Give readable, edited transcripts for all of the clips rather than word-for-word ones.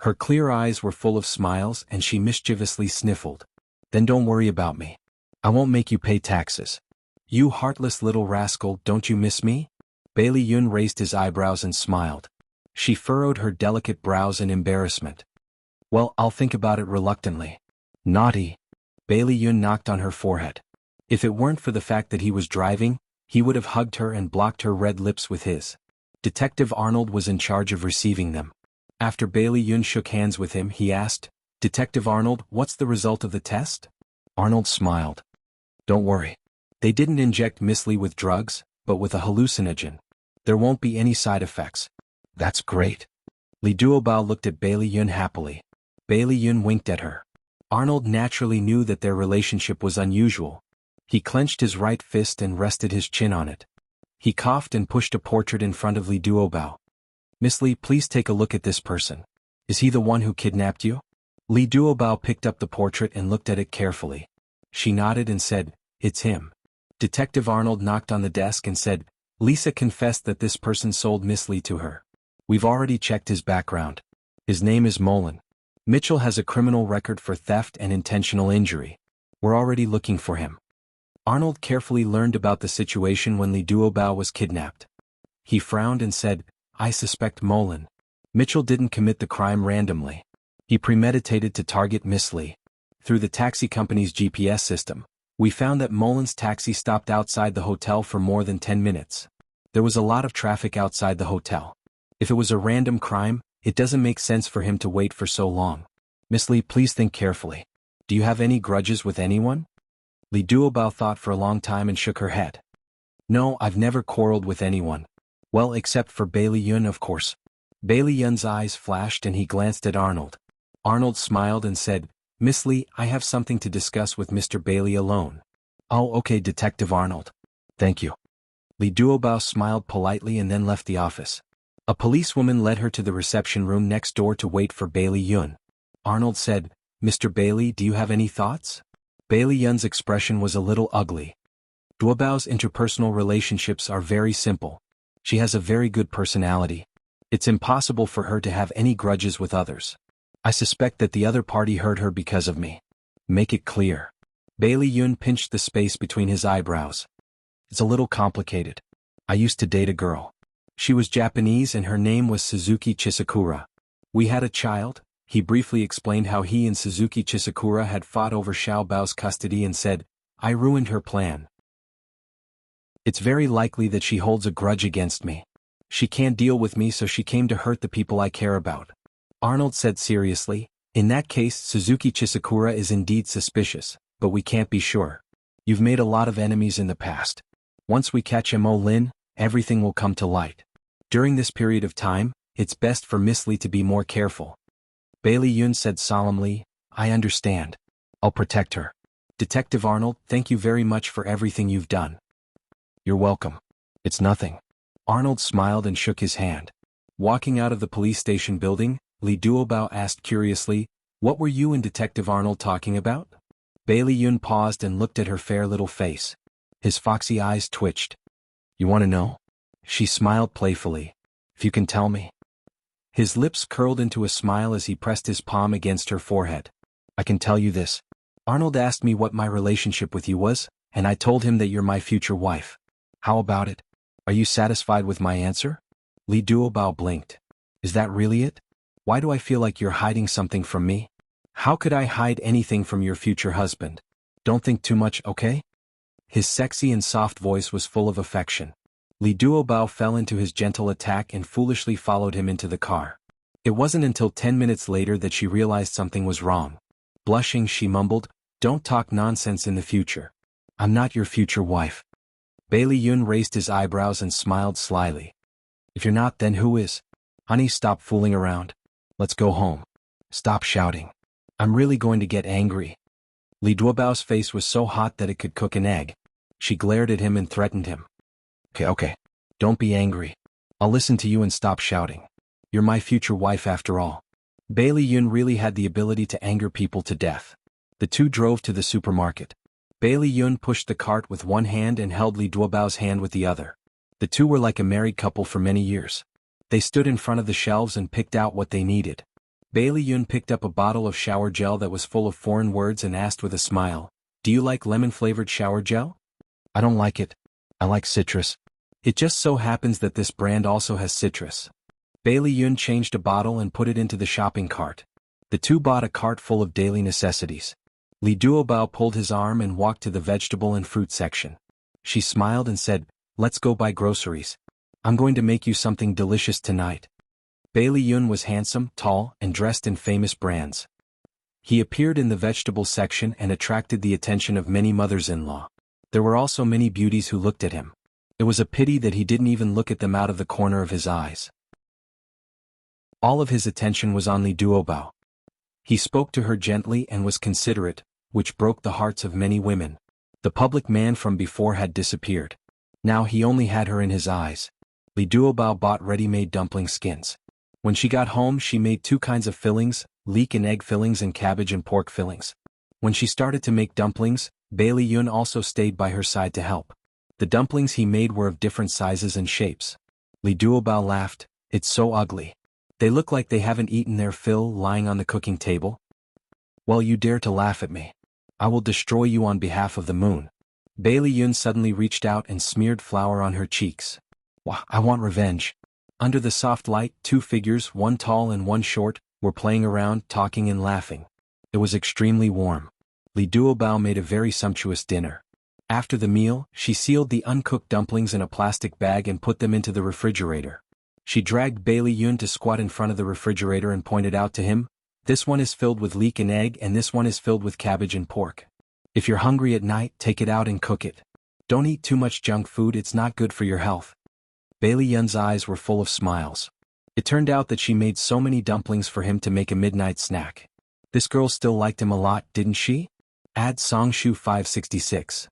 Her clear eyes were full of smiles and she mischievously sniffled. Then don't worry about me. I won't make you pay taxes. You heartless little rascal, don't you miss me? Bailey Yun raised his eyebrows and smiled. She furrowed her delicate brows in embarrassment. Well, I'll think about it reluctantly. Naughty. Bailey Yun knocked on her forehead. If it weren't for the fact that he was driving, he would have hugged her and blocked her red lips with his. Detective Arnold was in charge of receiving them. After Bailey Yun shook hands with him, he asked, Detective Arnold, what's the result of the test? Arnold smiled. Don't worry. They didn't inject Miss Lee with drugs, but with a hallucinogen. There won't be any side effects. That's great. Li Duobao looked at Bailey Yun happily. Bailey Yun winked at her. Arnold naturally knew that their relationship was unusual. He clenched his right fist and rested his chin on it. He coughed and pushed a portrait in front of Li Duobao. Miss Lee, please take a look at this person. Is he the one who kidnapped you? Li Duobao picked up the portrait and looked at it carefully. She nodded and said, It's him. Detective Arnold knocked on the desk and said, Lisa confessed that this person sold Miss Lee to her. We've already checked his background. His name is Molan. Mitchell has a criminal record for theft and intentional injury. We're already looking for him. Arnold carefully learned about the situation when Li Duobao was kidnapped. He frowned and said, I suspect Molan. Mitchell didn't commit the crime randomly. He premeditated to target Miss Lee. Through the taxi company's GPS system, we found that Molan's taxi stopped outside the hotel for more than 10 minutes. There was a lot of traffic outside the hotel. If it was a random crime, it doesn't make sense for him to wait for so long. Miss Lee, please think carefully. Do you have any grudges with anyone? Li Duobao thought for a long time and shook her head. No, I've never quarreled with anyone. Well, except for Bailey Yun, of course. Bailey Yun's eyes flashed and he glanced at Arnold. Arnold smiled and said, Miss Lee, I have something to discuss with Mr. Bailey alone. Oh, okay, Detective Arnold. Thank you. Li Duobao smiled politely and then left the office. A policewoman led her to the reception room next door to wait for Bailey Yun. Arnold said, Mr. Bailey, do you have any thoughts? Bailey Yun's expression was a little ugly. Duobao's interpersonal relationships are very simple. She has a very good personality. It's impossible for her to have any grudges with others. I suspect that the other party hurt her because of me. Make it clear. Bailey Yun pinched the space between his eyebrows. It's a little complicated. I used to date a girl. She was Japanese and her name was Suzuki Chisakura. We had a child. He briefly explained how he and Suzuki Chisakura had fought over Xiaobao's custody and said, I ruined her plan. It's very likely that she holds a grudge against me. She can't deal with me, so she came to hurt the people I care about. Arnold said seriously, in that case Suzuki Chisakura is indeed suspicious, but we can't be sure. You've made a lot of enemies in the past. Once we catch Mo Lin, everything will come to light. During this period of time, it's best for Miss Lee to be more careful. Bailey Yun said solemnly, I understand. I'll protect her. Detective Arnold, thank you very much for everything you've done. You're welcome. It's nothing. Arnold smiled and shook his hand. Walking out of the police station building, Li Duobao asked curiously, what were you and Detective Arnold talking about? Bailey Yun paused and looked at her fair little face. His foxy eyes twitched. You want to know? She smiled playfully. If you can tell me. His lips curled into a smile as he pressed his palm against her forehead. I can tell you this. Arnold asked me what my relationship with you was, and I told him that you're my future wife. How about it? Are you satisfied with my answer? Li Duobao blinked. Is that really it? Why do I feel like you're hiding something from me? How could I hide anything from your future husband? Don't think too much, okay? His sexy and soft voice was full of affection. Li Duobao fell into his gentle attack and foolishly followed him into the car. It wasn't until 10 minutes later that she realized something was wrong. Blushing, she mumbled, Don't talk nonsense in the future. I'm not your future wife. Bailey Yun raised his eyebrows and smiled slyly. If you're not, then who is? Honey, stop fooling around. Let's go home. Stop shouting. I'm really going to get angry. Li Duobao's face was so hot that it could cook an egg. She glared at him and threatened him. Okay. Don't be angry. I'll listen to you and stop shouting. You're my future wife after all. Bailey Yun really had the ability to anger people to death. The two drove to the supermarket. Bailey Yun pushed the cart with one hand and held Li Duobao's hand with the other. The two were like a married couple for many years. They stood in front of the shelves and picked out what they needed. Bailey Yun picked up a bottle of shower gel that was full of foreign words and asked with a smile, "Do you like lemon-flavored shower gel?" "I don't like it. I like citrus. It just so happens that this brand also has citrus." Bailey Yun changed a bottle and put it into the shopping cart. The two bought a cart full of daily necessities. Li Duobao pulled his arm and walked to the vegetable and fruit section. She smiled and said, "Let's go buy groceries. I'm going to make you something delicious tonight." Bailey Yun was handsome, tall, and dressed in famous brands. He appeared in the vegetable section and attracted the attention of many mothers-in-law. There were also many beauties who looked at him. It was a pity that he didn't even look at them out of the corner of his eyes. All of his attention was on Li Duobao. He spoke to her gently and was considerate, which broke the hearts of many women. The public man from before had disappeared. Now he only had her in his eyes. Li Duobao bought ready-made dumpling skins. When she got home she made two kinds of fillings, leek and egg fillings and cabbage and pork fillings. When she started to make dumplings, Bailey Yun also stayed by her side to help. The dumplings he made were of different sizes and shapes. Li Duobao laughed, "It's so ugly. They look like they haven't eaten their fill lying on the cooking table." "Well, you dare to laugh at me. I will destroy you on behalf of the moon." Bailey Yun suddenly reached out and smeared flour on her cheeks. "Wah, I want revenge." Under the soft light, two figures, one tall and one short, were playing around, talking and laughing. It was extremely warm. Li Duobao made a very sumptuous dinner. After the meal, she sealed the uncooked dumplings in a plastic bag and put them into the refrigerator. She dragged Bailey Yun to squat in front of the refrigerator and pointed out to him, "This one is filled with leek and egg and this one is filled with cabbage and pork. If you're hungry at night, take it out and cook it. Don't eat too much junk food, it's not good for your health." Bailey Yun's eyes were full of smiles. It turned out that she made so many dumplings for him to make a midnight snack. This girl still liked him a lot, didn't she? Add Songshu 566.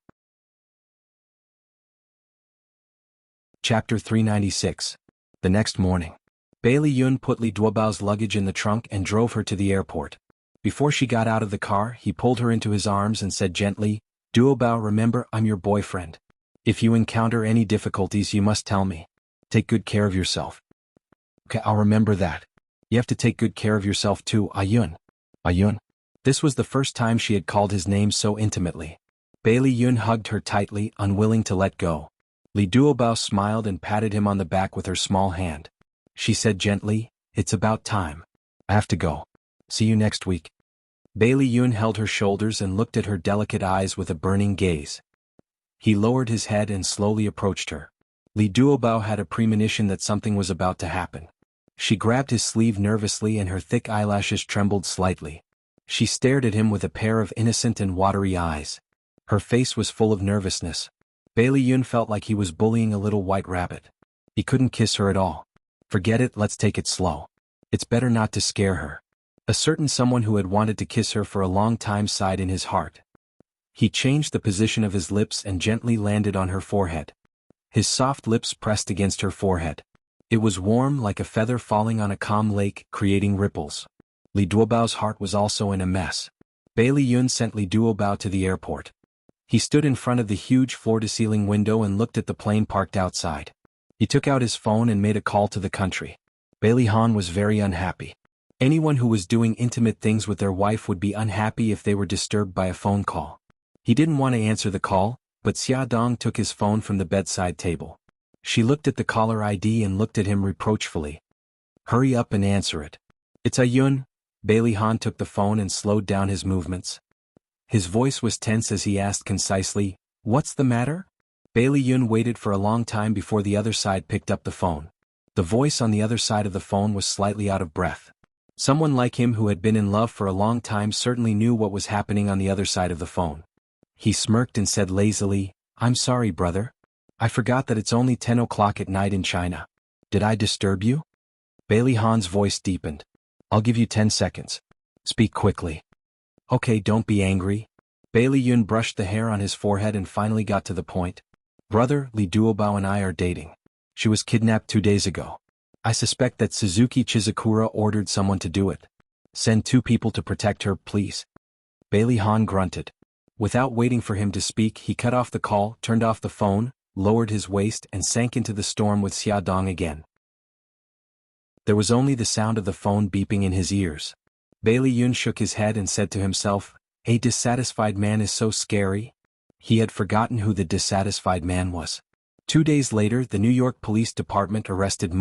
Chapter 396. The next morning. Bailey Yun put Li Duobao's luggage in the trunk and drove her to the airport. Before she got out of the car, he pulled her into his arms and said gently, "Duobao, remember, I'm your boyfriend. If you encounter any difficulties you must tell me. Take good care of yourself." "Okay, I'll remember that. You have to take good care of yourself too, Ayun." Ayun. This was the first time she had called his name so intimately. Bailey Yun hugged her tightly, unwilling to let go. Li Duobao smiled and patted him on the back with her small hand. She said gently, "It's about time. I have to go. See you next week." Bailey Yun held her shoulders and looked at her delicate eyes with a burning gaze. He lowered his head and slowly approached her. Li Duobao had a premonition that something was about to happen. She grabbed his sleeve nervously and her thick eyelashes trembled slightly. She stared at him with a pair of innocent and watery eyes. Her face was full of nervousness. Bailey Yun felt like he was bullying a little white rabbit. He couldn't kiss her at all. "Forget it, let's take it slow. It's better not to scare her." A certain someone who had wanted to kiss her for a long time sighed in his heart. He changed the position of his lips and gently landed on her forehead. His soft lips pressed against her forehead. It was warm like a feather falling on a calm lake, creating ripples. Li Duobao's heart was also in a mess. Bailey Yun sent Li Duobao to the airport. He stood in front of the huge floor-to-ceiling window and looked at the plane parked outside. He took out his phone and made a call to the country. Bailey Han was very unhappy. Anyone who was doing intimate things with their wife would be unhappy if they were disturbed by a phone call. He didn't want to answer the call, but Xia Dong took his phone from the bedside table. She looked at the caller ID and looked at him reproachfully. "Hurry up and answer it." "It's Ayun." Bailey Han took the phone and slowed down his movements. His voice was tense as he asked concisely, "What's the matter?" Bailey Yun waited for a long time before the other side picked up the phone. The voice on the other side of the phone was slightly out of breath. Someone like him who had been in love for a long time certainly knew what was happening on the other side of the phone. He smirked and said lazily, "I'm sorry, brother. I forgot that it's only 10 o'clock at night in China. Did I disturb you?" Bailey Han's voice deepened. "I'll give you 10 seconds. Speak quickly." "Okay, don't be angry." Bailey Yun brushed the hair on his forehead and finally got to the point. "Brother, Li Duobao and I are dating. She was kidnapped 2 days ago. I suspect that Suzuki Chizukura ordered someone to do it. Send 2 people to protect her, please." Bailey Han grunted. Without waiting for him to speak, he cut off the call, turned off the phone, lowered his waist and sank into the storm with Xia Dong again. There was only the sound of the phone beeping in his ears. Bailey Yun shook his head and said to himself, "A dissatisfied man is so scary." He had forgotten who the dissatisfied man was. 2 days later, the New York Police Department arrested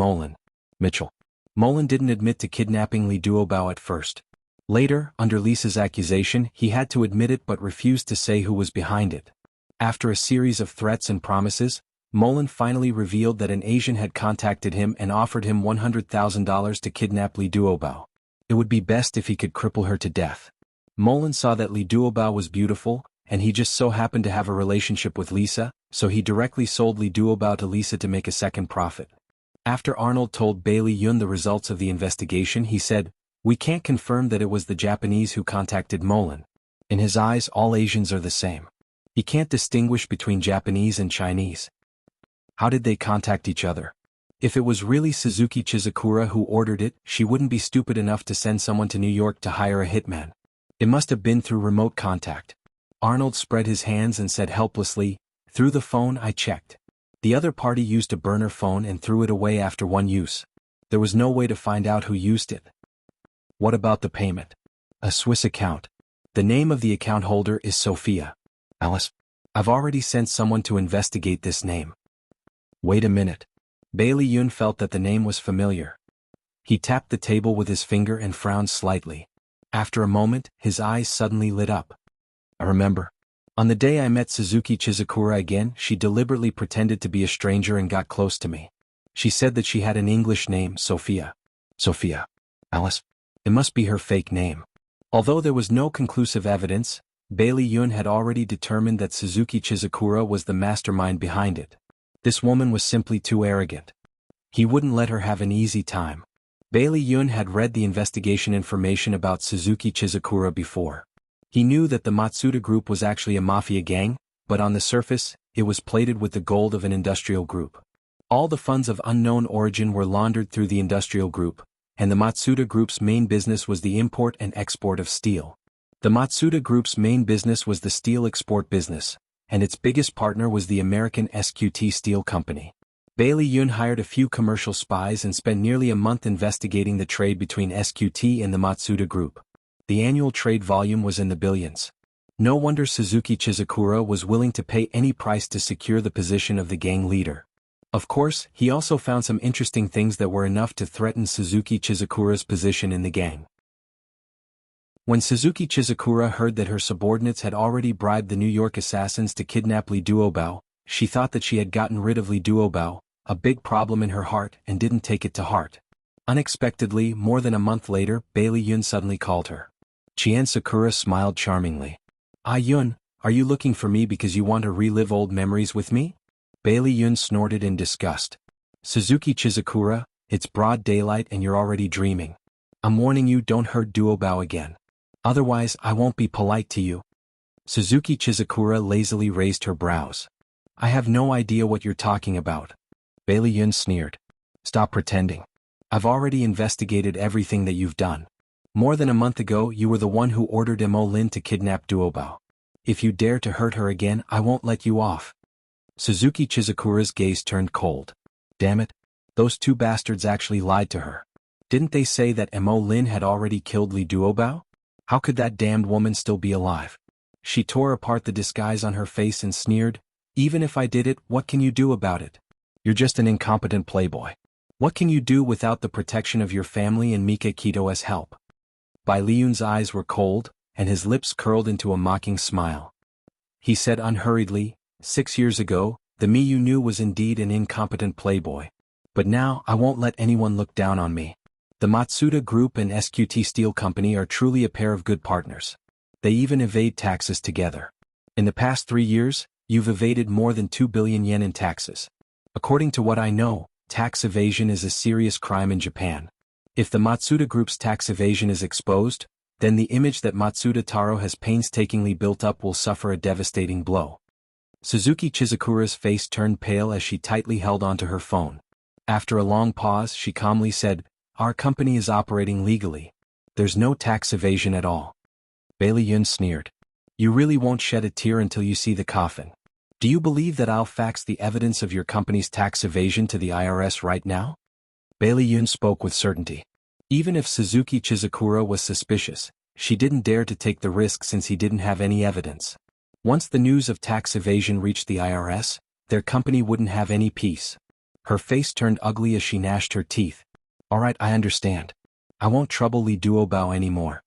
Mitchell. Molen didn't admit to kidnapping Li Duobao at first. Later, under Lisa's accusation, he had to admit it but refused to say who was behind it. After a series of threats and promises, Molen finally revealed that an Asian had contacted him and offered him $100,000 to kidnap Li Duobao. It would be best if he could cripple her to death. Molen saw that Li Duobao was beautiful, and he just so happened to have a relationship with Lisa, so he directly sold Li Duobao to Lisa to make a second profit. After Arnold told Bailey Yun the results of the investigation, he said, "We can't confirm that it was the Japanese who contacted Molen. In his eyes, all Asians are the same. He can't distinguish between Japanese and Chinese. How did they contact each other? If it was really Suzuki Chizukura who ordered it, she wouldn't be stupid enough to send someone to New York to hire a hitman. It must have been through remote contact." Arnold spread his hands and said helplessly, "Through the phone I checked. The other party used a burner phone and threw it away after one use. There was no way to find out who used it." "What about the payment?" "A Swiss account. The name of the account holder is Sophia. Alice. I've already sent someone to investigate this name." "Wait a minute." Bailey Yun felt that the name was familiar. He tapped the table with his finger and frowned slightly. After a moment, his eyes suddenly lit up. "I remember. On the day I met Suzuki Chizukura again, she deliberately pretended to be a stranger and got close to me. She said that she had an English name, Sophia." "Sophia. Alice. It must be her fake name." Although there was no conclusive evidence, Bailey Yun had already determined that Suzuki Chizukura was the mastermind behind it. This woman was simply too arrogant. He wouldn't let her have an easy time. Bailey Yun had read the investigation information about Suzuki Chizukura before. He knew that the Matsuda Group was actually a mafia gang, but on the surface, it was plated with the gold of an industrial group. All the funds of unknown origin were laundered through the industrial group, and the Matsuda Group's main business was the import and export of steel. The Matsuda Group's main business was the steel export business, and its biggest partner was the American SQT Steel Company. Bailey Yun hired a few commercial spies and spent nearly a month investigating the trade between SQT and the Matsuda Group. The annual trade volume was in the billions. No wonder Suzuki Chizukura was willing to pay any price to secure the position of the gang leader. Of course, he also found some interesting things that were enough to threaten Suzuki Chizukura's position in the gang. When Suzuki Chizukura heard that her subordinates had already bribed the New York assassins to kidnap Li Duobao, she thought that she had gotten rid of Li Duobao, a big problem in her heart, and didn't take it to heart. Unexpectedly, more than a month later, Bailey Yun suddenly called her. Chien Sakura smiled charmingly. "Ah Yun, are you looking for me because you want to relive old memories with me?" Bailey Yun snorted in disgust. "Suzuki Chizukura, it's broad daylight and you're already dreaming. I'm warning you, don't hurt Duobao again. Otherwise, I won't be polite to you." Suzuki Chizukura lazily raised her brows. "I have no idea what you're talking about." Bailey Yun sneered. "Stop pretending. I've already investigated everything that you've done. More than a month ago, you were the one who ordered Mo Lin to kidnap Duobao. If you dare to hurt her again, I won't let you off." Suzuki Chizukura's gaze turned cold. Damn it. Those two bastards actually lied to her. Didn't they say that Mo Lin had already killed Li Duobao? How could that damned woman still be alive? She tore apart the disguise on her face and sneered, "Even if I did it, what can you do about it? You're just an incompetent playboy. What can you do without the protection of your family and Mika Kito's help?" Bai Liyun's eyes were cold, and his lips curled into a mocking smile. He said unhurriedly, 6 years ago, the me you knew was indeed an incompetent playboy. But now, I won't let anyone look down on me. The Matsuda Group and SQT Steel Company are truly a pair of good partners. They even evade taxes together. In the past 3 years, you've evaded more than 2 billion yen in taxes. According to what I know, tax evasion is a serious crime in Japan. If the Matsuda Group's tax evasion is exposed, then the image that Matsuda Taro has painstakingly built up will suffer a devastating blow. Suzuki Chizukura's face turned pale as she tightly held onto her phone. After a long pause, she calmly said, "Our company is operating legally. There's no tax evasion at all." Bailey Yun sneered. "You really won't shed a tear until you see the coffin. Do you believe that I'll fax the evidence of your company's tax evasion to the IRS right now?" Bailey Yun spoke with certainty. Even if Suzuki Chizukura was suspicious, she didn't dare to take the risk since he didn't have any evidence. Once the news of tax evasion reached the IRS, their company wouldn't have any peace. Her face turned ugly as she gnashed her teeth. All right, I understand. I won't trouble Li Duobao anymore.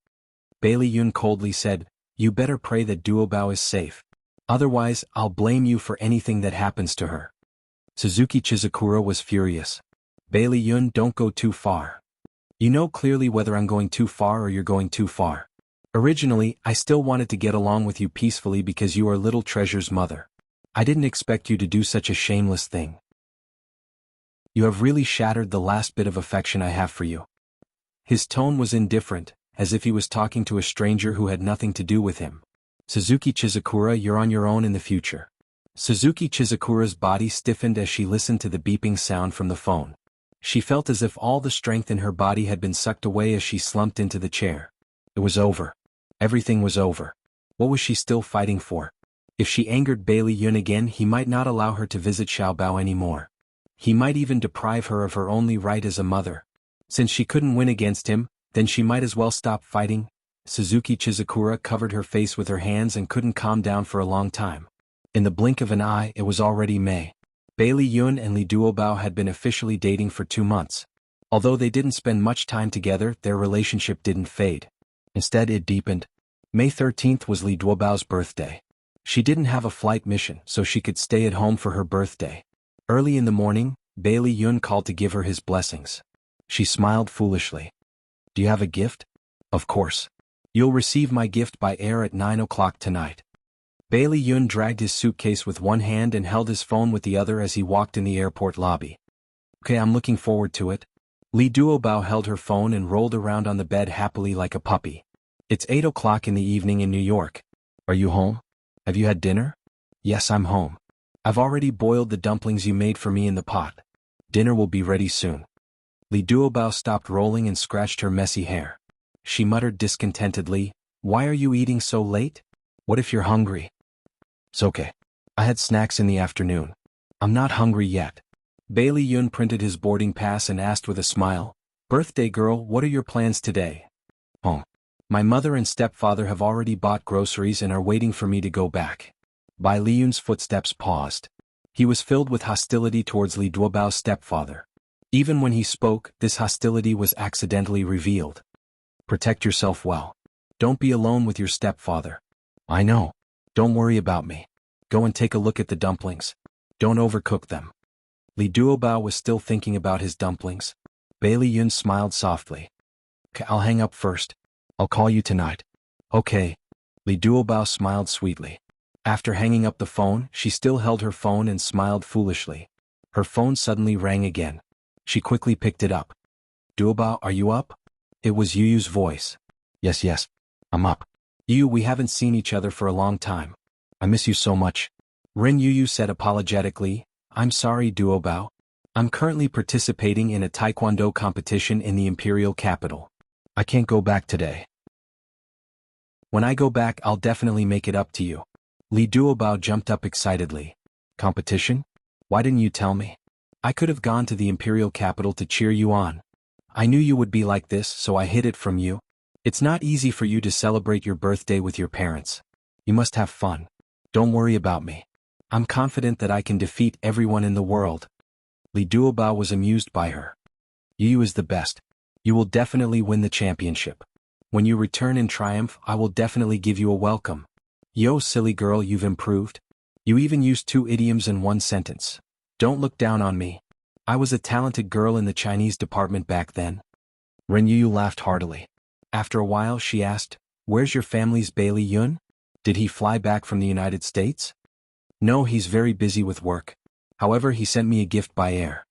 Bailey Yun coldly said, you better pray that Duobao is safe. Otherwise, I'll blame you for anything that happens to her. Suzuki Chizukura was furious. Bailey Yun, don't go too far. You know clearly whether I'm going too far or you're going too far. Originally, I still wanted to get along with you peacefully because you are Little Treasure's mother. I didn't expect you to do such a shameless thing. You have really shattered the last bit of affection I have for you. His tone was indifferent, as if he was talking to a stranger who had nothing to do with him. Suzuki Chizukura, you're on your own in the future. Suzuki Chizukura's body stiffened as she listened to the beeping sound from the phone. She felt as if all the strength in her body had been sucked away as she slumped into the chair. It was over. Everything was over. What was she still fighting for? If she angered Bailey Yun again, he might not allow her to visit Xiaobao anymore. He might even deprive her of her only right as a mother. Since she couldn't win against him, then she might as well stop fighting. Suzuki Chizukura covered her face with her hands and couldn't calm down for a long time. In the blink of an eye, it was already May. Bailey Yun and Li Duobao had been officially dating for 2 months. Although they didn't spend much time together, their relationship didn't fade. Instead, it deepened. May 13th was Li Duobao's birthday. She didn't have a flight mission, so she could stay at home for her birthday. Early in the morning, Bailey Yun called to give her his blessings. She smiled foolishly. Do you have a gift? Of course. You'll receive my gift by air at 9 o'clock tonight. Bailey Yun dragged his suitcase with one hand and held his phone with the other as he walked in the airport lobby. Okay, I'm looking forward to it. Li Duobao held her phone and rolled around on the bed happily like a puppy. It's 8 o'clock in the evening in New York. Are you home? Have you had dinner? Yes, I'm home. I've already boiled the dumplings you made for me in the pot. Dinner will be ready soon. Li Duobao stopped rolling and scratched her messy hair. She muttered discontentedly, why are you eating so late? What if you're hungry? It's okay. I had snacks in the afternoon. I'm not hungry yet. Bailey Yun printed his boarding pass and asked with a smile, birthday girl, what are your plans today? Home. My mother and stepfather have already bought groceries and are waiting for me to go back. Bai Liyun's footsteps paused. He was filled with hostility towards Li Duobao's stepfather. Even when he spoke, this hostility was accidentally revealed. Protect yourself well. Don't be alone with your stepfather. I know. Don't worry about me. Go and take a look at the dumplings. Don't overcook them. Li Duobao was still thinking about his dumplings. Bailey Yun smiled softly. Okay, I'll hang up first. I'll call you tonight. Okay. Li Duobao smiled sweetly. After hanging up the phone, she still held her phone and smiled foolishly. Her phone suddenly rang again. She quickly picked it up. Duobao, are you up? It was Yuyu's voice. Yes, I'm up. Yuyu, we haven't seen each other for a long time. I miss you so much. Ren Yuyu said apologetically, I'm sorry Duobao. I'm currently participating in a taekwondo competition in the imperial capital. I can't go back today. When I go back, I'll definitely make it up to you. Li Duobao jumped up excitedly. Competition? Why didn't you tell me? I could have gone to the imperial capital to cheer you on. I knew you would be like this, so I hid it from you. It's not easy for you to celebrate your birthday with your parents. You must have fun. Don't worry about me. I'm confident that I can defeat everyone in the world. Li Duobao was amused by her. Yu is the best. You will definitely win the championship. When you return in triumph, I will definitely give you a welcome. Yo, silly girl, you've improved. You even used 2 idioms in 1 sentence. Don't look down on me. I was a talented girl in the Chinese department back then. Ren Yu laughed heartily. After a while, she asked, where's your family's Bailey Yun? Did he fly back from the United States? No, he's very busy with work. However, he sent me a gift by air.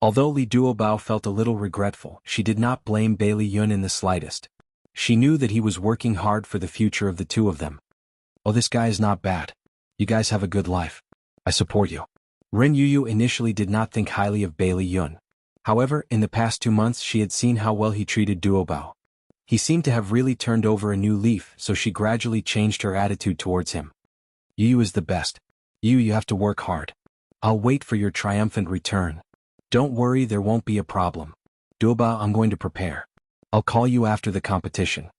Although Li Duobao felt a little regretful, she did not blame Bailey Yun in the slightest. She knew that he was working hard for the future of the two of them. Oh, this guy is not bad. You guys have a good life. I support you. Ren Yuyu initially did not think highly of Bailey Yun. However, in the past 2 months she had seen how well he treated Duobao. He seemed to have really turned over a new leaf, so she gradually changed her attitude towards him. Yuyu is the best. You have to work hard. I'll wait for your triumphant return. Don't worry, there won't be a problem. Duobao, I'm going to prepare. I'll call you after the competition.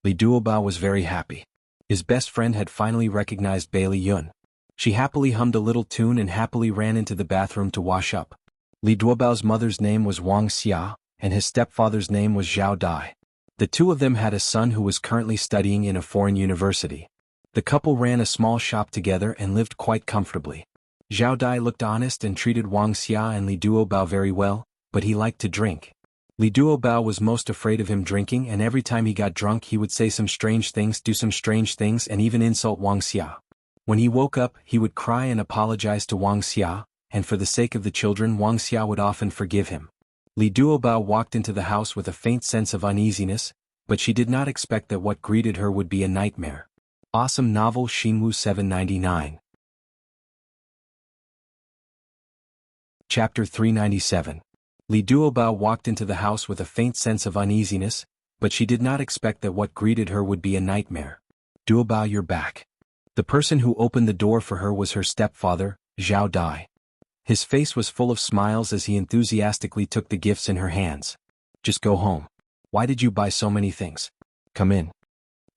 Li Duobao was very happy. His best friend had finally recognized Bailey Yun. She happily hummed a little tune and happily ran into the bathroom to wash up. Li Duobao's mother's name was Wang Xia, and his stepfather's name was Zhao Dai. The two of them had a son who was currently studying in a foreign university. The couple ran a small shop together and lived quite comfortably. Zhao Dai looked honest and treated Wang Xia and Li Duobao very well, but he liked to drink. Li Duobao was most afraid of him drinking, and every time he got drunk he would say some strange things, do some strange things, and even insult Wang Xia. When he woke up, he would cry and apologize to Wang Xia, and for the sake of the children Wang Xia would often forgive him. Li Duobao walked into the house with a faint sense of uneasiness, but she did not expect that what greeted her would be a nightmare. Awesome novel Xinwu 799. Chapter 397. Li Duobao walked into the house with a faint sense of uneasiness, but she did not expect that what greeted her would be a nightmare. Duobao, you're back. The person who opened the door for her was her stepfather, Zhao Dai. His face was full of smiles as he enthusiastically took the gifts in her hands. Just go home. Why did you buy so many things? Come in.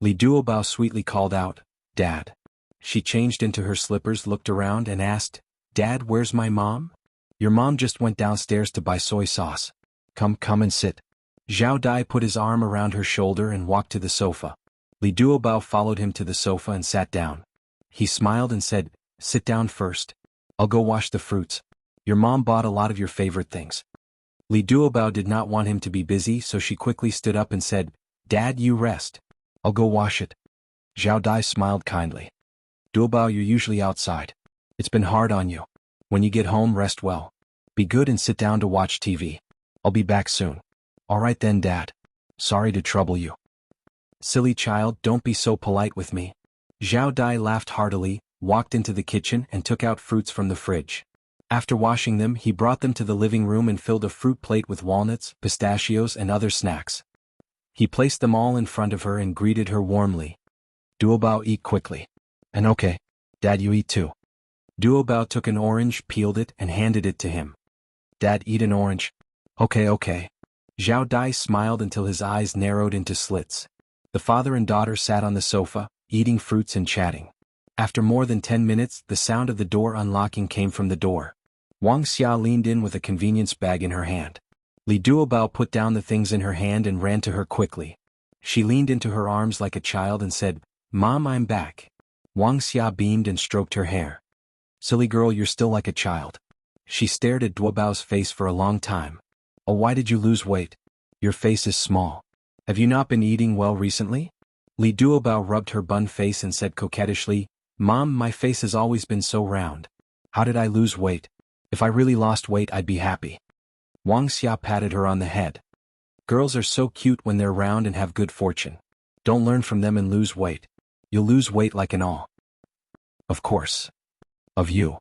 Li Duobao sweetly called out, Dad. She changed into her slippers, looked around and asked, Dad, where's my mom? Your mom just went downstairs to buy soy sauce. Come and sit. Zhao Dai put his arm around her shoulder and walked to the sofa. Li Duobao followed him to the sofa and sat down. He smiled and said, Sit down first. I'll go wash the fruits. Your mom bought a lot of your favorite things. Li Duobao did not want him to be busy, so she quickly stood up and said, Dad, you rest. I'll go wash it. Zhao Dai smiled kindly. Duobao, you're usually outside. It's been hard on you. When you get home, rest well. Be good and sit down to watch TV. I'll be back soon. All right then, Dad. Sorry to trouble you. Silly child, don't be so polite with me. Zhao Dai laughed heartily, walked into the kitchen and took out fruits from the fridge. After washing them, he brought them to the living room and filled a fruit plate with walnuts, pistachios and other snacks. He placed them all in front of her and greeted her warmly. Duobao, eat quickly. And okay. Dad, you eat too. Duobao took an orange, peeled it and handed it to him. Dad, eat an orange. Okay. Zhao Dai smiled until his eyes narrowed into slits. The father and daughter sat on the sofa, eating fruits and chatting. After more than 10 minutes, the sound of the door unlocking came from the door. Wang Xia leaned in with a convenience bag in her hand. Li Duobao put down the things in her hand and ran to her quickly. She leaned into her arms like a child and said, Mom, I'm back. Wang Xia beamed and stroked her hair. Silly girl, you're still like a child. She stared at Duobao's face for a long time. Oh, why did you lose weight? Your face is small. Have you not been eating well recently? Li Duobao rubbed her bun face and said coquettishly, Mom, my face has always been so round. How did I lose weight? If I really lost weight, I'd be happy. Wang Xia patted her on the head. Girls are so cute when they're round and have good fortune. Don't learn from them and lose weight. You'll lose weight like an all. Of course. Of you.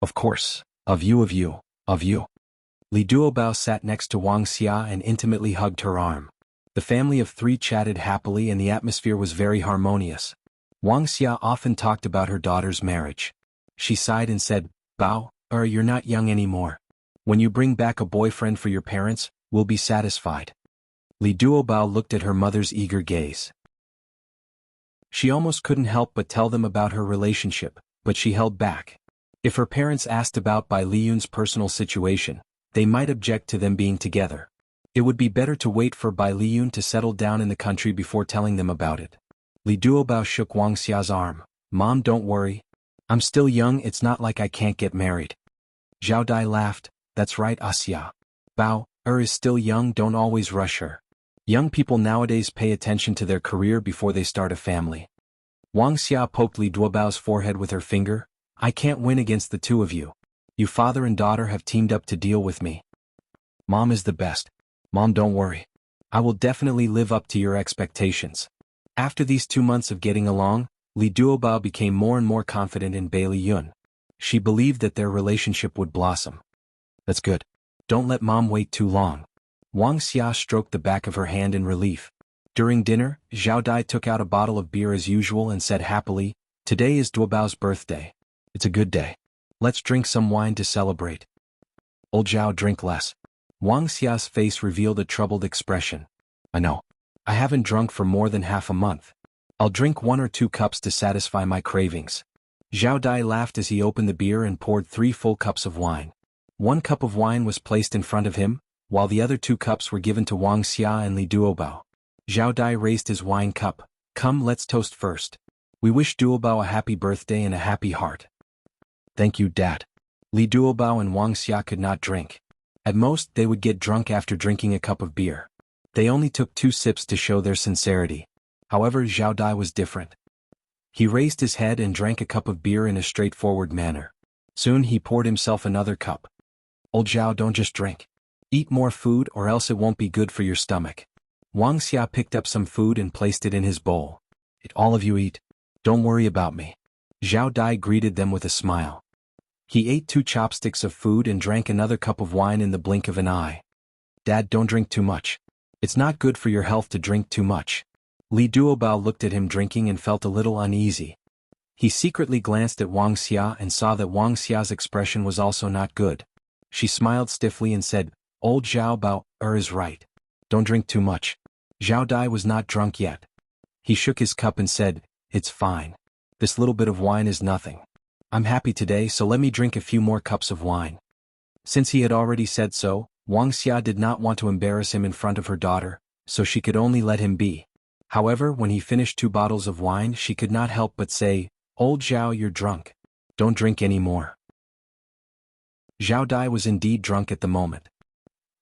Of course. Of you. Li Duobao sat next to Wang Xia and intimately hugged her arm. The family of three chatted happily and the atmosphere was very harmonious. Wang Xia often talked about her daughter's marriage. She sighed and said, Bao, you're not young anymore. When you bring back a boyfriend for your parents, we'll be satisfied. Li Duobao looked at her mother's eager gaze. She almost couldn't help but tell them about her relationship, but she held back. If her parents asked about Bai Liyun's personal situation, they might object to them being together. It would be better to wait for Bai Liyun to settle down in the country before telling them about it. Li Duobao shook Wang Xia's arm. Mom, don't worry. I'm still young, it's not like I can't get married. Zhao Dai laughed. That's right, Xia. Bao, is still young, don't always rush her. Young people nowadays pay attention to their career before they start a family. Wang Xia poked Li Duobao's forehead with her finger. I can't win against the two of you. You father and daughter have teamed up to deal with me. Mom is the best. Mom, don't worry. I will definitely live up to your expectations. After these 2 months of getting along, Li Duobao became more and more confident in Bailey Yun. She believed that their relationship would blossom. That's good. Don't let Mom wait too long. Wang Xia stroked the back of her hand in relief. During dinner, Zhao Dai took out a bottle of beer as usual and said happily, Today is Duobao's birthday. It's a good day. Let's drink some wine to celebrate. Old Zhao, drink less. Wang Xia's face revealed a troubled expression. I know. I haven't drunk for more than half a month. I'll drink 1 or 2 cups to satisfy my cravings. Zhao Dai laughed as he opened the beer and poured 3 full cups of wine. 1 cup of wine was placed in front of him, while the other 2 cups were given to Wang Xia and Li Duobao. Zhao Dai raised his wine cup. Come, let's toast first. We wish Duobao a happy birthday and a happy heart. Thank you, Dad. Li Duobao and Wang Xia could not drink. At most, they would get drunk after drinking a cup of beer. They only took 2 sips to show their sincerity. However, Zhao Dai was different. He raised his head and drank a cup of beer in a straightforward manner. Soon he poured himself another cup. Old Zhao, don't just drink. Eat more food or else it won't be good for your stomach. Wang Xia picked up some food and placed it in his bowl. All of you eat. Don't worry about me. Zhao Dai greeted them with a smile. He ate 2 chopsticks of food and drank another cup of wine in the blink of an eye. Dad, don't drink too much. It's not good for your health to drink too much. Li Duobao looked at him drinking and felt a little uneasy. He secretly glanced at Wang Xia and saw that Wang Xia's expression was also not good. She smiled stiffly and said, Old Zhao Bao is right. Don't drink too much. Zhao Dai was not drunk yet. He shook his cup and said, It's fine. This little bit of wine is nothing. I'm happy today, so let me drink a few more cups of wine. Since he had already said so, Wang Xia did not want to embarrass him in front of her daughter, so she could only let him be. However, when he finished 2 bottles of wine, she could not help but say, Old Zhao, you're drunk. Don't drink any more. Zhao Dai was indeed drunk at the moment.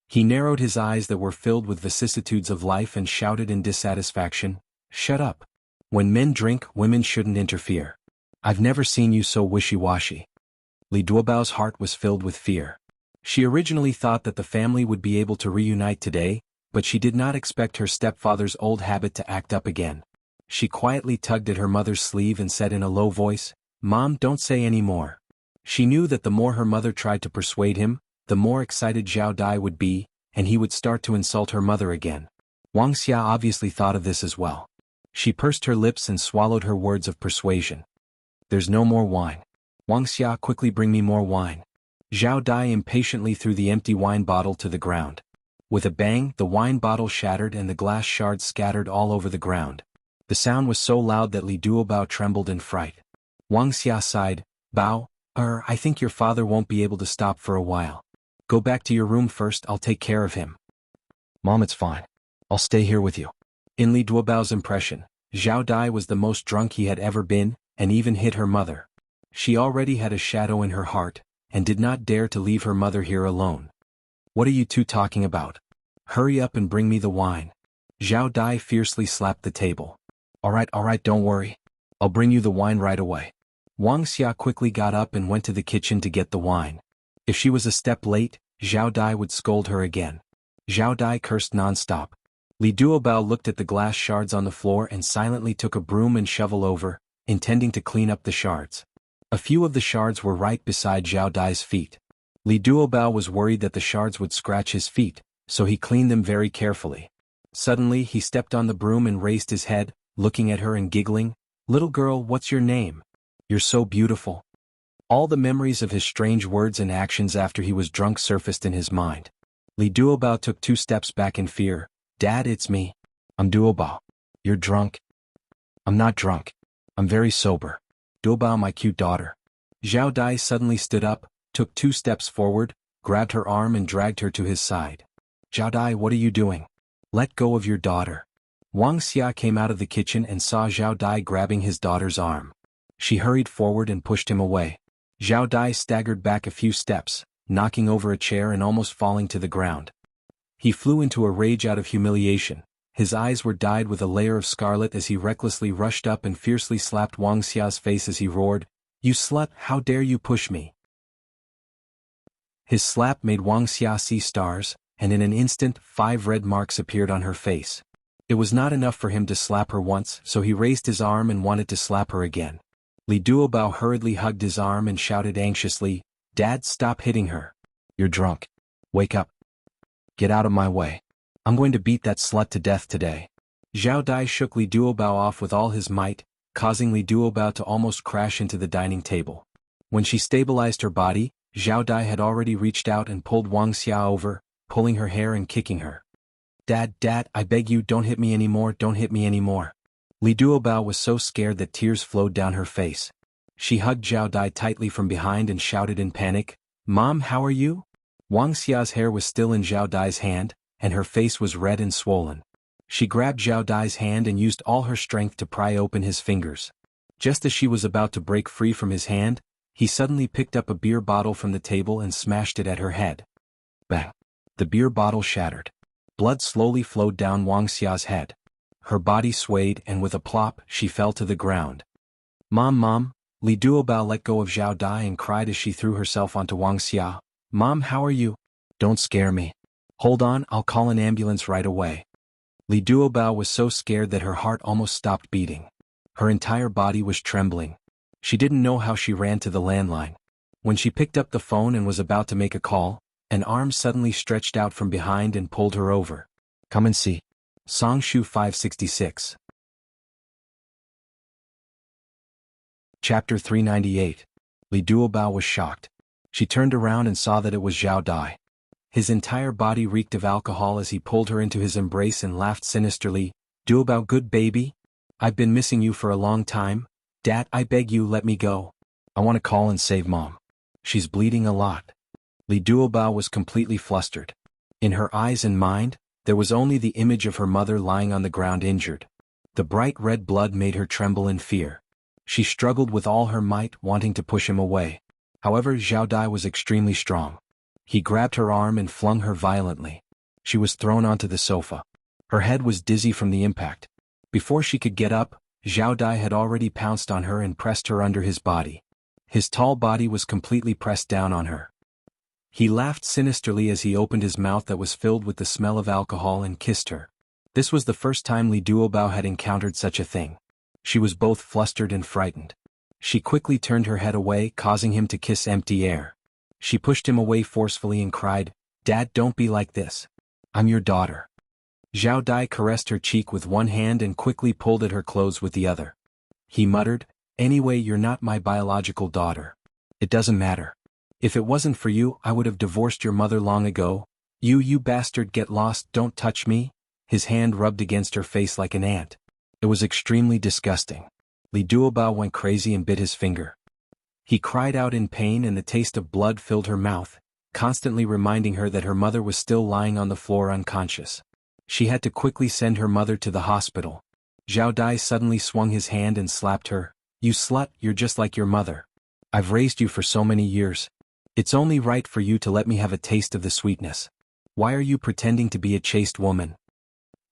He narrowed his eyes that were filled with vicissitudes of life and shouted in dissatisfaction, Shut up. When men drink, women shouldn't interfere. I've never seen you so wishy-washy. Li Duobao's heart was filled with fear. She originally thought that the family would be able to reunite today, but she did not expect her stepfather's old habit to act up again. She quietly tugged at her mother's sleeve and said in a low voice, Mom, don't say any more. She knew that the more her mother tried to persuade him, the more excited Zhao Dai would be, and he would start to insult her mother again. Wang Xia obviously thought of this as well. She pursed her lips and swallowed her words of persuasion. There's no more wine. Wang Xia, quickly bring me more wine. Zhao Dai impatiently threw the empty wine bottle to the ground. With a bang, the wine bottle shattered and the glass shards scattered all over the ground. The sound was so loud that Li Duobao trembled in fright. Wang Xia sighed, Bao, I think your father won't be able to stop for a while. Go back to your room first, I'll take care of him. Mom, it's fine. I'll stay here with you. In Li Duobao's impression, Zhao Dai was the most drunk he had ever been, and even hit her mother. She already had a shadow in her heart, and did not dare to leave her mother here alone. What are you 2 talking about? Hurry up and bring me the wine. Zhao Dai fiercely slapped the table. All right, don't worry. I'll bring you the wine right away. Wang Xia quickly got up and went to the kitchen to get the wine. If she was a step late, Zhao Dai would scold her again. Zhao Dai cursed non-stop. Li Duobao looked at the glass shards on the floor and silently took a broom and shovel over, intending to clean up the shards. A few of the shards were right beside Zhao Dai's feet. Li Duobao was worried that the shards would scratch his feet, so he cleaned them very carefully. Suddenly he stepped on the broom and raised his head, looking at her and giggling, Little girl, what's your name? You're so beautiful. All the memories of his strange words and actions after he was drunk surfaced in his mind. Li Duobao took 2 steps back in fear. Dad, it's me. I'm Duobao. You're drunk? I'm not drunk. I'm very sober. Duobao, my cute daughter. Zhao Dai suddenly stood up, took 2 steps forward, grabbed her arm and dragged her to his side. Zhao Dai, what are you doing? Let go of your daughter. Wang Xia came out of the kitchen and saw Zhao Dai grabbing his daughter's arm. She hurried forward and pushed him away. Zhao Dai staggered back a few steps, knocking over a chair and almost falling to the ground. He flew into a rage out of humiliation. His eyes were dyed with a layer of scarlet as he recklessly rushed up and fiercely slapped Wang Xia's face as he roared, You slut, how dare you push me? His slap made Wang Xia see stars, and in an instant 5 red marks appeared on her face. It was not enough for him to slap her once, so he raised his arm and wanted to slap her again. Li Duobao hurriedly hugged his arm and shouted anxiously, Dad, stop hitting her. You're drunk. Wake up. Get out of my way. I'm going to beat that slut to death today. Zhao Dai shook Li Duobao off with all his might, causing Li Duobao to almost crash into the dining table. When she stabilized her body, Zhao Dai had already reached out and pulled Wuxia over, pulling her hair and kicking her. Dad, I beg you, don't hit me anymore, don't hit me anymore. Li Duobao was so scared that tears flowed down her face. She hugged Zhao Dai tightly from behind and shouted in panic, Mom, how are you? Wuxia's hair was still in Zhao Dai's hand, and her face was red and swollen. She grabbed Zhao Dai's hand and used all her strength to pry open his fingers. Just as she was about to break free from his hand, he suddenly picked up a beer bottle from the table and smashed it at her head. Bang! The beer bottle shattered. Blood slowly flowed down Wuxia's head. Her body swayed and with a plop she fell to the ground. Mom, Li Duobao let go of Zhao Dai and cried as she threw herself onto Wuxia. Mom, how are you? Don't scare me. Hold on, I'll call an ambulance right away. Li Duobao was so scared that her heart almost stopped beating. Her entire body was trembling. She didn't know how she ran to the landline. When she picked up the phone and was about to make a call, an arm suddenly stretched out from behind and pulled her over. Come and see. Songshu 566. Chapter 398. Li Duobao was shocked. She turned around and saw that it was Zhao Dai. His entire body reeked of alcohol as he pulled her into his embrace and laughed sinisterly. Duobao, good baby? I've been missing you for a long time. Dad, I beg you, let me go. I want to call and save Mom. She's bleeding a lot. Li Duobao was completely flustered. In her eyes and mind, there was only the image of her mother lying on the ground injured. The bright red blood made her tremble in fear. She struggled with all her might, wanting to push him away. However, Zhao Dai was extremely strong. He grabbed her arm and flung her violently. She was thrown onto the sofa. Her head was dizzy from the impact. Before she could get up, Zhao Dai had already pounced on her and pressed her under his body. His tall body was completely pressed down on her. He laughed sinisterly as he opened his mouth that was filled with the smell of alcohol and kissed her. This was the first time Li Duobao had encountered such a thing. She was both flustered and frightened. She quickly turned her head away, causing him to kiss empty air. She pushed him away forcefully and cried, Dad, don't be like this. I'm your daughter. Zhao Dai caressed her cheek with one hand and quickly pulled at her clothes with the other. He muttered, Anyway, you're not my biological daughter. It doesn't matter. If it wasn't for you, I would have divorced your mother long ago. You bastard, get lost, don't touch me. His hand rubbed against her face like an ant. It was extremely disgusting. Li Duobao went crazy and bit his finger. He cried out in pain and the taste of blood filled her mouth, constantly reminding her that her mother was still lying on the floor unconscious. She had to quickly send her mother to the hospital. Zhao Dai suddenly swung his hand and slapped her. You slut, you're just like your mother. I've raised you for so many years. It's only right for you to let me have a taste of the sweetness. Why are you pretending to be a chaste woman?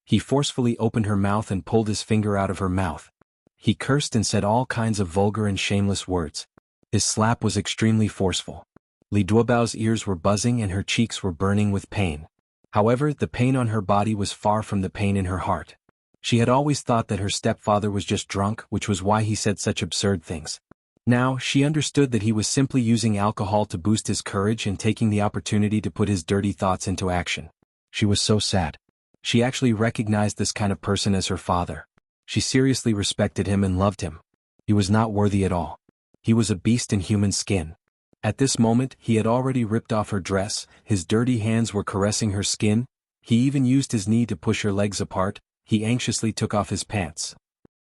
He forcefully opened her mouth and pulled his finger out of her mouth. He cursed and said all kinds of vulgar and shameless words. His slap was extremely forceful. Li Duobao's ears were buzzing and her cheeks were burning with pain. However, the pain on her body was far from the pain in her heart. She had always thought that her stepfather was just drunk, which was why he said such absurd things. Now, she understood that he was simply using alcohol to boost his courage and taking the opportunity to put his dirty thoughts into action. She was so sad. She actually recognized this kind of person as her father. She seriously respected him and loved him. He was not worthy at all. He was a beast in human skin. At this moment, he had already ripped off her dress, his dirty hands were caressing her skin, he even used his knee to push her legs apart, he anxiously took off his pants.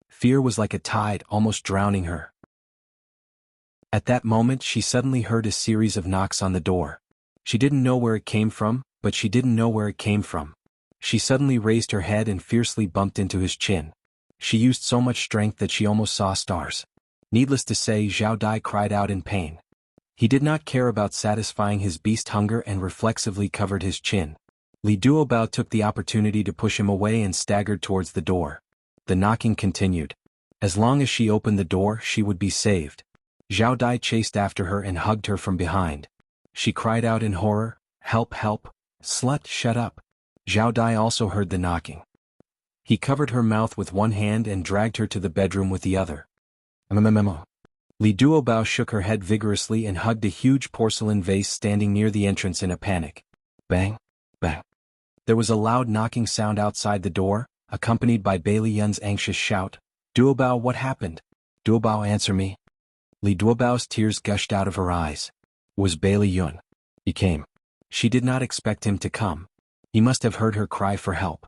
Fear was like a tide, almost drowning her. At that moment, she suddenly heard a series of knocks on the door. She didn't know where it came from, but she didn't know where it came from. She suddenly raised her head and fiercely bumped into his chin. She used so much strength that she almost saw stars. Needless to say, Zhao Dai cried out in pain. He did not care about satisfying his beast hunger and reflexively covered his chin. Li Duobao took the opportunity to push him away and staggered towards the door. The knocking continued. As long as she opened the door, she would be saved. Zhao Dai chased after her and hugged her from behind. She cried out in horror, Help, help, slut, shut up. Zhao Dai also heard the knocking. He covered her mouth with one hand and dragged her to the bedroom with the other. Li Duobao shook her head vigorously and hugged a huge porcelain vase standing near the entrance in a panic. Bang, bang. There was a loud knocking sound outside the door, accompanied by Bailey Yun's anxious shout, Duobao, what happened? Duobao, answer me. Li Duobao's tears gushed out of her eyes. Was Bailey Yun. He came. She did not expect him to come. He must have heard her cry for help.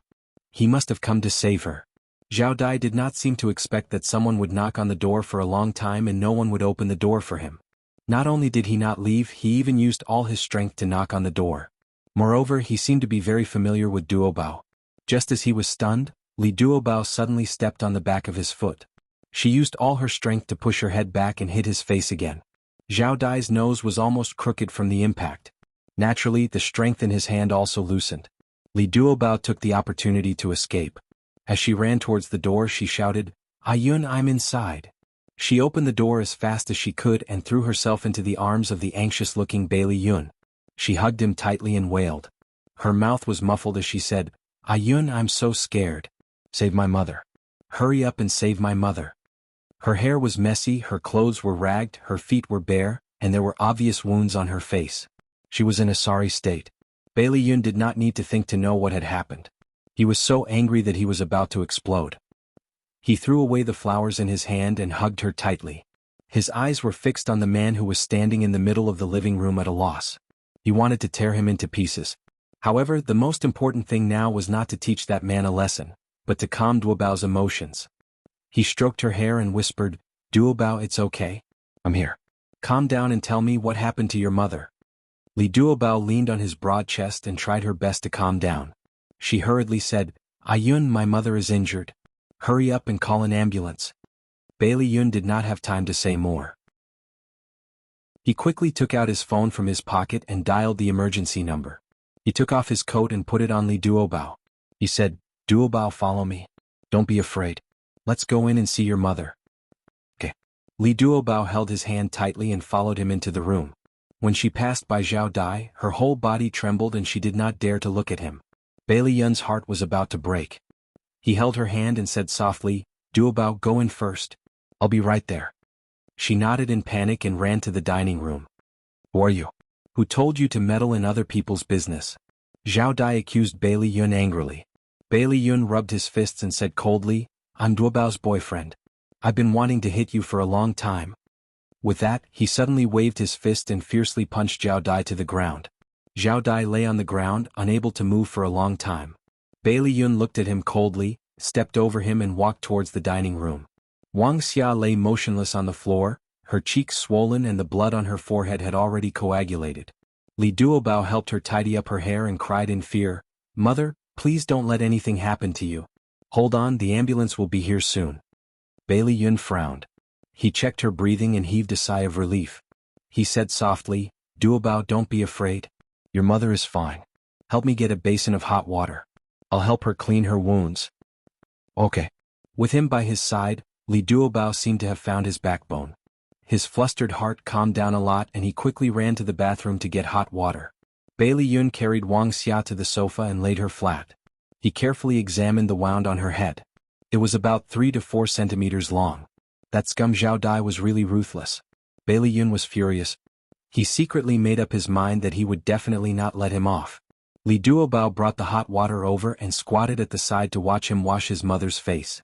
He must have come to save her. Zhao Dai did not seem to expect that someone would knock on the door for a long time and no one would open the door for him. Not only did he not leave, he even used all his strength to knock on the door. Moreover, he seemed to be very familiar with Duobao. Just as he was stunned, Li Duobao suddenly stepped on the back of his foot. She used all her strength to push her head back and hit his face again. Zhao Dai's nose was almost crooked from the impact. Naturally, the strength in his hand also loosened. Li Duobao took the opportunity to escape. As she ran towards the door, she shouted, "Ayun, I'm inside." She opened the door as fast as she could and threw herself into the arms of the anxious-looking Bailey Yun. She hugged him tightly and wailed. Her mouth was muffled as she said, "Ayun, I'm so scared. Save my mother. Hurry up and save my mother." Her hair was messy, her clothes were ragged, her feet were bare, and there were obvious wounds on her face. She was in a sorry state. Bailey Yun did not need to think to know what had happened. He was so angry that he was about to explode. He threw away the flowers in his hand and hugged her tightly. His eyes were fixed on the man who was standing in the middle of the living room at a loss. He wanted to tear him into pieces. However, the most important thing now was not to teach that man a lesson, but to calm Duobao's emotions. He stroked her hair and whispered, "Duobao, it's okay. I'm here. Calm down and tell me what happened to your mother." Li Duobao leaned on his broad chest and tried her best to calm down. She hurriedly said, "Ayun, my mother is injured. Hurry up and call an ambulance." Bailey Yun did not have time to say more. He quickly took out his phone from his pocket and dialed the emergency number. He took off his coat and put it on Li Duobao. He said, "Duobao, follow me. Don't be afraid. Let's go in and see your mother." Okay. Li Duobao held his hand tightly and followed him into the room. When she passed by Zhao Dai, her whole body trembled and she did not dare to look at him. Bailey Yun's heart was about to break. He held her hand and said softly, "Duobao, go in first. I'll be right there." She nodded in panic and ran to the dining room. "Who are you? Who told you to meddle in other people's business?" Zhao Dai accused Bailey Yun angrily. Bailey Yun rubbed his fists and said coldly, "I'm Duobao's boyfriend. I've been wanting to hit you for a long time." With that, he suddenly waved his fist and fiercely punched Zhao Dai to the ground. Zhao Dai lay on the ground, unable to move for a long time. Bailey Yun looked at him coldly, stepped over him and walked towards the dining room. Wuxia lay motionless on the floor, her cheeks swollen and the blood on her forehead had already coagulated. Li Duobao helped her tidy up her hair and cried in fear, "Mother, please don't let anything happen to you. Hold on, the ambulance will be here soon." Bailey Yun frowned. He checked her breathing and heaved a sigh of relief. He said softly, "Duobao, don't be afraid. Your mother is fine. Help me get a basin of hot water. I'll help her clean her wounds." Okay. With him by his side, Li Duobao seemed to have found his backbone. His flustered heart calmed down a lot and he quickly ran to the bathroom to get hot water. Bailey Yun carried Wuxia to the sofa and laid her flat. He carefully examined the wound on her head. It was about 3 to 4 centimeters long. That scum Zhao Dai was really ruthless. Bailey Yun was furious. He secretly made up his mind that he would definitely not let him off. Li Duobao brought the hot water over and squatted at the side to watch him wash his mother's face.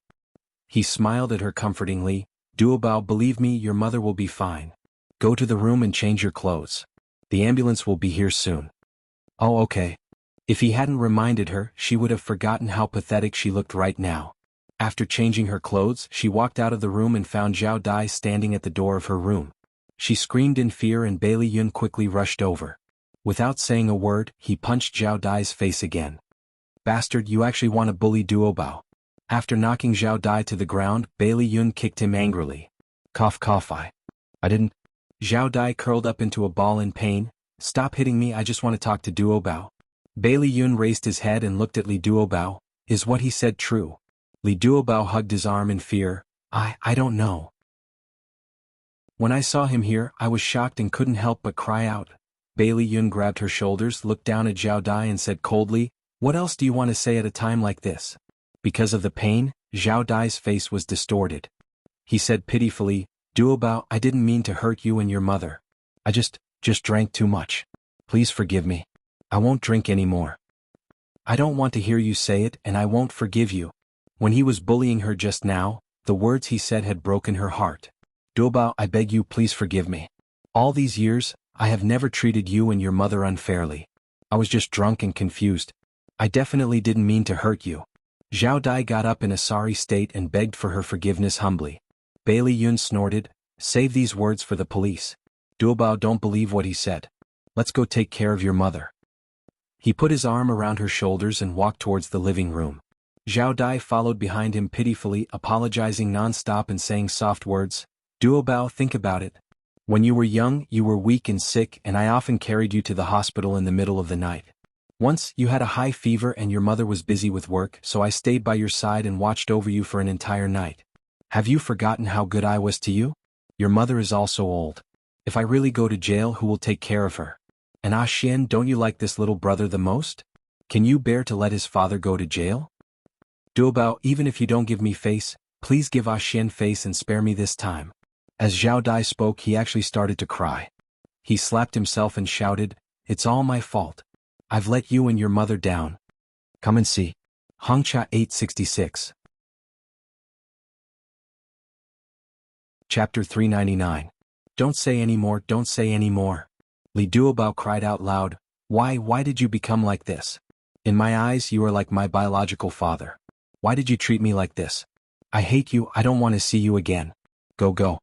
He smiled at her comfortingly, "Duobao, believe me, your mother will be fine. Go to the room and change your clothes. The ambulance will be here soon." "Oh, okay." If he hadn't reminded her, she would have forgotten how pathetic she looked right now. After changing her clothes, she walked out of the room and found Zhao Dai standing at the door of her room. She screamed in fear and Bailey Yun quickly rushed over. Without saying a word, he punched Zhao Dai's face again. "Bastard, you actually want to bully Duobao." After knocking Zhao Dai to the ground, Bailey Yun kicked him angrily. Cough cough, I didn't. Zhao Dai curled up into a ball in pain. "Stop hitting me, I just want to talk to Duobao." Bailey Yun raised his head and looked at Li Duobao. Is what he said true? Li Duobao hugged his arm in fear. I don't know. When I saw him here, I was shocked and couldn't help but cry out." Bailey Yun grabbed her shoulders, looked down at Zhao Dai and said coldly, "What else do you want to say at a time like this?" Because of the pain, Zhao Dai's face was distorted. He said pitifully, "Duobao, I didn't mean to hurt you and your mother. I just drank too much. Please forgive me. I won't drink anymore." "I don't want to hear you say it and I won't forgive you." When he was bullying her just now, the words he said had broken her heart. "Duobao, I beg you, please forgive me. All these years, I have never treated you and your mother unfairly. I was just drunk and confused. I definitely didn't mean to hurt you. Zhao Dai got up in a sorry state and begged for her forgiveness humbly. Bailey Yun snorted, "Save these words for the police. Duobao don't believe what he said. Let's go take care of your mother." He put his arm around her shoulders and walked towards the living room. Zhao Dai followed behind him pitifully, apologizing non-stop and saying soft words. "Duobao, think about it. When you were young, you were weak and sick, and I often carried you to the hospital in the middle of the night. Once, you had a high fever and your mother was busy with work, so I stayed by your side and watched over you for an entire night. Have you forgotten how good I was to you? Your mother is also old. If I really go to jail, who will take care of her? And Ah Xian, don't you like this little brother the most? Can you bear to let his father go to jail? Duobao, even if you don't give me face, please give Ah Xian face and spare me this time." As Zhao Dai spoke, he actually started to cry. He slapped himself and shouted, "It's all my fault. I've let you and your mother down. Come and see." Hongcha 866. Chapter 399. Don't say any more, don't say any more. Li Duobao cried out loud, Why did you become like this? In my eyes you are like my biological father. Why did you treat me like this? I hate you, I don't want to see you again. Go.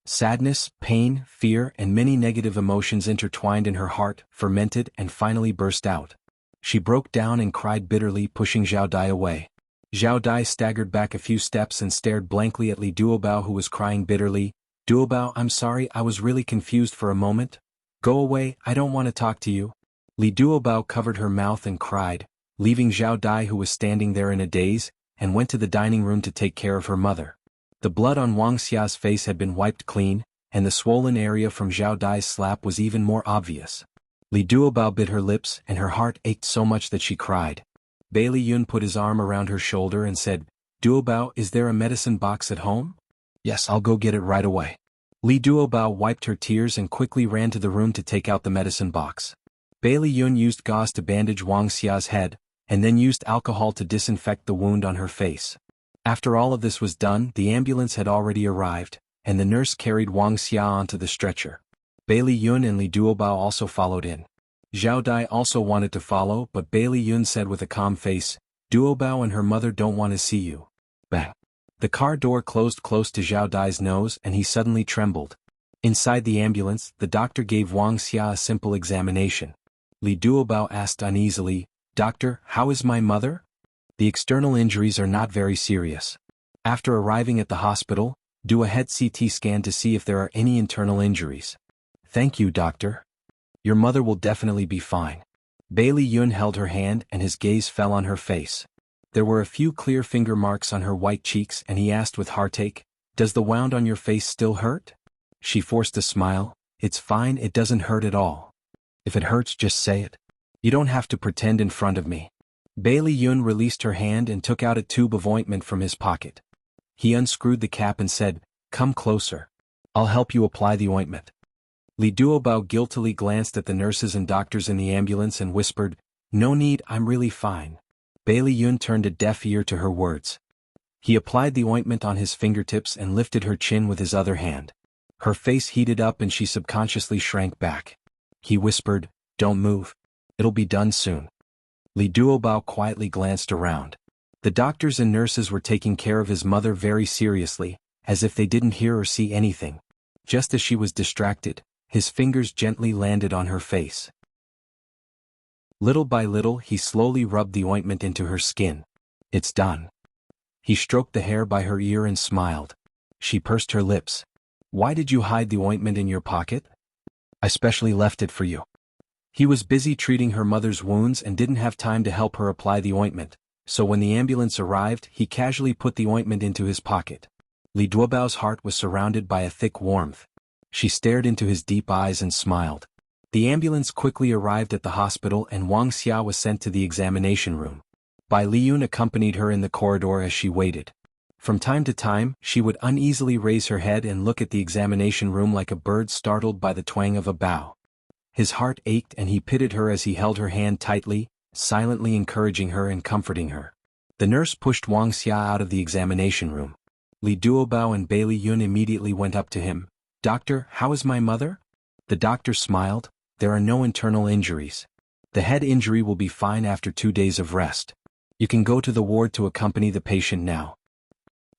Sadness, pain, fear, and many negative emotions intertwined in her heart, fermented, and finally burst out. She broke down and cried bitterly, pushing Zhao Dai away. Zhao Dai staggered back a few steps and stared blankly at Li Duobao, who was crying bitterly. "Duobao, I'm sorry, I was really confused for a moment. Go away, I don't want to talk to you." Li Duobao covered her mouth and cried, leaving Zhao Dai, who was standing there in a daze, and went to the dining room to take care of her mother. The blood on Wang Xia's face had been wiped clean, and the swollen area from Zhao Dai's slap was even more obvious. Li Duobao bit her lips, and her heart ached so much that she cried. Bailey Yun put his arm around her shoulder and said, "Duobao, is there a medicine box at home?" "Yes, I'll go get it right away." Li Duobao wiped her tears and quickly ran to the room to take out the medicine box. Bailey Yun used gauze to bandage Wang Xia's head, and then used alcohol to disinfect the wound on her face. After all of this was done, the ambulance had already arrived, and the nurse carried Wang Xia onto the stretcher. Bailey Yun and Li Duobao also followed in. Zhao Dai also wanted to follow, but Bailey Yun said with a calm face, "Duobao and her mother don't want to see you." Bang! The car door closed close to Zhao Dai's nose and he suddenly trembled. Inside the ambulance, the doctor gave Wang Xia a simple examination. Li Duobao asked uneasily, "Doctor, how is my mother?" "The external injuries are not very serious. After arriving at the hospital, do a head CT scan to see if there are any internal injuries." "Thank you, doctor. Your mother will definitely be fine." Bailey Yun held her hand and his gaze fell on her face. There were a few clear finger marks on her white cheeks and he asked with heartache, "Does the wound on your face still hurt?" She forced a smile, "It's fine, it doesn't hurt at all. If it hurts, just say it. You don't have to pretend in front of me." Bailey Yun released her hand and took out a tube of ointment from his pocket. He unscrewed the cap and said, "Come closer. I'll help you apply the ointment." Li Duobao guiltily glanced at the nurses and doctors in the ambulance and whispered, "No need, I'm really fine." Bailey Yun turned a deaf ear to her words. He applied the ointment on his fingertips and lifted her chin with his other hand. Her face heated up and she subconsciously shrank back. He whispered, "Don't move. It'll be done soon." Li Duobao quietly glanced around. The doctors and nurses were taking care of his mother very seriously, as if they didn't hear or see anything. Just as she was distracted, his fingers gently landed on her face. Little by little he slowly rubbed the ointment into her skin. "It's done." He stroked the hair by her ear and smiled. She pursed her lips. "Why did you hide the ointment in your pocket?" "I specially left it for you." He was busy treating her mother's wounds and didn't have time to help her apply the ointment, so when the ambulance arrived he casually put the ointment into his pocket. Li Duobao's heart was surrounded by a thick warmth. She stared into his deep eyes and smiled. The ambulance quickly arrived at the hospital and Wang Xia was sent to the examination room. Bai Liyun accompanied her in the corridor as she waited. From time to time, she would uneasily raise her head and look at the examination room like a bird startled by the twang of a bow. His heart ached and he pitied her as he held her hand tightly, silently encouraging her and comforting her. The nurse pushed Wang Xia out of the examination room. Li Duobao and Bailey Yun immediately went up to him. "Doctor, how is my mother?" The doctor smiled. There are no internal injuries. The head injury will be fine after 2 days of rest. You can go to the ward to accompany the patient now.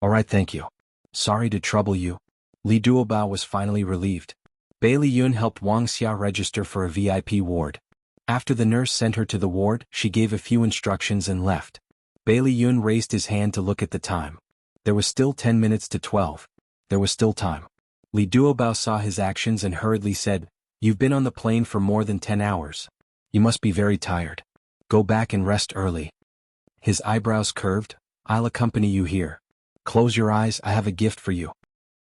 Alright, thank you. Sorry to trouble you. Li Duobao was finally relieved. Bailey Yun helped Wang Xia register for a VIP ward. After the nurse sent her to the ward, she gave a few instructions and left. Bailey Yun raised his hand to look at the time. There was still 10 minutes to 12. There was still time. Li Duobao saw his actions and hurriedly said, "You've been on the plane for more than 10 hours. You must be very tired. Go back and rest early." His eyebrows curved. "I'll accompany you here. Close your eyes, I have a gift for you."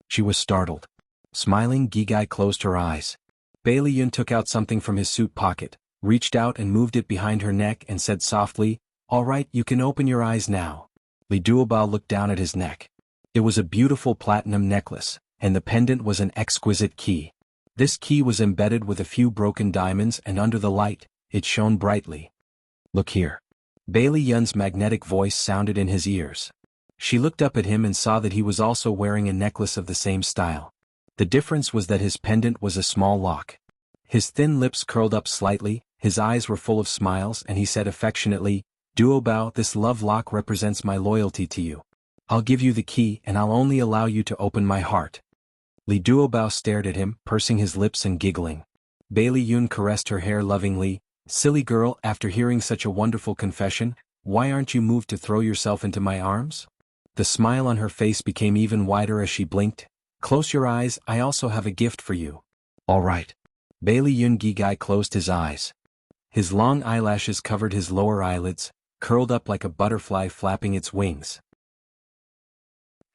She was startled. Smiling, Gigai closed her eyes. Bailey Yun took out something from his suit pocket, reached out and moved it behind her neck and said softly, "All right, you can open your eyes now." Li Duobao looked down at his neck. It was a beautiful platinum necklace, and the pendant was an exquisite key. This key was embedded with a few broken diamonds, and under the light, it shone brightly. "Look here." Bailey Yun's magnetic voice sounded in his ears. She looked up at him and saw that he was also wearing a necklace of the same style. The difference was that his pendant was a small lock. His thin lips curled up slightly, his eyes were full of smiles, and he said affectionately, "Duobao, this love lock represents my loyalty to you. I'll give you the key and I'll only allow you to open my heart." Li Duobao stared at him, pursing his lips and giggling. Bailey Yun caressed her hair lovingly. "Silly girl, after hearing such a wonderful confession, why aren't you moved to throw yourself into my arms?" The smile on her face became even wider as she blinked. "Close your eyes, I also have a gift for you." "All right." Bailey Yun Gigai closed his eyes. His long eyelashes covered his lower eyelids, curled up like a butterfly flapping its wings.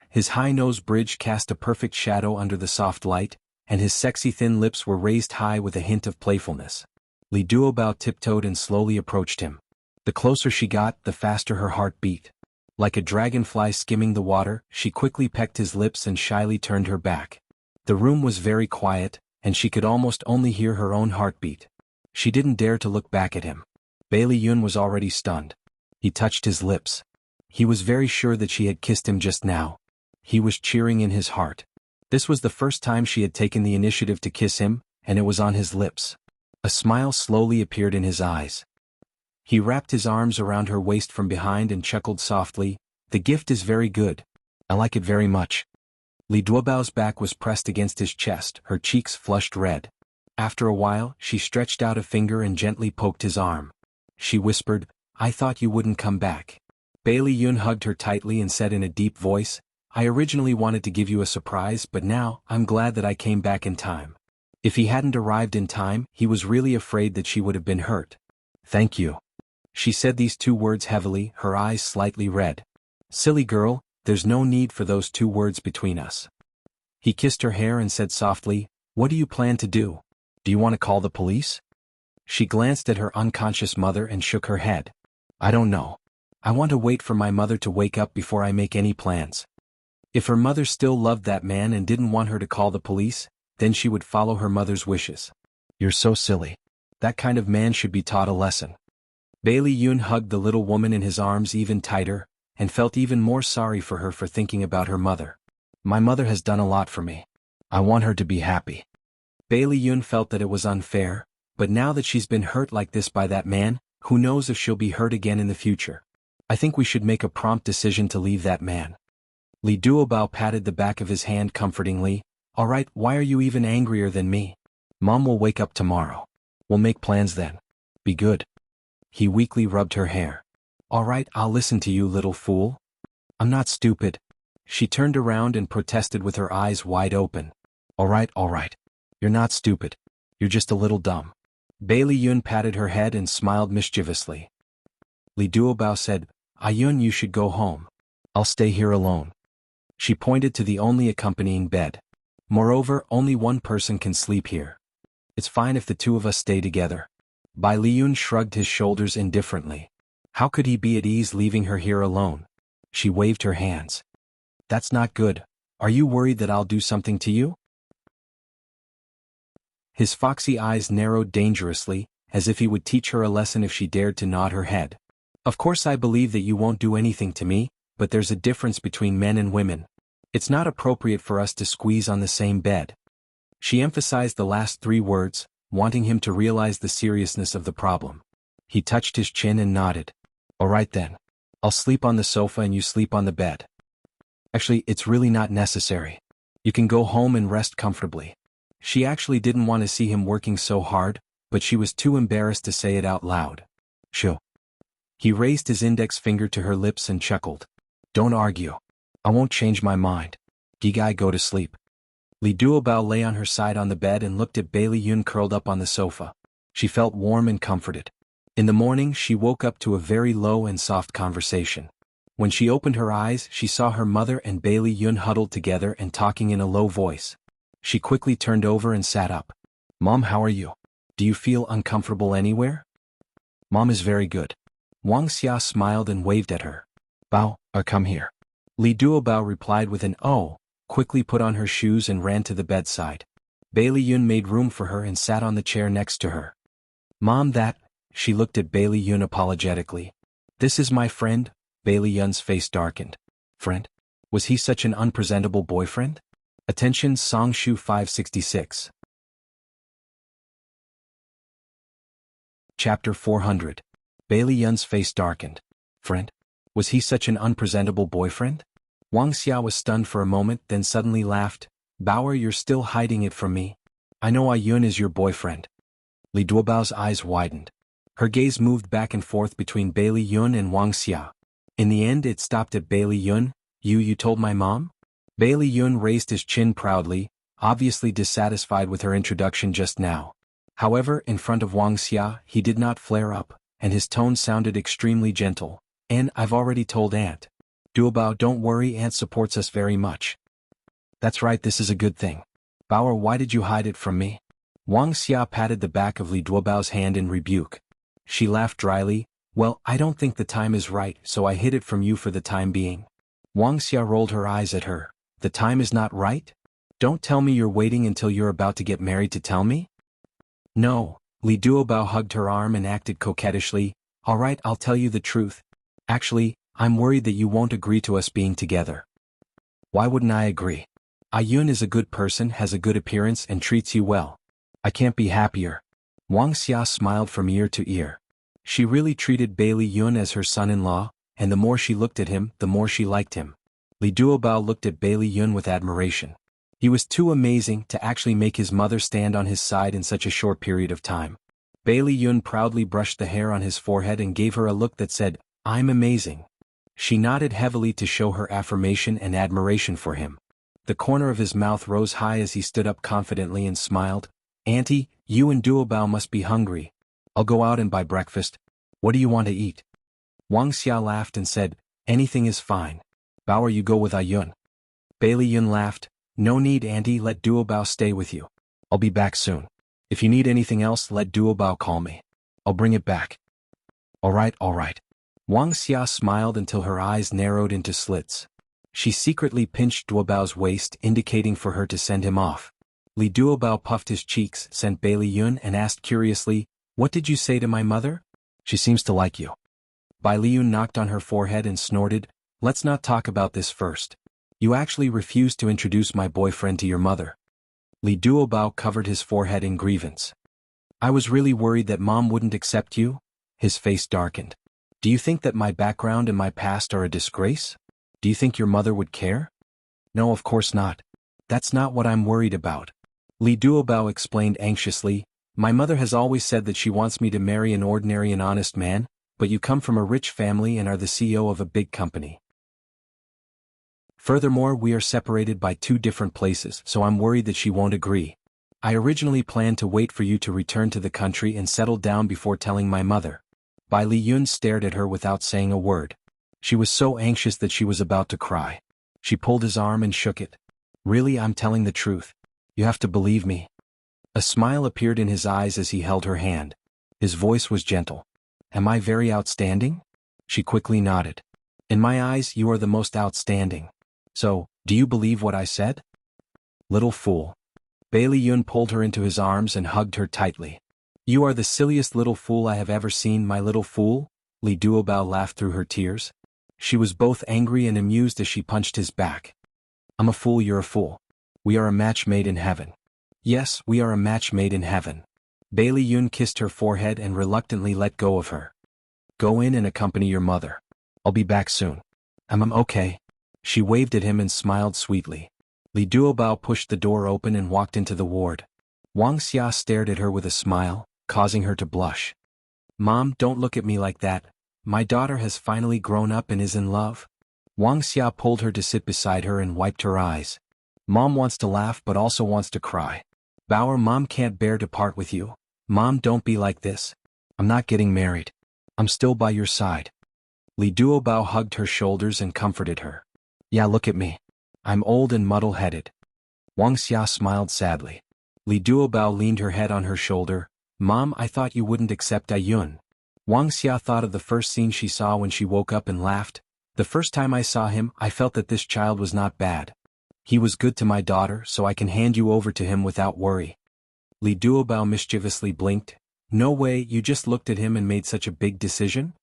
His high nose bridge cast a perfect shadow under the soft light, and his sexy thin lips were raised high with a hint of playfulness. Li Duobao tiptoed and slowly approached him. The closer she got, the faster her heart beat. Like a dragonfly skimming the water, she quickly pecked his lips and shyly turned her back. The room was very quiet, and she could almost only hear her own heartbeat. She didn't dare to look back at him. Bailey Yun was already stunned. He touched his lips. He was very sure that she had kissed him just now. He was cheering in his heart. This was the first time she had taken the initiative to kiss him, and it was on his lips. A smile slowly appeared in his eyes. He wrapped his arms around her waist from behind and chuckled softly, "The gift is very good. I like it very much." Li Duobao's back was pressed against his chest, her cheeks flushed red. After a while, she stretched out a finger and gently poked his arm. She whispered, "I thought you wouldn't come back." Bailey Yun hugged her tightly and said in a deep voice, "I originally wanted to give you a surprise, but now, I'm glad that I came back in time." If he hadn't arrived in time, he was really afraid that she would have been hurt. "Thank you." She said these 2 words heavily, her eyes slightly red. "Silly girl, there's no need for those 2 words between us." He kissed her hair and said softly, "What do you plan to do? Do you want to call the police?" She glanced at her unconscious mother and shook her head. "I don't know. I want to wait for my mother to wake up before I make any plans." If her mother still loved that man and didn't want her to call the police, then she would follow her mother's wishes. "You're so silly. That kind of man should be taught a lesson." Bailey Yun hugged the little woman in his arms even tighter, and felt even more sorry for her for thinking about her mother. "My mother has done a lot for me. I want her to be happy." Bailey Yun felt that it was unfair, but now that she's been hurt like this by that man, who knows if she'll be hurt again in the future. "I think we should make a prompt decision to leave that man." Li Duobao patted the back of his hand comfortingly. "All right, why are you even angrier than me? Mom will wake up tomorrow. We'll make plans then. Be good." He weakly rubbed her hair. "All right, I'll listen to you, little fool. I'm not stupid." She turned around and protested with her eyes wide open. All right. You're not stupid. You're just a little dumb." Bailey Yun patted her head and smiled mischievously. Li Duobao said, "Ayun, you should go home. I'll stay here alone." She pointed to the only accompanying bed. "Moreover, only one person can sleep here. It's fine if the 2 of us stay together." Bai Liyun shrugged his shoulders indifferently. How could he be at ease leaving her here alone? She waved her hands. "That's not good. Are you worried that I'll do something to you?" His foxy eyes narrowed dangerously, as if he would teach her a lesson if she dared to nod her head. "Of course I believe that you won't do anything to me, but there's a difference between men and women. It's not appropriate for us to squeeze on the same bed." She emphasized the last 3 words, wanting him to realize the seriousness of the problem. He touched his chin and nodded. All right then. I'll sleep on the sofa and you sleep on the bed. Actually, it's really not necessary. You can go home and rest comfortably. She actually didn't want to see him working so hard, but she was too embarrassed to say it out loud. Shoo. He raised his index finger to her lips and chuckled. Don't argue. I won't change my mind. Gigai, go to sleep. Li Duobao lay on her side on the bed and looked at Bailey Yun curled up on the sofa. She felt warm and comforted. In the morning she woke up to a very low and soft conversation. When she opened her eyes she saw her mother and Bailey Yun huddled together and talking in a low voice. She quickly turned over and sat up. Mom, how are you? Do you feel uncomfortable anywhere? Mom is very good. Wuxia smiled and waved at her. Bao, come here. Li Duobao replied with an oh, quickly put on her shoes and ran to the bedside. Bailey Yun made room for her and sat on the chair next to her. Mom, that, she looked at Bailey Yun apologetically. This is my friend. Bailey Yun's face darkened. Friend? Was he such an unpresentable boyfriend? Attention, Songshu 566. Chapter 400. Bailey Yun's face darkened. Friend? Was he such an unpresentable boyfriend? Wuxia was stunned for a moment, then suddenly laughed. Bauer, you're still hiding it from me. I know Yun is your boyfriend. Li Duobao's eyes widened. Her gaze moved back and forth between Bailey Yun and Wuxia. In the end it stopped at Bailey Yun. You told my mom? Bailey Yun raised his chin proudly, obviously dissatisfied with her introduction just now. However, in front of Wuxia he did not flare up, and his tone sounded extremely gentle. And I've already told Aunt. Duobao, don't worry, Aunt supports us very much. That's right, this is a good thing. Bauer, why did you hide it from me? Wuxia patted the back of Li Duobao's hand in rebuke. She laughed dryly. Well, I don't think the time is right, so I hid it from you for the time being. Wuxia rolled her eyes at her. The time is not right? Don't tell me you're waiting until you're about to get married to tell me? No. Li Duobao hugged her arm and acted coquettishly. All right, I'll tell you the truth. Actually, I'm worried that you won't agree to us being together. Why wouldn't I agree? Yun is a good person, has a good appearance and treats you well. I can't be happier. Wuxia smiled from ear to ear. She really treated Bailey Yun as her son-in-law, and the more she looked at him, the more she liked him. Li Duobao looked at Bailey Yun with admiration. He was too amazing to actually make his mother stand on his side in such a short period of time. Bailey Yun proudly brushed the hair on his forehead and gave her a look that said, I'm amazing. She nodded heavily to show her affirmation and admiration for him. The corner of his mouth rose high as he stood up confidently and smiled. Auntie, you and Duobao must be hungry. I'll go out and buy breakfast. What do you want to eat? Wuxia laughed and said, anything is fine. Bauer, you go with Yun. Bailey Yun laughed. No need, Auntie, let Duobao stay with you. I'll be back soon. If you need anything else, let Duobao call me. I'll bring it back. All right. Wuxia smiled until her eyes narrowed into slits. She secretly pinched Duobao's waist, indicating for her to send him off. Li Duobao puffed his cheeks, sent Bailey Yun, and asked curiously, what did you say to my mother? She seems to like you. Bai Liyun knocked on her forehead and snorted, let's not talk about this first. You actually refused to introduce my boyfriend to your mother. Li Duobao covered his forehead in grievance. I was really worried that Mom wouldn't accept you. His face darkened. Do you think that my background and my past are a disgrace? Do you think your mother would care? No, of course not. That's not what I'm worried about. Li Duobao explained anxiously, my mother has always said that she wants me to marry an ordinary and honest man, but you come from a rich family and are the CEO of a big company. Furthermore, we are separated by 2 different places, so I'm worried that she won't agree. I originally planned to wait for you to return to the country and settle down before telling my mother. Bai Liyun stared at her without saying a word. She was so anxious that she was about to cry. She pulled his arm and shook it. Really, I'm telling the truth. You have to believe me. A smile appeared in his eyes as he held her hand. His voice was gentle. Am I very outstanding? She quickly nodded. In my eyes, you are the most outstanding. So, do you believe what I said? Little fool. Bailey Yun pulled her into his arms and hugged her tightly. You are the silliest little fool I have ever seen, my little fool. Li Duobao laughed through her tears. She was both angry and amused as she punched his back. I'm a fool, you're a fool. We are a match made in heaven. Yes, we are a match made in heaven. Bailey Yun kissed her forehead and reluctantly let go of her. Go in and accompany your mother. I'll be back soon. I'm okay. She waved at him and smiled sweetly. Li Duobao pushed the door open and walked into the ward. Wang Xia stared at her with a smile, causing her to blush. Mom, don't look at me like that. My daughter has finally grown up and is in love. Wang Xia pulled her to sit beside her and wiped her eyes. Mom wants to laugh but also wants to cry. Bauer, Mom can't bear to part with you. Mom, don't be like this. I'm not getting married. I'm still by your side. Li Duobao hugged her shoulders and comforted her. Yeah, look at me. I'm old and muddle-headed. Wang Xia smiled sadly. Li Duobao leaned her head on her shoulder. Mom, I thought you wouldn't accept Ayun. Wang Xia thought of the first scene she saw when she woke up and laughed. The first time I saw him, I felt that this child was not bad. He was good to my daughter, so I can hand you over to him without worry. Li Duobao mischievously blinked. No way, you just looked at him and made such a big decision?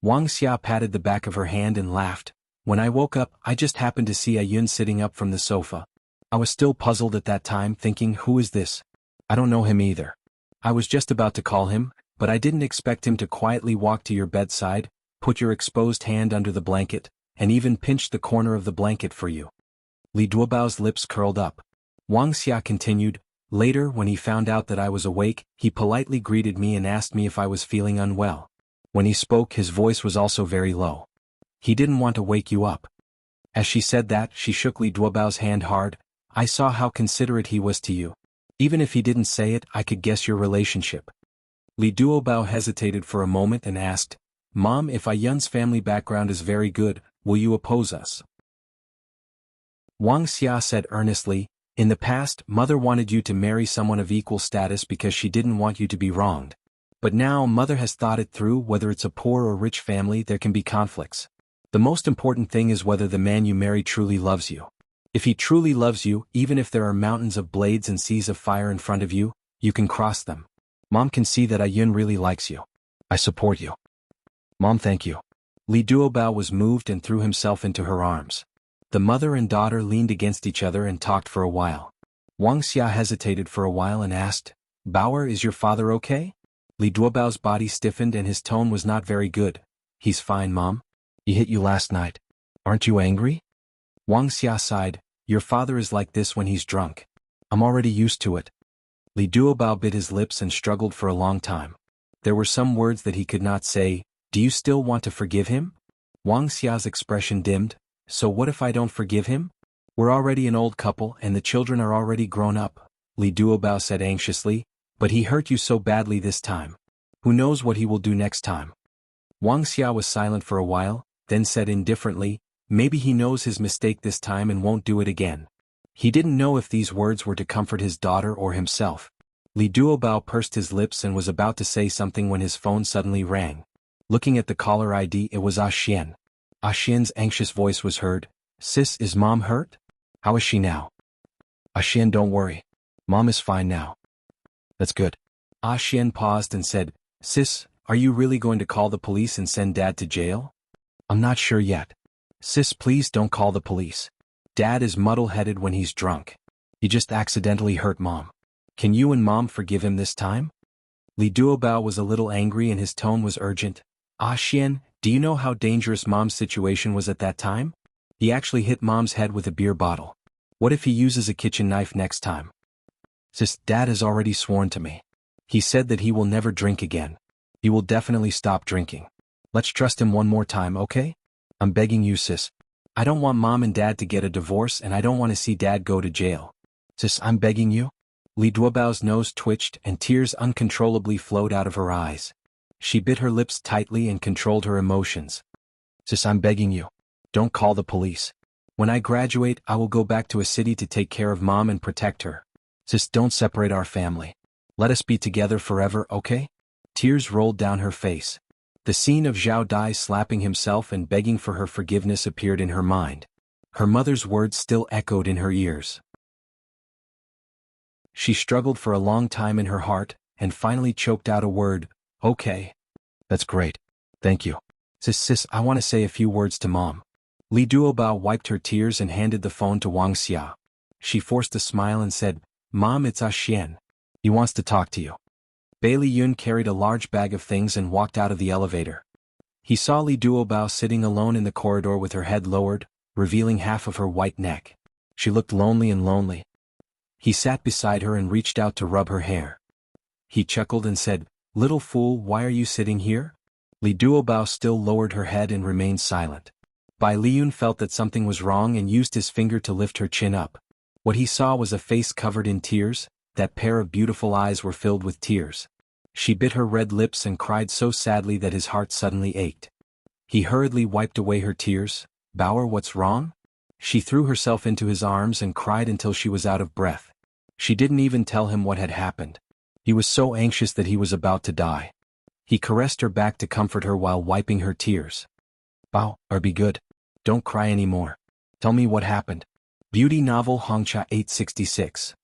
Wang Xia patted the back of her hand and laughed. When I woke up, I just happened to see Ayun sitting up from the sofa. I was still puzzled at that time, thinking, who is this? I don't know him either. I was just about to call him, but I didn't expect him to quietly walk to your bedside, put your exposed hand under the blanket, and even pinch the corner of the blanket for you. Li Duobao's lips curled up. Wang Xia continued, later when he found out that I was awake, he politely greeted me and asked me if I was feeling unwell. When he spoke, his voice was also very low. He didn't want to wake you up. As she said that, she shook Li Duobao's hand hard. I saw how considerate he was to you. Even if he didn't say it, I could guess your relationship. Li Duobao hesitated for a moment and asked, Mom, if Ayun's family background is very good, will you oppose us? Wang Xia said earnestly, in the past, Mother wanted you to marry someone of equal status because she didn't want you to be wronged. But now Mother has thought it through. Whether it's a poor or rich family, there can be conflicts. The most important thing is whether the man you marry truly loves you. If he truly loves you, even if there are mountains of blades and seas of fire in front of you, you can cross them. Mom can see that Ayun really likes you. I support you. Mom, thank you. Li Duobao was moved and threw himself into her arms. The mother and daughter leaned against each other and talked for a while. Wang Xia hesitated for a while and asked, Bauer, is your father okay? Li Duobao's body stiffened and his tone was not very good. He's fine, Mom. He hit you last night. Aren't you angry? Wang Xia sighed. Your father is like this when he's drunk. I'm already used to it. Li Duobao bit his lips and struggled for a long time. There were some words that he could not say. Do you still want to forgive him? Wang Xia's expression dimmed. So what if I don't forgive him? We're already an old couple and the children are already grown up, Li Duobao said anxiously. But he hurt you so badly this time. Who knows what he will do next time? Wang Xia was silent for a while, then said indifferently, maybe he knows his mistake this time and won't do it again. He didn't know if these words were to comfort his daughter or himself. Li Duobao pursed his lips and was about to say something when his phone suddenly rang. Looking at the caller ID, it was Ah Xian. Ah Xian's anxious voice was heard. Sis, is Mom hurt? How is she now? Ah Xian, don't worry. Mom is fine now. That's good. Ah Xian paused and said, Sis, are you really going to call the police and send Dad to jail? I'm not sure yet. Sis, please don't call the police. Dad is muddle-headed when he's drunk. He just accidentally hurt Mom. Can you and Mom forgive him this time? Li Duobao was a little angry and his tone was urgent. Ah Xian, do you know how dangerous Mom's situation was at that time? He actually hit Mom's head with a beer bottle. What if he uses a kitchen knife next time? Sis, Dad has already sworn to me. He said that he will never drink again. He will definitely stop drinking. Let's trust him one more time, okay? I'm begging you, sis. I don't want Mom and Dad to get a divorce and I don't want to see Dad go to jail. Sis, I'm begging you. Li Duobao's nose twitched and tears uncontrollably flowed out of her eyes. She bit her lips tightly and controlled her emotions. Sis, I'm begging you. Don't call the police. When I graduate, I will go back to a city to take care of Mom and protect her. Sis, don't separate our family. Let us be together forever, okay? Tears rolled down her face. The scene of Zhao Dai slapping himself and begging for her forgiveness appeared in her mind. Her mother's words still echoed in her ears. She struggled for a long time in her heart, and finally choked out a word, okay. That's great. Thank you. Sis, I want to say a few words to Mom. Li Duobao wiped her tears and handed the phone to Wang Xia. She forced a smile and said, Mom, it's Xian. He wants to talk to you. Bailey Yun carried a large bag of things and walked out of the elevator. He saw Li Duobao sitting alone in the corridor with her head lowered, revealing half of her white neck. She looked lonely and lonely. He sat beside her and reached out to rub her hair. He chuckled and said, "Little fool, why are you sitting here?" Li Duobao still lowered her head and remained silent. Bai Liyun felt that something was wrong and used his finger to lift her chin up. What he saw was a face covered in tears. That pair of beautiful eyes were filled with tears. She bit her red lips and cried so sadly that his heart suddenly ached. He hurriedly wiped away her tears. "Bauer, what's wrong?" She threw herself into his arms and cried until she was out of breath. She didn't even tell him what had happened. He was so anxious that he was about to die. He caressed her back to comfort her while wiping her tears. "Bao, or be good. Don't cry anymore. Tell me what happened." Beauty novel Hongcha 866.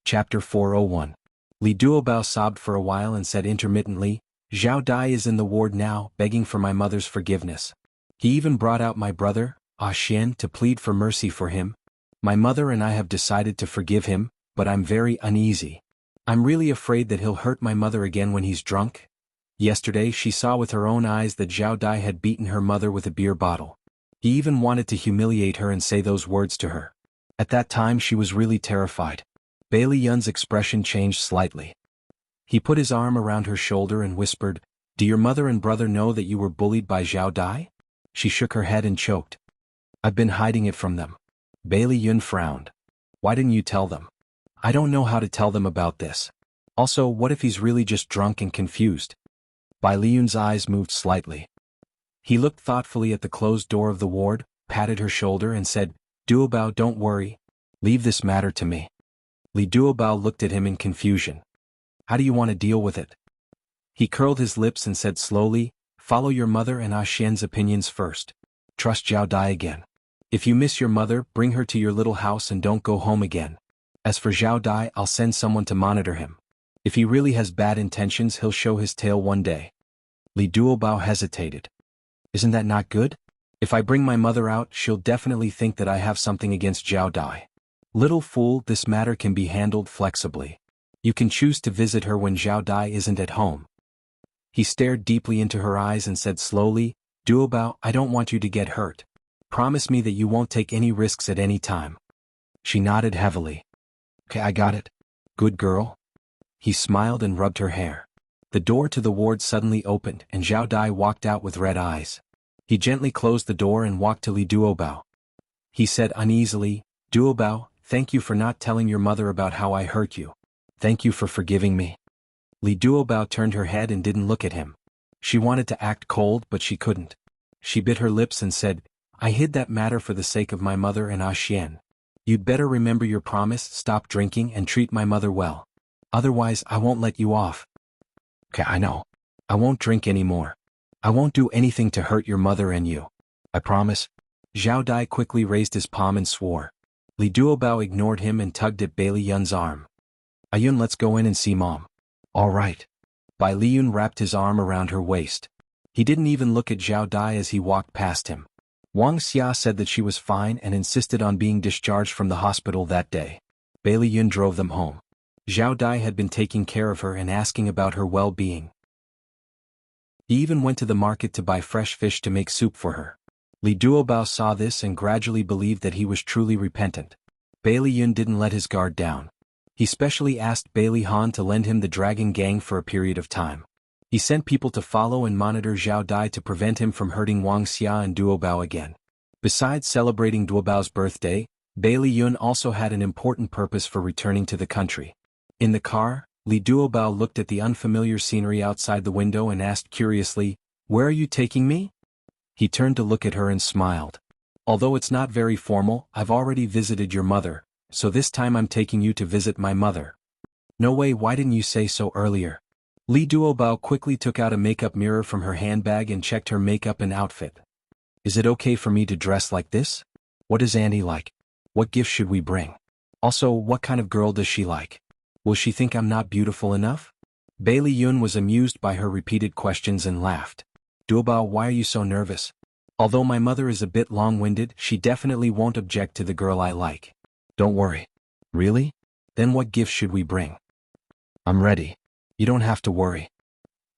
Chapter 401. Li Duobao sobbed for a while and said intermittently, "Zhao Dai is in the ward now, begging for my mother's forgiveness. He even brought out my brother, Xian, to plead for mercy for him. My mother and I have decided to forgive him, but I'm very uneasy. I'm really afraid that he'll hurt my mother again when he's drunk." Yesterday she saw with her own eyes that Zhao Dai had beaten her mother with a beer bottle. He even wanted to humiliate her and say those words to her. At that time she was really terrified. Bailey Yun's expression changed slightly. He put his arm around her shoulder and whispered, "Do your mother and brother know that you were bullied by Zhao Dai?" She shook her head and choked. "I've been hiding it from them." Bailey Yun frowned. "Why didn't you tell them?" "I don't know how to tell them about this. Also, what if he's really just drunk and confused?" Bai Liyun's eyes moved slightly. He looked thoughtfully at the closed door of the ward, patted her shoulder and said, "Duobao, don't worry. Leave this matter to me." Li Duobao looked at him in confusion. "How do you want to deal with it?" He curled his lips and said slowly, "Follow your mother and Xian's opinions first. Trust Zhao Dai again. If you miss your mother, bring her to your little house and don't go home again. As for Zhao Dai, I'll send someone to monitor him. If he really has bad intentions, he'll show his tail one day." Li Duobao hesitated. "Isn't that not good? If I bring my mother out, she'll definitely think that I have something against Zhao Dai." "Little fool, this matter can be handled flexibly. You can choose to visit her when Zhao Dai isn't at home." He stared deeply into her eyes and said slowly, "Duobao, I don't want you to get hurt. Promise me that you won't take any risks at any time." She nodded heavily. "Okay, I got it. Good girl." He smiled and rubbed her hair. The door to the ward suddenly opened and Zhao Dai walked out with red eyes. He gently closed the door and walked to Li Duobao. He said uneasily, "Duobao, thank you for not telling your mother about how I hurt you. Thank you for forgiving me." Li Duobao turned her head and didn't look at him. She wanted to act cold but she couldn't. She bit her lips and said, "I hid that matter for the sake of my mother and Xian. You'd better remember your promise, stop drinking and treat my mother well. Otherwise I won't let you off." "Okay, I know. I won't drink anymore. I won't do anything to hurt your mother and you. I promise." Zhao Dai quickly raised his palm and swore. Li Duobao ignored him and tugged at Bailey Yun's arm. "Ayun, let's go in and see Mom." "All right." Bai Liyun wrapped his arm around her waist. He didn't even look at Zhao Dai as he walked past him. Wang Xia said that she was fine and insisted on being discharged from the hospital that day. Bailey Yun drove them home. Zhao Dai had been taking care of her and asking about her well-being. He even went to the market to buy fresh fish to make soup for her. Li Duobao saw this and gradually believed that he was truly repentant. Bailey Yun didn't let his guard down. He specially asked Bailey Han to lend him the Dragon Gang for a period of time. He sent people to follow and monitor Zhao Dai to prevent him from hurting Wang Xia and Duobao again. Besides celebrating Duobao's birthday, Bailey Yun also had an important purpose for returning to the country. In the car, Li Duobao looked at the unfamiliar scenery outside the window and asked curiously, "Where are you taking me?" He turned to look at her and smiled. "Although it's not very formal, I've already visited your mother, so this time I'm taking you to visit my mother." "No way, why didn't you say so earlier?" Li Duobao quickly took out a makeup mirror from her handbag and checked her makeup and outfit. "Is it okay for me to dress like this? What is Auntie like? What gifts should we bring? Also, what kind of girl does she like? Will she think I'm not beautiful enough?" Bailey Yun was amused by her repeated questions and laughed. "Duobao, why are you so nervous? Although my mother is a bit long-winded, she definitely won't object to the girl I like. Don't worry. Really? Then what gifts should we bring? I'm ready. You don't have to worry.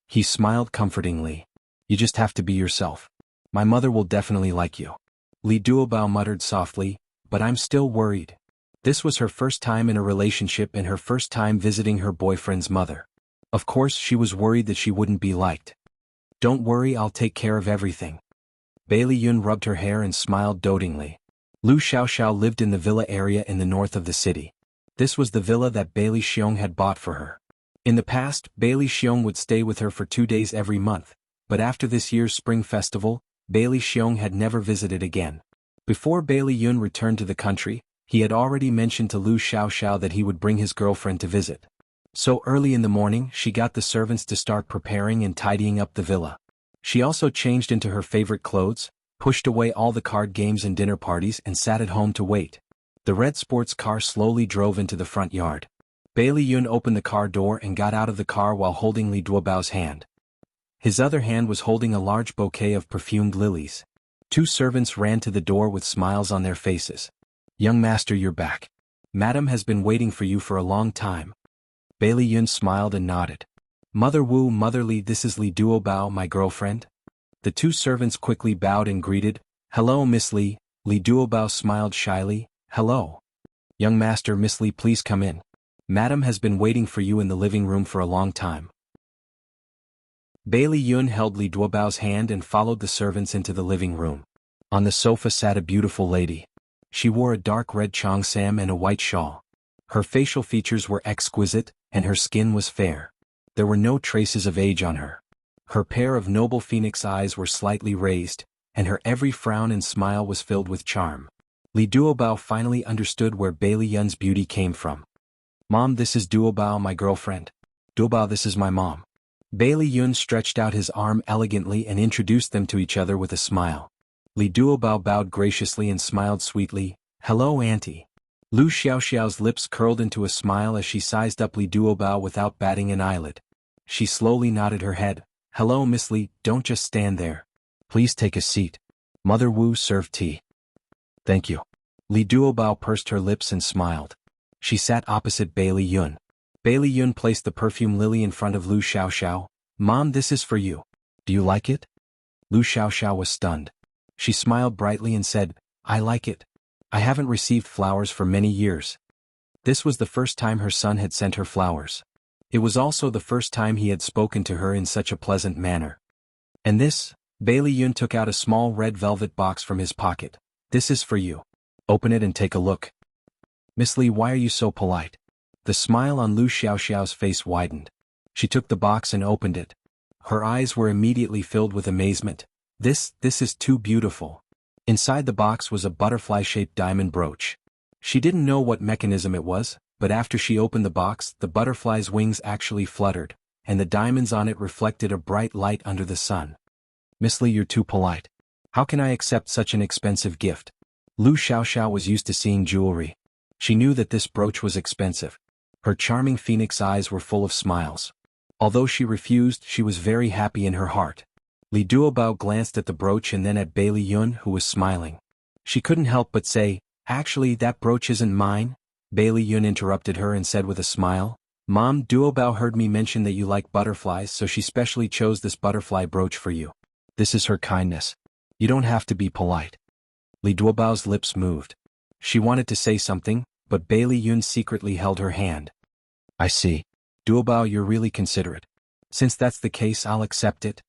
He smiled comfortingly. You just have to be yourself. My mother will definitely like you. Li Duobao muttered softly, but I'm still worried. This was her first time in a relationship and her first time visiting her boyfriend's mother. Of course she was worried that she wouldn't be liked. Don't worry, I'll take care of everything. Bailey Yun rubbed her hair and smiled dotingly. Lu Xiaoxiao lived in the villa area in the north of the city. This was the villa that Bailey Xiong had bought for her. In the past, Bailey Xiong would stay with her for 2 days every month, but after this year's spring festival, Bailey Xiong had never visited again. Before Bailey Yun returned to the country, he had already mentioned to Lu Xiaoxiao that he would bring his girlfriend to visit. So early in the morning, she got the servants to start preparing and tidying up the villa. She also changed into her favorite clothes, pushed away all the card games and dinner parties and sat at home to wait. The red sports car slowly drove into the front yard. Bailey Yun opened the car door and got out of the car while holding Li Duobao's hand. His other hand was holding a large bouquet of perfumed lilies. 2 servants ran to the door with smiles on their faces. Young master, you're back. Madam has been waiting for you for a long time. Bailey Yun smiled and nodded. Mother Wu, Mother Li, this is Li Duobao, my girlfriend. The 2 servants quickly bowed and greeted. Hello, Miss Li. Li Duobao smiled shyly. Hello. Young master, Miss Li, please come in. Madam has been waiting for you in the living room for a long time. Bailey Yun held Li Duobao's hand and followed the servants into the living room. On the sofa sat a beautiful lady. She wore a dark red cheongsam and a white shawl. Her facial features were exquisite, and her skin was fair. There were no traces of age on her. Her pair of noble phoenix eyes were slightly raised, and her every frown and smile was filled with charm. Li Duobao finally understood where Bailey Yun's beauty came from. Mom, this is Duobao, my girlfriend. Duobao, this is my mom. Bailey Yun stretched out his arm elegantly and introduced them to each other with a smile. Li Duobao bowed graciously and smiled sweetly. Hello, auntie. Lu Xiaoxiao's lips curled into a smile as she sized up Li Duobao without batting an eyelid. She slowly nodded her head. Hello, Miss Li, don't just stand there. Please take a seat. Mother Wu served tea. Thank you. Li Duobao pursed her lips and smiled. She sat opposite Bailey Yun. Bailey Yun placed the perfume lily in front of Lu Xiaoxiao. Mom, this is for you. Do you like it? Lu Xiaoxiao was stunned. She smiled brightly and said, I like it. I haven't received flowers for many years. This was the first time her son had sent her flowers. It was also the first time he had spoken to her in such a pleasant manner. And this? Bailey Yun took out a small red velvet box from his pocket. This is for you. Open it and take a look. Miss Li, why are you so polite? The smile on Lu Xiaoxiao's face widened. She took the box and opened it. Her eyes were immediately filled with amazement. This is too beautiful. Inside the box was a butterfly-shaped diamond brooch. She didn't know what mechanism it was, but after she opened the box, the butterfly's wings actually fluttered, and the diamonds on it reflected a bright light under the sun. Miss Li, you're too polite. How can I accept such an expensive gift? Lu Xiaoxiao was used to seeing jewelry. She knew that this brooch was expensive. Her charming phoenix eyes were full of smiles. Although she refused, she was very happy in her heart. Li Duobao glanced at the brooch and then at Bailey Yun, who was smiling. She couldn't help but say, Actually, that brooch isn't mine. Bailey Yun interrupted her and said with a smile, Mom, Duobao heard me mention that you like butterflies, so she specially chose this butterfly brooch for you. This is her kindness. You don't have to be polite. Li Duobao's lips moved. She wanted to say something, but Bailey Yun secretly held her hand. I see. Duobao, you're really considerate. Since that's the case, I'll accept it.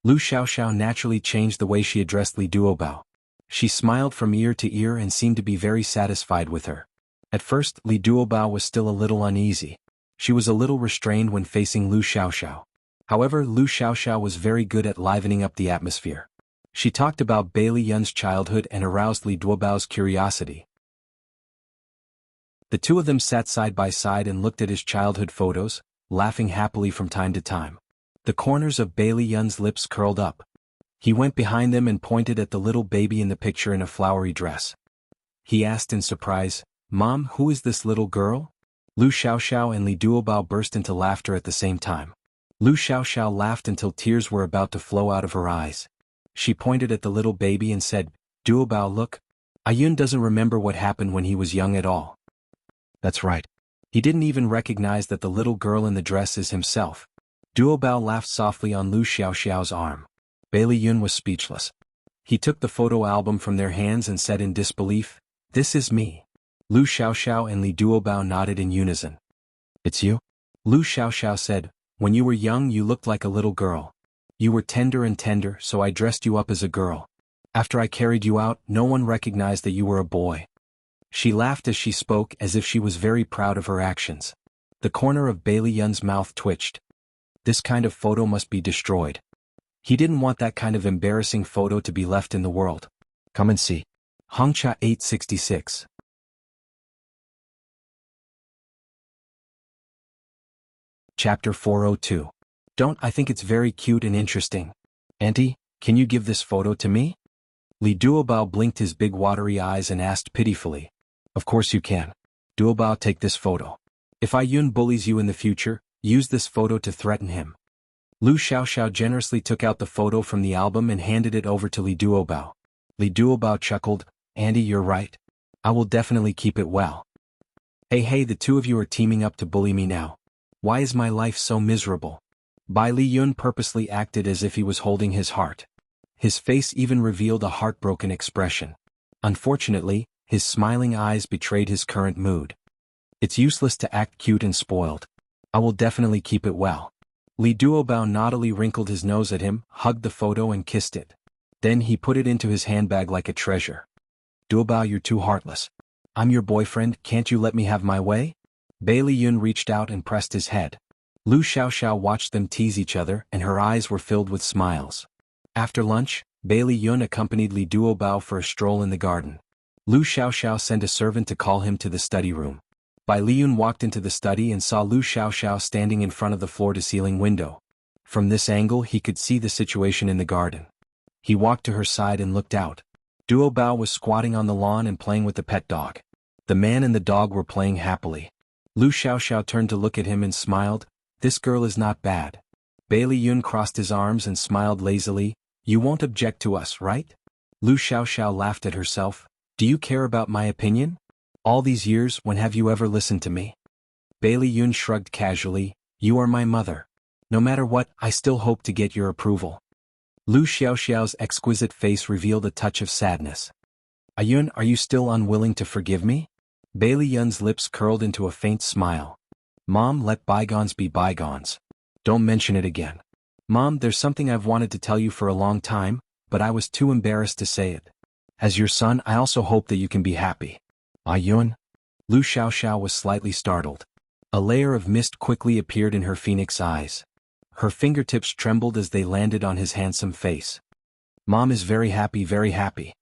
Lu Xiaoxiao naturally changed the way she addressed Li Duobao. She smiled from ear to ear and seemed to be very satisfied with her. At first, Li Duobao was still a little uneasy. She was a little restrained when facing Lu Xiaoxiao. However, Lu Xiaoxiao was very good at livening up the atmosphere. She talked about Bailey Yun's childhood and aroused Li Duobao's curiosity. The two of them sat side by side and looked at his childhood photos, laughing happily from time to time. The corners of Bailey Yun's lips curled up. He went behind them and pointed at the little baby in the picture in a flowery dress. He asked in surprise, Mom, who is this little girl? Lu Xiaoxiao and Li Duobao burst into laughter at the same time. Lu Xiaoxiao laughed until tears were about to flow out of her eyes. She pointed at the little baby and said, Duobao, look. Ayun doesn't remember what happened when he was young at all. That's right. He didn't even recognize that the little girl in the dress is himself. Duobao laughed softly on Lu Xiaoxiao's arm. Bailey Yun was speechless. He took the photo album from their hands and said in disbelief, This is me. Lu Xiaoxiao and Li Duobao nodded in unison. It's you? Lu Xiaoxiao said, When you were young you looked like a little girl. You were tender and tender, so I dressed you up as a girl. After I carried you out, no one recognized that you were a boy. She laughed as she spoke as if she was very proud of her actions. The corner of Bailey Yun's mouth twitched. This kind of photo must be destroyed. He didn't want that kind of embarrassing photo to be left in the world. Come and see. Hongcha 866. Chapter 402. Don't I think it's very cute and interesting? Auntie, can you give this photo to me? Li Duobao blinked his big watery eyes and asked pitifully. Of course you can. Duobao, take this photo. If Ayun bullies you in the future, use this photo to threaten him. Lu Xiaoxiao generously took out the photo from the album and handed it over to Li Duobao. Li Duobao chuckled, Auntie, you're right. I will definitely keep it well. Hey, the two of you are teaming up to bully me now. Why is my life so miserable? Bai Li Yun purposely acted as if he was holding his heart. His face even revealed a heartbroken expression. Unfortunately, his smiling eyes betrayed his current mood. It's useless to act cute and spoiled. I will definitely keep it well. Li Duobao naughtily wrinkled his nose at him, hugged the photo and kissed it. Then he put it into his handbag like a treasure. Duobao, you're too heartless. I'm your boyfriend, can't you let me have my way? Bailey Yun reached out and pressed his head. Lu Xiaoxiao watched them tease each other and her eyes were filled with smiles. After lunch, Bailey Yun accompanied Li Duobao for a stroll in the garden. Lu Xiaoxiao sent a servant to call him to the study room. Bai Liyun walked into the study and saw Lu Xiaoxiao standing in front of the floor-to-ceiling window. From this angle he could see the situation in the garden. He walked to her side and looked out. Duobao was squatting on the lawn and playing with the pet dog. The man and the dog were playing happily. Lu Xiaoxiao turned to look at him and smiled. This girl is not bad. Bailey Yun crossed his arms and smiled lazily. You won't object to us, right? Lu Xiaoxiao laughed at herself. Do you care about my opinion? All these years, when have you ever listened to me? Bailey Yun shrugged casually. You are my mother. No matter what, I still hope to get your approval. Lu Xiaoxiao's exquisite face revealed a touch of sadness. Ayun, are you still unwilling to forgive me? Bailey Yun's lips curled into a faint smile. Mom, let bygones be bygones. Don't mention it again. Mom, there's something I've wanted to tell you for a long time, but I was too embarrassed to say it. As your son, I also hope that you can be happy. Ayun? Lu Xiaoxiao was slightly startled. A layer of mist quickly appeared in her phoenix eyes. Her fingertips trembled as they landed on his handsome face. Mom is very happy, very happy.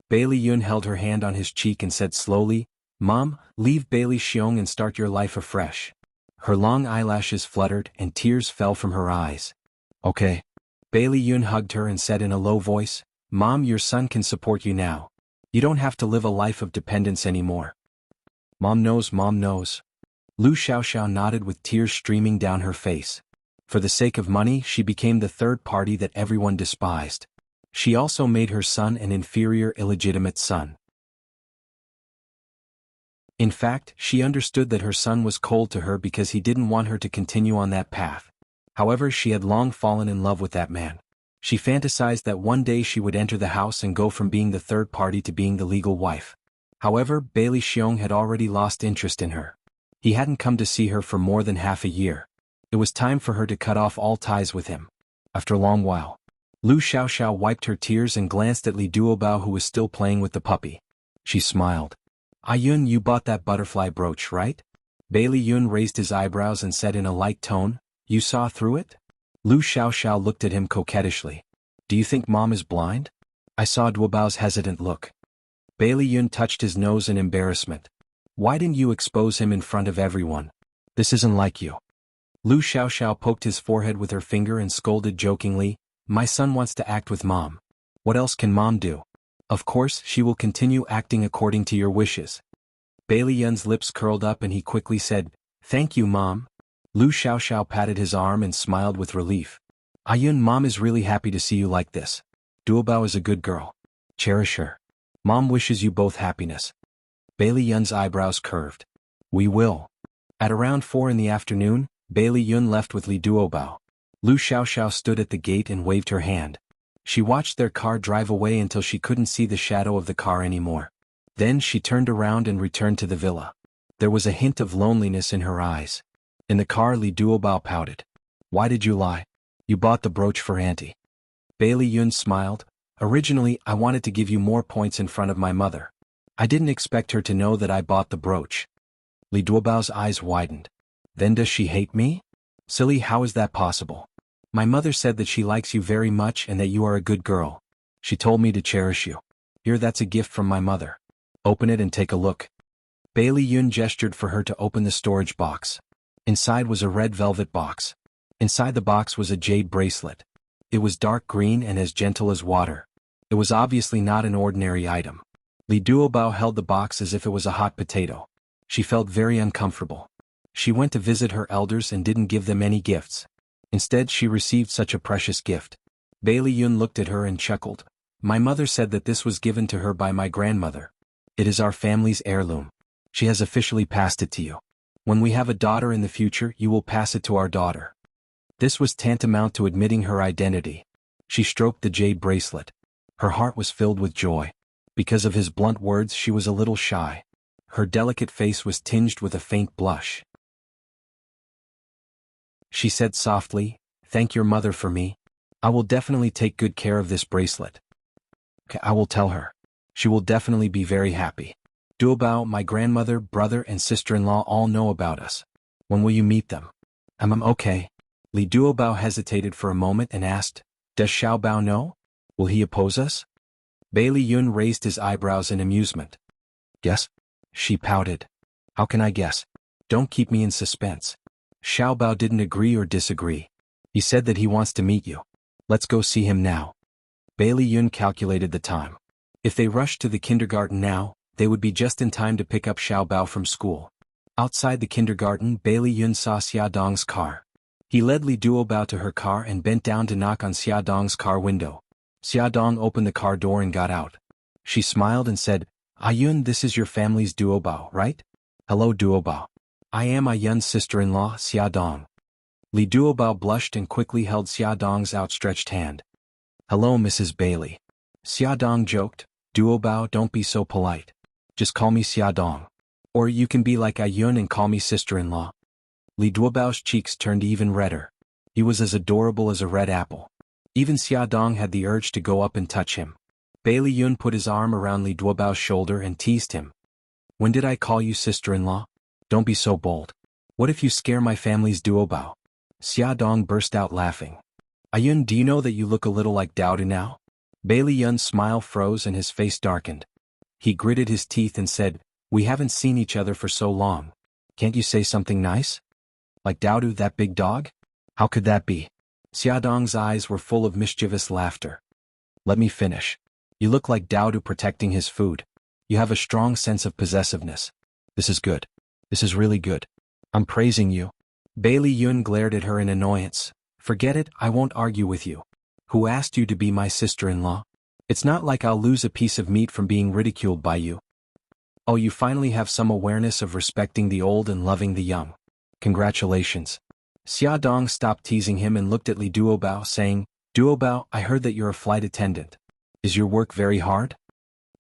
Bailey Yun held her hand on his cheek and said slowly, Mom, leave Bailey Xiong and start your life afresh. Her long eyelashes fluttered and tears fell from her eyes. Okay. Bailey Yun hugged her and said in a low voice, Mom, your son can support you now. You don't have to live a life of dependence anymore. Mom knows, Mom knows. Lu Xiaoxiao nodded with tears streaming down her face. For the sake of money, she became the third party that everyone despised. She also made her son an inferior, illegitimate son. In fact, she understood that her son was cold to her because he didn't want her to continue on that path. However, she had long fallen in love with that man. She fantasized that one day she would enter the house and go from being the third party to being the legal wife. However, Bailey Xiong had already lost interest in her. He hadn't come to see her for more than half a year. It was time for her to cut off all ties with him. After a long while, Lu Xiaoxiao wiped her tears and glanced at Li Duobao, who was still playing with the puppy. She smiled. Ayun, you bought that butterfly brooch, right? Bailey Yun raised his eyebrows and said in a light tone, You saw through it? Lu Xiaoxiao looked at him coquettishly. Do you think Mom is blind? I saw Duobao's hesitant look. Bailey Yun touched his nose in embarrassment. Why didn't you expose him in front of everyone? This isn't like you. Lu Xiaoxiao poked his forehead with her finger and scolded jokingly, My son wants to act with Mom. What else can Mom do? Of course, she will continue acting according to your wishes. Bailey Yun's lips curled up and he quickly said, Thank you, Mom. Lu Xiaoxiao patted his arm and smiled with relief. Ayun, Mom is really happy to see you like this. Duobao is a good girl. Cherish her. Mom wishes you both happiness. Bailey Yun's eyebrows curved. We will. At around 4 in the afternoon, Bailey Yun left with Li Duobao. Lu Xiaoxiao stood at the gate and waved her hand. She watched their car drive away until she couldn't see the shadow of the car anymore. Then she turned around and returned to the villa. There was a hint of loneliness in her eyes. In the car, Li Duobao pouted. Why did you lie? You bought the brooch for Auntie. Bailey Yun smiled. Originally, I wanted to give you more points in front of my mother. I didn't expect her to know that I bought the brooch. Li Duobao's eyes widened. Then does she hate me? Silly, how is that possible? My mother said that she likes you very much and that you are a good girl. She told me to cherish you. Here, that's a gift from my mother. Open it and take a look. Bailey Yun gestured for her to open the storage box. Inside was a red velvet box. Inside the box was a jade bracelet. It was dark green and as gentle as water. It was obviously not an ordinary item. Li Duobao held the box as if it was a hot potato. She felt very uncomfortable. She went to visit her elders and didn't give them any gifts. Instead, she received such a precious gift. Bailey Yun looked at her and chuckled. My mother said that this was given to her by my grandmother. It is our family's heirloom. She has officially passed it to you. When we have a daughter in the future, you will pass it to our daughter. This was tantamount to admitting her identity. She stroked the jade bracelet. Her heart was filled with joy. Because of his blunt words, she was a little shy. Her delicate face was tinged with a faint blush. She said softly, Thank your mother for me. I will definitely take good care of this bracelet. I will tell her. She will definitely be very happy. Duobao, my grandmother, brother, and sister-in-law all know about us. When will you meet them? Okay. Li Duobao hesitated for a moment and asked, Does Xiaobao know? Will he oppose us? Bailey Yun raised his eyebrows in amusement. Guess? She pouted. How can I guess? Don't keep me in suspense. Xiaobao didn't agree or disagree. He said that he wants to meet you. Let's go see him now. Bailey Yun calculated the time. If they rushed to the kindergarten now, they would be just in time to pick up Xiaobao from school. Outside the kindergarten, Bailey Yun saw Xiaodong's car. He led Li Duobao to her car and bent down to knock on Xiaodong's car window. Xiaodong opened the car door and got out. She smiled and said, Yun, this is your family's Duobao, right? Hello, Duobao. I am Yun's sister-in-law, Xiaodong. Li Duobao blushed and quickly held Xiaodong's outstretched hand. Hello, Mrs. Bailey. Xiaodong joked, Duobao, don't be so polite. Just call me Xiaodong. Or you can be like Yun and call me sister-in-law. Li Duobao's cheeks turned even redder. He was as adorable as a red apple. Even Xiaodong had the urge to go up and touch him. Bailey Yun put his arm around Li Duobao's shoulder and teased him. When did I call you sister-in-law? Don't be so bold. What if you scare my family's Duobao? Xiaodong burst out laughing. Yun, do you know that you look a little like Daodu now? Bailey Yun's smile froze and his face darkened. He gritted his teeth and said, We haven't seen each other for so long. Can't you say something nice? Like Daodu, that big dog? How could that be? Xiaodong's eyes were full of mischievous laughter. Let me finish. You look like Daodu protecting his food. You have a strong sense of possessiveness. This is good. This is really good. I'm praising you. Bailey Yun glared at her in annoyance. Forget it, I won't argue with you. Who asked you to be my sister-in-law? It's not like I'll lose a piece of meat from being ridiculed by you. Oh, you finally have some awareness of respecting the old and loving the young. Congratulations. Xiaodong stopped teasing him and looked at Li Duobao, saying, Duobao, I heard that you're a flight attendant. Is your work very hard?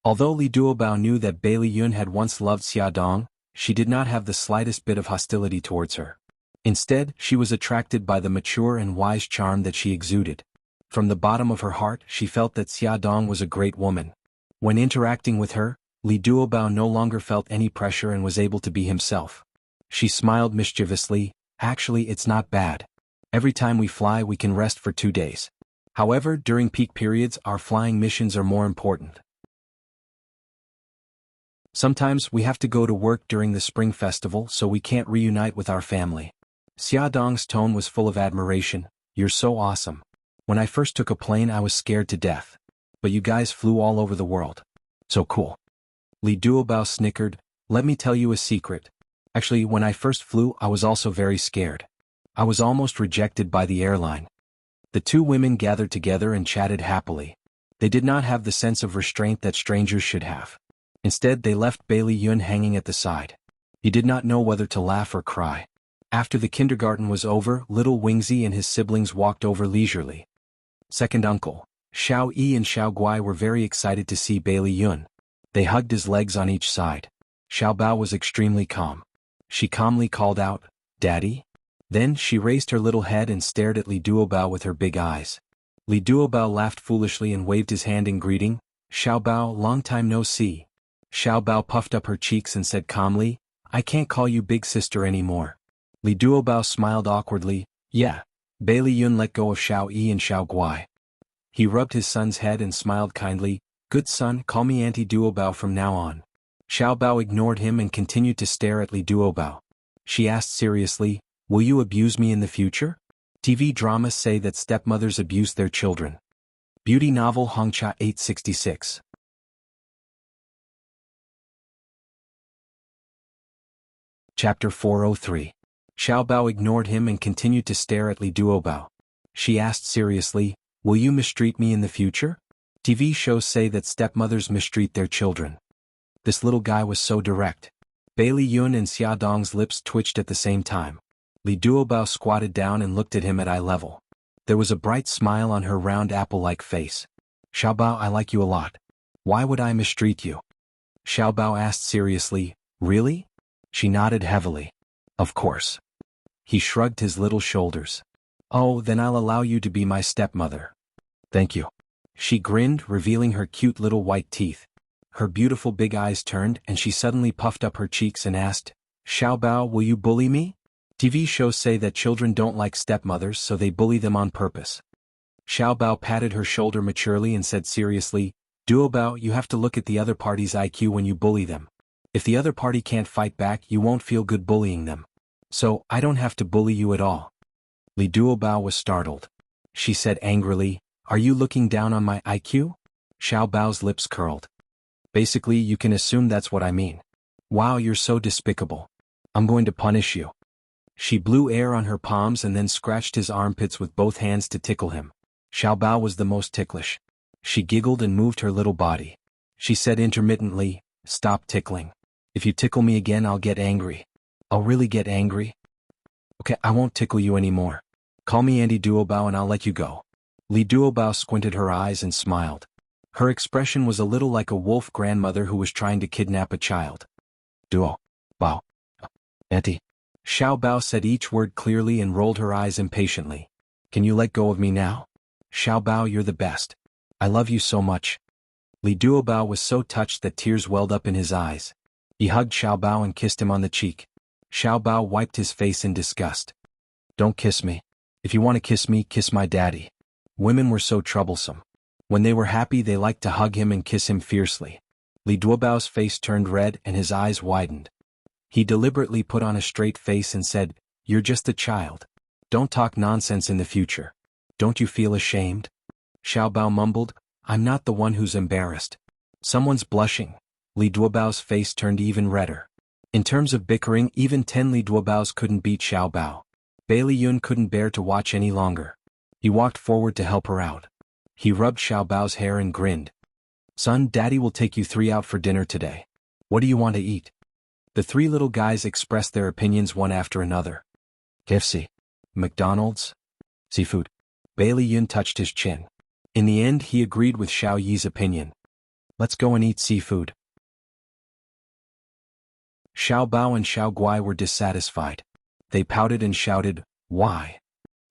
Although Li Duobao knew that Bailey Yun had once loved Xiaodong, she did not have the slightest bit of hostility towards her. Instead, she was attracted by the mature and wise charm that she exuded. From the bottom of her heart, she felt that Xiaodong was a great woman. When interacting with her, Li Duobao no longer felt any pressure and was able to be himself. She smiled mischievously. Actually, it's not bad. Every time we fly, we can rest for 2 days. However, during peak periods, our flying missions are more important. Sometimes we have to go to work during the spring festival, so we can't reunite with our family. Xiaodong's tone was full of admiration. You're so awesome. When I first took a plane, I was scared to death. But you guys flew all over the world. So cool. Li Duobao snickered. Let me tell you a secret. Actually, when I first flew, I was also very scared. I was almost rejected by the airline. The two women gathered together and chatted happily. They did not have the sense of restraint that strangers should have. Instead, they left Bailey Yun hanging at the side. He did not know whether to laugh or cry. After the kindergarten was over, little Wingzi and his siblings walked over leisurely. Second uncle, Xiao Yi and Xiao Guai were very excited to see Bailey Yun. They hugged his legs on each side. Xiao Bao was extremely calm. She calmly called out, "Daddy?" Then she raised her little head and stared at Li Duobao with her big eyes. Li Duobao laughed foolishly and waved his hand in greeting. "Xiao Bao, long time no see." Xiao Bao puffed up her cheeks and said calmly, "I can't call you big sister anymore." Li Duobao smiled awkwardly. "Yeah." Bailey Yun let go of Xiao Yi and Xiao Guai. He rubbed his son's head and smiled kindly. "Good son, call me Auntie Duobao from now on." Xiao Bao ignored him and continued to stare at Li Duobao. She asked seriously, "Will you abuse me in the future?" TV dramas say that stepmothers abuse their children. Beauty novel Hongcha 866. Chapter 403. Xiao Bao ignored him and continued to stare at Li Duobao. She asked seriously, "Will you mistreat me in the future?" TV shows say that stepmothers mistreat their children. This little guy was so direct. Bailey Yun and Xia Dong's lips twitched at the same time. Li Duobao squatted down and looked at him at eye level. There was a bright smile on her round apple-like face. "Xiao Bao, I like you a lot. Why would I mistreat you?" Xiao Bao asked seriously, "Really?" She nodded heavily. "Of course." He shrugged his little shoulders. "Oh, then I'll allow you to be my stepmother." "Thank you." She grinned, revealing her cute little white teeth. Her beautiful big eyes turned and she suddenly puffed up her cheeks and asked, "Xiao Bao, will you bully me?" TV shows say that children don't like stepmothers, so they bully them on purpose. Xiao Bao patted her shoulder maturely and said seriously, "Duobao, you have to look at the other party's IQ when you bully them. If the other party can't fight back, you won't feel good bullying them. So, I don't have to bully you at all." Li Duobao was startled. She said angrily, "Are you looking down on my IQ?" Xiao Bao's lips curled. "Basically, you can assume that's what I mean." "Wow, you're so despicable. I'm going to punish you." She blew air on her palms and then scratched his armpits with both hands to tickle him. Xiao Bao was the most ticklish. She giggled and moved her little body. She said intermittently, "Stop tickling. If you tickle me again, I'll get angry." "I'll really get angry?" "Okay, I won't tickle you anymore. Call me Auntie Duobao and I'll let you go." Li Duobao squinted her eyes and smiled. Her expression was a little like a wolf grandmother who was trying to kidnap a child. "Duo. Bao. Auntie." Xiao Bao said each word clearly and rolled her eyes impatiently. "Can you let go of me now? Xiao Bao, you're the best. I love you so much." Li Duobao was so touched that tears welled up in his eyes. He hugged Xiao Bao and kissed him on the cheek. Xiao Bao wiped his face in disgust. "Don't kiss me. If you want to kiss me, kiss my daddy." Women were so troublesome. When they were happy, they liked to hug him and kiss him fiercely. Li Duobao's face turned red and his eyes widened. He deliberately put on a straight face and said, "You're just a child. Don't talk nonsense in the future. Don't you feel ashamed?" Xiao Bao mumbled, "I'm not the one who's embarrassed." "Someone's blushing." Li Duobao's face turned even redder. In terms of bickering, even 10 Li Duobaos couldn't beat Xiao Bao. Bailey Yun couldn't bear to watch any longer. He walked forward to help her out. He rubbed Xiao Bao's hair and grinned. "Son, Daddy will take you 3 out for dinner today. What do you want to eat?" The 3 little guys expressed their opinions one after another. KFC. McDonald's. Seafood. Bailey Yun touched his chin. In the end, he agreed with Xiao Yi's opinion. "Let's go and eat seafood." Xiao Bao and Xiao Guai were dissatisfied. They pouted and shouted, "Why?"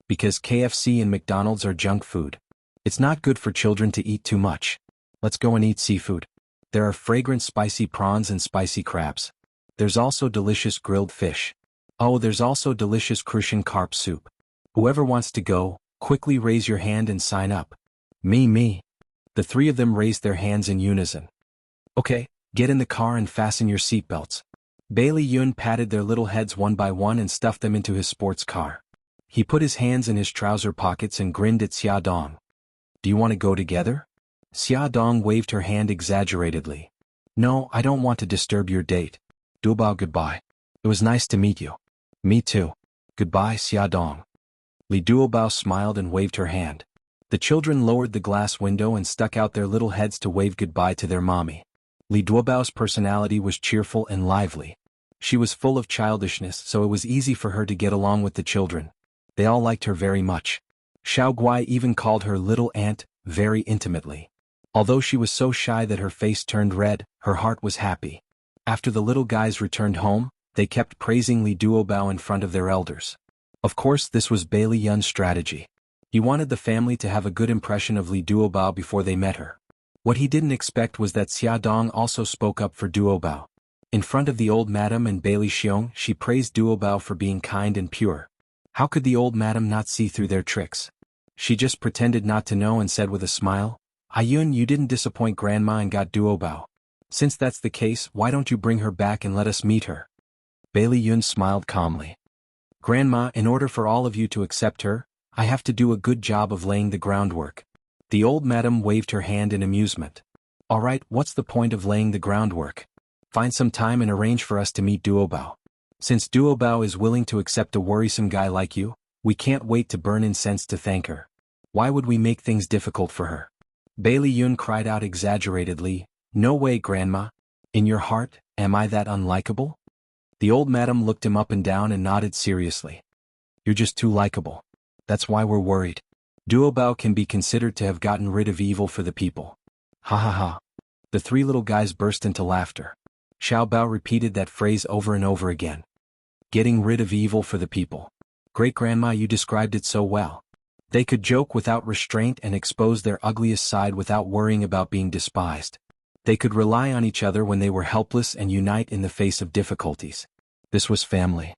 "Because KFC and McDonald's are junk food. It's not good for children to eat too much. Let's go and eat seafood. There are fragrant spicy prawns and spicy crabs. There's also delicious grilled fish. Oh, there's also delicious crucian carp soup. Whoever wants to go, quickly raise your hand and sign up." Me. The 3 of them raised their hands in unison. "Okay, get in the car and fasten your seatbelts." Bailey Yun patted their little heads one by one and stuffed them into his sports car. He put his hands in his trouser pockets and grinned at Xia Dong. "Do you want to go together?" Xia Dong waved her hand exaggeratedly. "No, I don't want to disturb your date. Duobao, goodbye. It was nice to meet you." "Me too. Goodbye, Xia Dong." Li Duobao smiled and waved her hand. The children lowered the glass window and stuck out their little heads to wave goodbye to their mommy. Li Duobao's personality was cheerful and lively. She was full of childishness, so it was easy for her to get along with the children. They all liked her very much. Xiao Guai even called her little aunt, very intimately. Although she was so shy that her face turned red, her heart was happy. After the little guys returned home, they kept praising Li Duobao in front of their elders. Of course, this was Bai Liyun's strategy. He wanted the family to have a good impression of Li Duobao before they met her. What he didn't expect was that Xia Dong also spoke up for Duobao. In front of the old madam and Bai Xiong, she praised Duobao for being kind and pure. How could the old madam not see through their tricks? She just pretended not to know and said with a smile, "Ayun, you didn't disappoint Grandma and got Duobao. Since that's the case, why don't you bring her back and let us meet her?" Bai Liyun smiled calmly. "Grandma, in order for all of you to accept her, I have to do a good job of laying the groundwork." The old madam waved her hand in amusement. "All right, what's the point of laying the groundwork? Find some time and arrange for us to meet Duobao. Since Duobao is willing to accept a worrisome guy like you, we can't wait to burn incense to thank her. Why would we make things difficult for her?" Bai Liyun cried out exaggeratedly, "No way, Grandma. In your heart, am I that unlikable?" The old madam looked him up and down and nodded seriously. "You're just too likable. That's why we're worried. Duobao can be considered to have gotten rid of evil for the people." Ha ha ha. The three little guys burst into laughter. Xiao Bao repeated that phrase over and over again. Getting rid of evil for the people. Great-grandma, you described it so well. They could joke without restraint and expose their ugliest side without worrying about being despised. They could rely on each other when they were helpless and unite in the face of difficulties. This was family.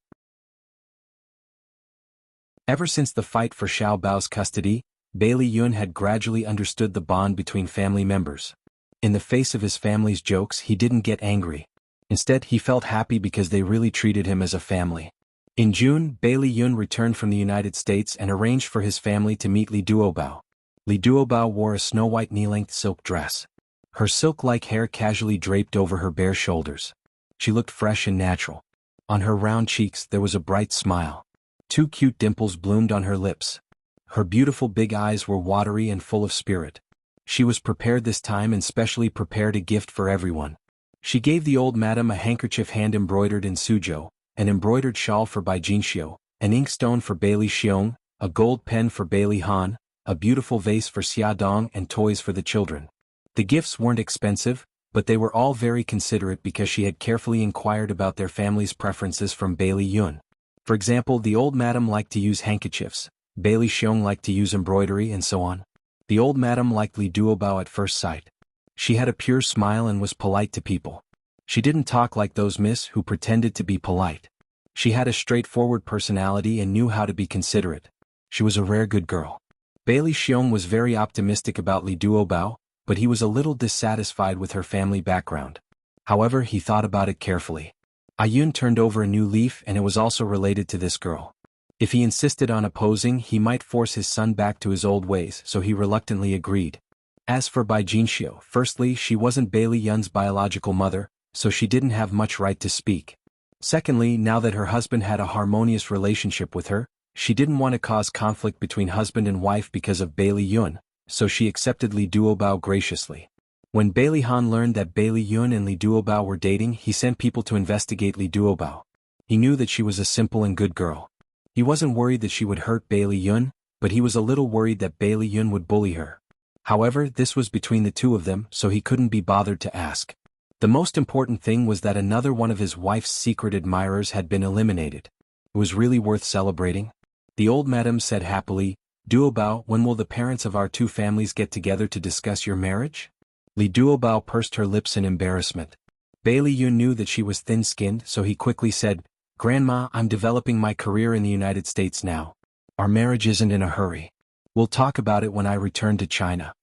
Ever since the fight for Xiao Bao's custody, Bai Liyun had gradually understood the bond between family members. In the face of his family's jokes, he didn't get angry. Instead, he felt happy because they really treated him as a family. In June, Bai Liyun returned from the United States and arranged for his family to meet Li Duobao. Li Duobao wore a snow-white knee-length silk dress. Her silk-like hair casually draped over her bare shoulders. She looked fresh and natural. On her round cheeks there was a bright smile. 2 cute dimples bloomed on her lips. Her beautiful big eyes were watery and full of spirit. She was prepared this time and specially prepared a gift for everyone. She gave the old madam a handkerchief hand-embroidered in Suzhou, an embroidered shawl for Bai Jinxiu, an inkstone for Bai Xiong, a gold pen for Bai Han, a beautiful vase for Xia Dong and toys for the children. The gifts weren't expensive, but they were all very considerate because she had carefully inquired about their family's preferences from Bai Liyun. For example, the old madam liked to use handkerchiefs, Bai Xiong liked to use embroidery, and so on. The old madam liked Li Duobao at first sight. She had a pure smile and was polite to people. She didn't talk like those miss who pretended to be polite. She had a straightforward personality and knew how to be considerate. She was a rare good girl. Bai Xiong was very optimistic about Li Duobao, but he was a little dissatisfied with her family background. However, he thought about it carefully. Ayun turned over a new leaf and it was also related to this girl. If he insisted on opposing, he might force his son back to his old ways, so he reluctantly agreed. As for Bai Jinxiu, firstly, she wasn't Bai Liyun's biological mother, so she didn't have much right to speak. Secondly, now that her husband had a harmonious relationship with her, she didn't want to cause conflict between husband and wife because of Bai Liyun, so she accepted Li Duobao graciously. When Bai Han learned that Bai Liyun and Li Duobao were dating, he sent people to investigate Li Duobao. He knew that she was a simple and good girl. He wasn't worried that she would hurt Bai Liyun, but he was a little worried that Bai Liyun would bully her. However, this was between the two of them, so he couldn't be bothered to ask. The most important thing was that another one of his wife's secret admirers had been eliminated. It was really worth celebrating. The old madam said happily, "Duobao, when will the parents of our two families get together to discuss your marriage?" Li Duobao pursed her lips in embarrassment. Bai Liyun knew that she was thin-skinned, so he quickly said, "Grandma, I'm developing my career in the United States now. Our marriage isn't in a hurry. We'll talk about it when I return to China."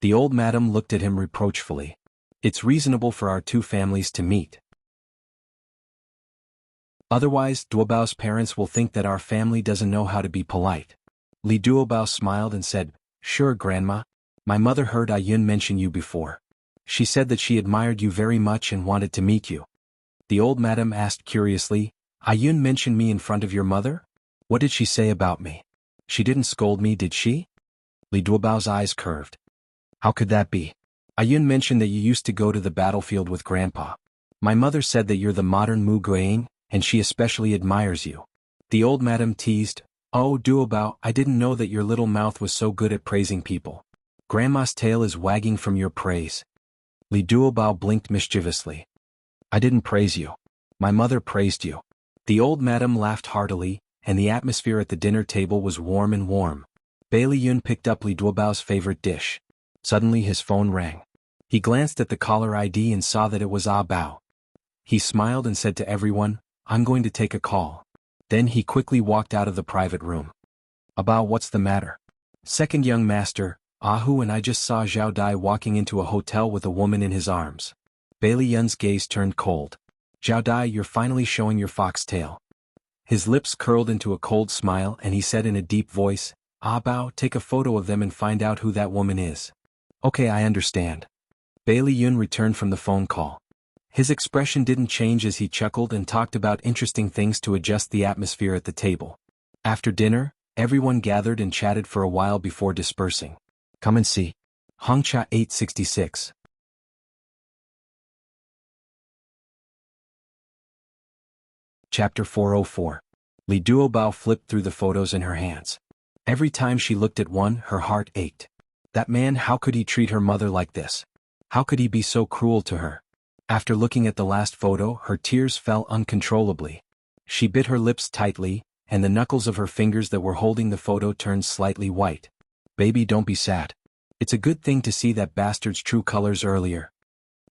The old madam looked at him reproachfully. "It's reasonable for our two families to meet. Otherwise, Duobao's parents will think that our family doesn't know how to be polite." Li Duobao smiled and said, "Sure, Grandma. My mother heard Ayun mention you before. She said that she admired you very much and wanted to meet you." The old madam asked curiously, "Ayun mentioned me in front of your mother? What did she say about me? She didn't scold me, did she?" Li Duobao's eyes curved. How could that be? Ayun mentioned that you used to go to the battlefield with Grandpa. My mother said that you're the modern Mu Guiying, and she especially admires you. The old madam teased, Oh Duobao, I didn't know that your little mouth was so good at praising people. Grandma's tail is wagging from your praise. Li Duobao blinked mischievously. I didn't praise you. My mother praised you. The old madam laughed heartily, and the atmosphere at the dinner table was warm and warm. Bailey Yun picked up Li Duobao's favorite dish. Suddenly his phone rang. He glanced at the caller ID and saw that it was Ah Bao. He smiled and said to everyone, I'm going to take a call. Then he quickly walked out of the private room. About what's the matter? Second young master, Ahu and I just saw Zhao Dai walking into a hotel with a woman in his arms. Bailey Yun's gaze turned cold. Zhao Dai, you're finally showing your foxtail. His lips curled into a cold smile and he said in a deep voice, Ah Bao, take a photo of them and find out who that woman is. Okay, I understand. Bailey Yun returned from the phone call. His expression didn't change as he chuckled and talked about interesting things to adjust the atmosphere at the table. After dinner, everyone gathered and chatted for a while before dispersing. Come and see. Hongcha 866. Chapter 404. Li Duobao flipped through the photos in her hands. Every time she looked at one, her heart ached. That man, how could he treat her mother like this? How could he be so cruel to her? After looking at the last photo, her tears fell uncontrollably. She bit her lips tightly, and the knuckles of her fingers that were holding the photo turned slightly white. Baby, don't be sad. It's a good thing to see that bastard's true colors earlier.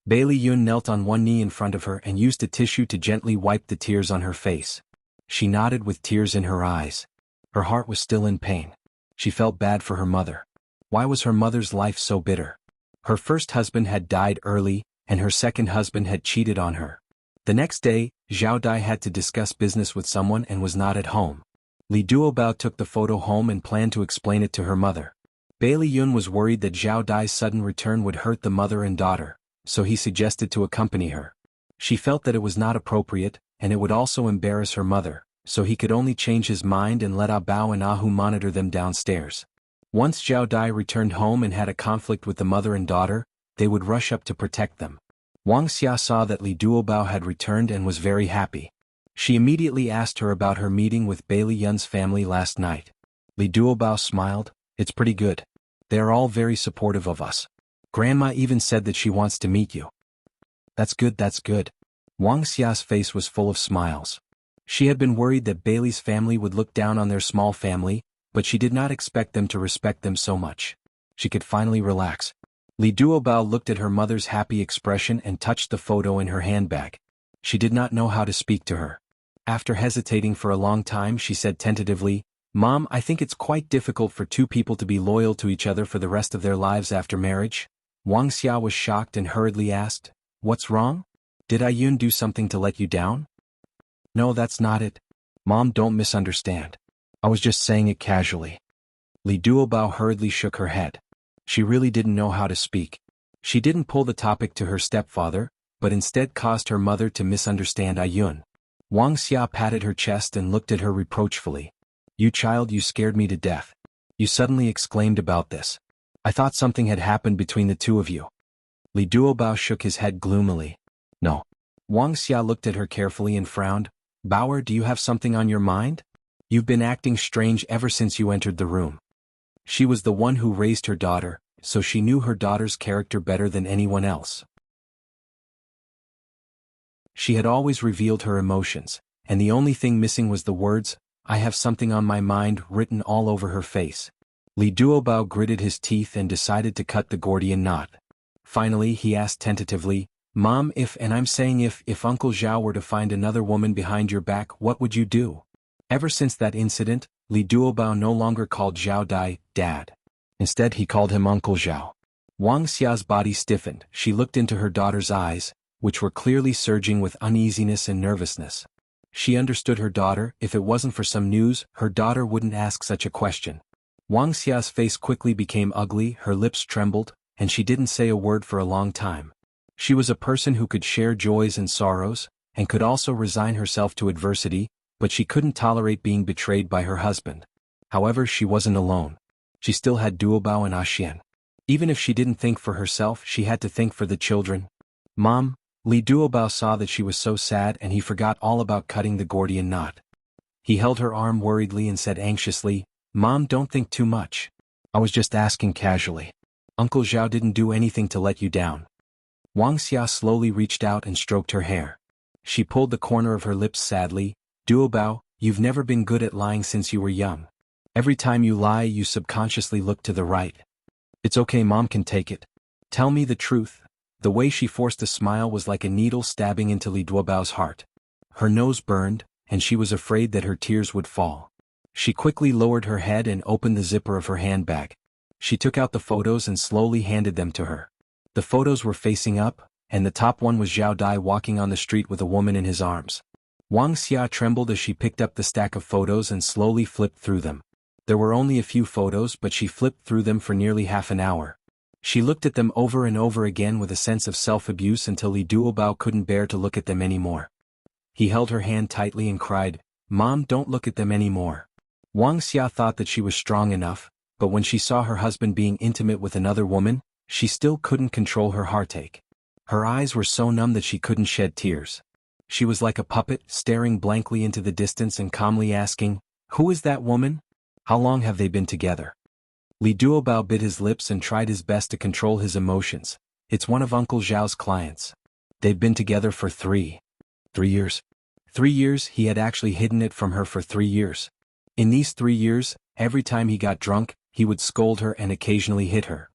Bailey Yun knelt on one knee in front of her and used a tissue to gently wipe the tears on her face. She nodded with tears in her eyes. Her heart was still in pain. She felt bad for her mother. Why was her mother's life so bitter? Her first husband had died early, and her second husband had cheated on her. The next day, Zhao Dai had to discuss business with someone and was not at home. Li Duobao took the photo home and planned to explain it to her mother. Bailey Yun was worried that Zhao Dai's sudden return would hurt the mother and daughter, so he suggested to accompany her. She felt that it was not appropriate, and it would also embarrass her mother, so he could only change his mind and let Ah Bao and Ahu monitor them downstairs. Once Zhao Dai returned home and had a conflict with the mother and daughter, they would rush up to protect them. Wang Xia saw that Li Duobao had returned and was very happy. She immediately asked her about her meeting with Bailey Yun's family last night. Li Duobao smiled, It's pretty good. They are all very supportive of us. Grandma even said that she wants to meet you. That's good, that's good. Wang Xia's face was full of smiles. She had been worried that Bailey's family would look down on their small family, but she did not expect them to respect them so much. She could finally relax. Li Duobao looked at her mother's happy expression and touched the photo in her handbag. She did not know how to speak to her. After hesitating for a long time, she said tentatively, Mom, I think it's quite difficult for two people to be loyal to each other for the rest of their lives after marriage. Wang Xia was shocked and hurriedly asked, What's wrong? Did Ayun do something to let you down? No, that's not it. Mom, don't misunderstand. I was just saying it casually. Li Duobao hurriedly shook her head. She really didn't know how to speak. She didn't pull the topic to her stepfather, but instead caused her mother to misunderstand Ayun. Wang Xia patted her chest and looked at her reproachfully. You child, you scared me to death. You suddenly exclaimed about this. I thought something had happened between the two of you. Li Duobao shook his head gloomily. No. Wang Xia looked at her carefully and frowned. Bauer, do you have something on your mind? You've been acting strange ever since you entered the room. She was the one who raised her daughter, so she knew her daughter's character better than anyone else. She had always revealed her emotions, and the only thing missing was the words, I have something on my mind, written all over her face. Li Duobao gritted his teeth and decided to cut the Gordian knot. Finally, he asked tentatively, Mom, if Uncle Zhao were to find another woman behind your back, what would you do? Ever since that incident, Li Duobao no longer called Zhao Dai, Dad. Instead he called him Uncle Zhao. Wang Xia's body stiffened. She looked into her daughter's eyes, which were clearly surging with uneasiness and nervousness. She understood her daughter. If it wasn't for some news, her daughter wouldn't ask such a question. Wang Xia's face quickly became ugly, her lips trembled, and she didn't say a word for a long time. She was a person who could share joys and sorrows, and could also resign herself to adversity, but she couldn't tolerate being betrayed by her husband. However, she wasn't alone. She still had Duobao and Xian. Even if she didn't think for herself, she had to think for the children. Mom, Li Duobao saw that she was so sad and he forgot all about cutting the Gordian knot. He held her arm worriedly and said anxiously, Mom, don't think too much. I was just asking casually. Uncle Zhao didn't do anything to let you down. Wuxia slowly reached out and stroked her hair. She pulled the corner of her lips sadly. Duobao, you've never been good at lying since you were young. Every time you lie, you subconsciously look to the right. It's okay, Mom can take it. Tell me the truth. The way she forced a smile was like a needle stabbing into Li Duobao's heart. Her nose burned, and she was afraid that her tears would fall. She quickly lowered her head and opened the zipper of her handbag. She took out the photos and slowly handed them to her. The photos were facing up, and the top one was Zhao Dai walking on the street with a woman in his arms. Wuxia trembled as she picked up the stack of photos and slowly flipped through them. There were only a few photos, but she flipped through them for nearly half an hour. She looked at them over and over again with a sense of self-abuse until Li Duobao couldn't bear to look at them anymore. He held her hand tightly and cried, Mom, don't look at them anymore. Wuxia thought that she was strong enough, but when she saw her husband being intimate with another woman, she still couldn't control her heartache. Her eyes were so numb that she couldn't shed tears. She was like a puppet, staring blankly into the distance and calmly asking, Who is that woman? How long have they been together? Li Duobao bit his lips and tried his best to control his emotions. It's one of Uncle Zhao's clients. They've been together for 3 years. 3 years. He had actually hidden it from her for 3 years. In these 3 years, every time he got drunk, he would scold her and occasionally hit her.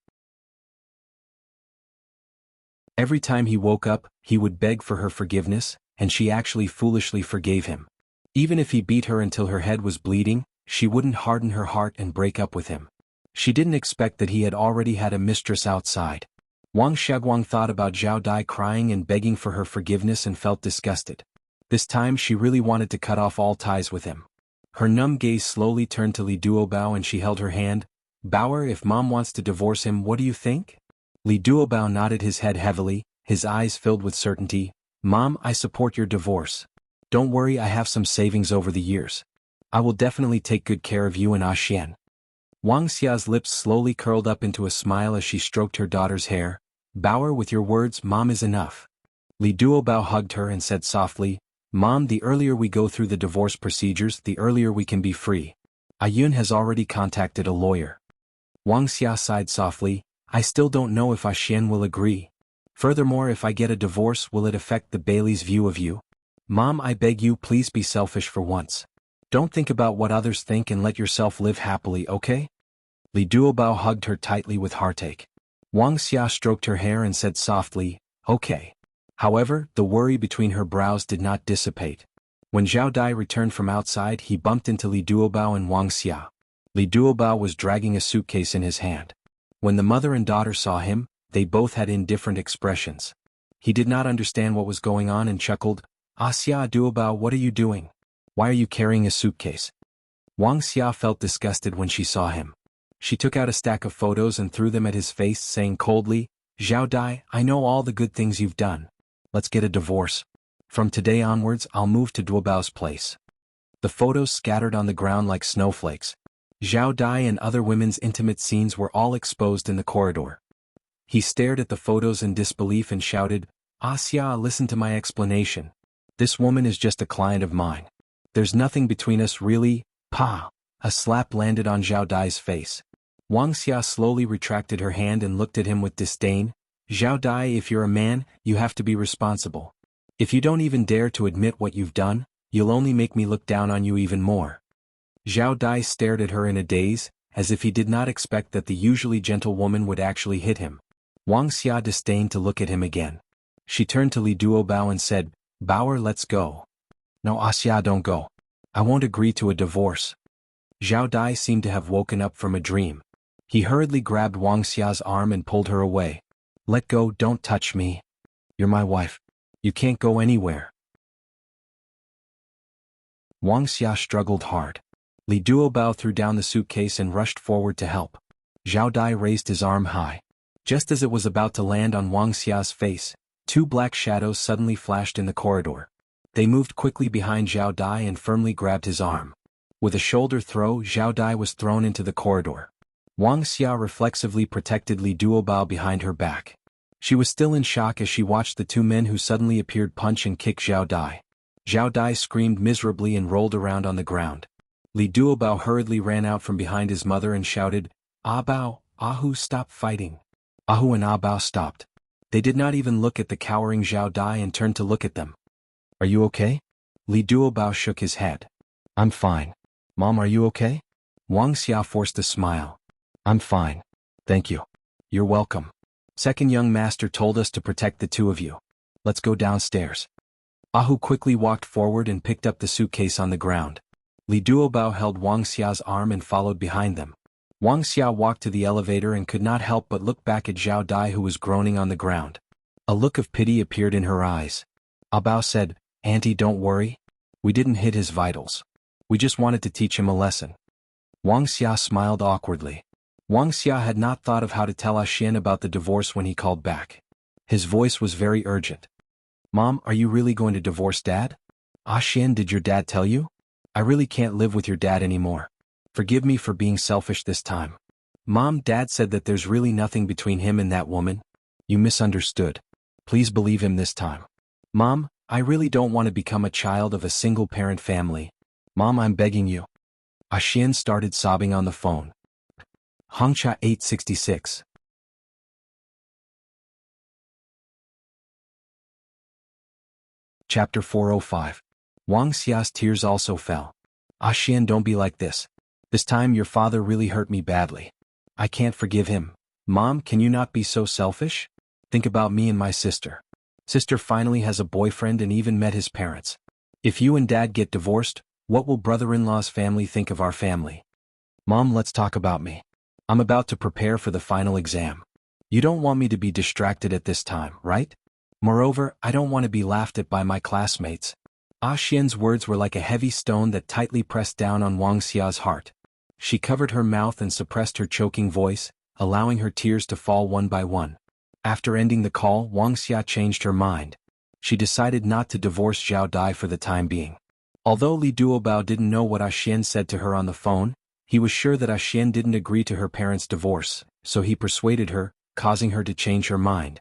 Every time he woke up, he would beg for her forgiveness, and she actually foolishly forgave him. Even if he beat her until her head was bleeding, she wouldn't harden her heart and break up with him. She didn't expect that he had already had a mistress outside. Wang Xiaoguang thought about Zhao Dai crying and begging for her forgiveness and felt disgusted. This time she really wanted to cut off all ties with him. Her numb gaze slowly turned to Li Duobao and she held her hand. Bauer, if Mom wants to divorce him, what do you think? Li Duobao nodded his head heavily, his eyes filled with certainty. Mom, I support your divorce. Don't worry, I have some savings over the years. I will definitely take good care of you and Xian. Wuxia's lips slowly curled up into a smile as she stroked her daughter's hair. Bauer, with your words, Mom is enough. Li Duobao hugged her and said softly, Mom, the earlier we go through the divorce procedures, the earlier we can be free. Ayun has already contacted a lawyer. Wuxia sighed softly, I still don't know if Xian will agree. Furthermore, if I get a divorce, will it affect the Bailey's view of you? Mom, I beg you, please be selfish for once. Don't think about what others think and let yourself live happily, okay? Li Duobao hugged her tightly with heartache. Wuxia stroked her hair and said softly, okay. However, the worry between her brows did not dissipate. When Zhao Dai returned from outside, he bumped into Li Duobao and Wuxia. Li Duobao was dragging a suitcase in his hand. When the mother and daughter saw him, they both had indifferent expressions. He did not understand what was going on and chuckled, Xia Duobao, what are you doing? Why are you carrying a suitcase? Wuxia felt disgusted when she saw him. She took out a stack of photos and threw them at his face, saying coldly, Zhao Dai, I know all the good things you've done. Let's get a divorce. From today onwards, I'll move to Duobao's place. The photos scattered on the ground like snowflakes. Zhao Dai and other women's intimate scenes were all exposed in the corridor. He stared at the photos in disbelief and shouted, Xia, listen to my explanation. This woman is just a client of mine. There's nothing between us really, Pa. A slap landed on Zhao Dai's face. Wuxia slowly retracted her hand and looked at him with disdain. Zhao Dai, if you're a man, you have to be responsible. If you don't even dare to admit what you've done, you'll only make me look down on you even more. Zhao Dai stared at her in a daze, as if he did not expect that the usually gentle woman would actually hit him. Wuxia disdained to look at him again. She turned to Li Duobao and said, Bauer, let's go. No, Xia, don't go. I won't agree to a divorce. Zhao Dai seemed to have woken up from a dream. He hurriedly grabbed Wuxia's arm and pulled her away. Let go, don't touch me. You're my wife. You can't go anywhere. Wuxia struggled hard. Li Duobao threw down the suitcase and rushed forward to help. Zhao Dai raised his arm high. Just as it was about to land on Wuxia's face, 2 black shadows suddenly flashed in the corridor. They moved quickly behind Zhao Dai and firmly grabbed his arm. With a shoulder throw, Zhao Dai was thrown into the corridor. Wang Xia reflexively protected Li Duobao behind her back. She was still in shock as she watched the two men who suddenly appeared punch and kick Zhao Dai. Zhao Dai screamed miserably and rolled around on the ground. Li Duobao hurriedly ran out from behind his mother and shouted, "Ah Bao, Ahu, stop fighting." Ahu and Ah Bao stopped. They did not even look at the cowering Zhao Dai and turned to look at them. "Are you okay?" Li Duobao shook his head. "I'm fine. Mom, are you okay?" Wang Xia forced a smile. "I'm fine. Thank you." "You're welcome. Second young master told us to protect the two of you. Let's go downstairs." Ahu quickly walked forward and picked up the suitcase on the ground. Li Duobao held Wang Xia's arm and followed behind them. Wang Xia walked to the elevator and could not help but look back at Zhao Dai, who was groaning on the ground. A look of pity appeared in her eyes. Ah Bao said, "Auntie, don't worry. We didn't hit his vitals. We just wanted to teach him a lesson." Wang Xia smiled awkwardly. Wang Xia had not thought of how to tell Ah Xian about the divorce when he called back. His voice was very urgent. "Mom, are you really going to divorce Dad?" "Ah Xian, did your dad tell you? I really can't live with your dad anymore. Forgive me for being selfish this time." "Mom, Dad said that there's really nothing between him and that woman. You misunderstood. Please believe him this time." "Mom, I really don't want to become a child of a single-parent family. Mom, I'm begging you." Ah Xian started sobbing on the phone. Hongcha 866. Chapter 405. Wang Xia's tears also fell. "Ah Xian, don't be like this. This time your father really hurt me badly. I can't forgive him. Mom, can you not be so selfish? Think about me and my sister. Sister finally has a boyfriend and even met his parents. If you and Dad get divorced, what will brother-in-law's family think of our family? Mom, let's talk about me. I'm about to prepare for the final exam. You don't want me to be distracted at this time, right? Moreover, I don't want to be laughed at by my classmates." Ah Xian's words were like a heavy stone that tightly pressed down on Wang Xia's heart. She covered her mouth and suppressed her choking voice, allowing her tears to fall one by one. After ending the call, Wang Xia changed her mind. She decided not to divorce Zhao Dai for the time being. Although Li Duobao didn't know what Ah Xian said to her on the phone, he was sure that Ah Xian didn't agree to her parents' divorce, so he persuaded her, causing her to change her mind.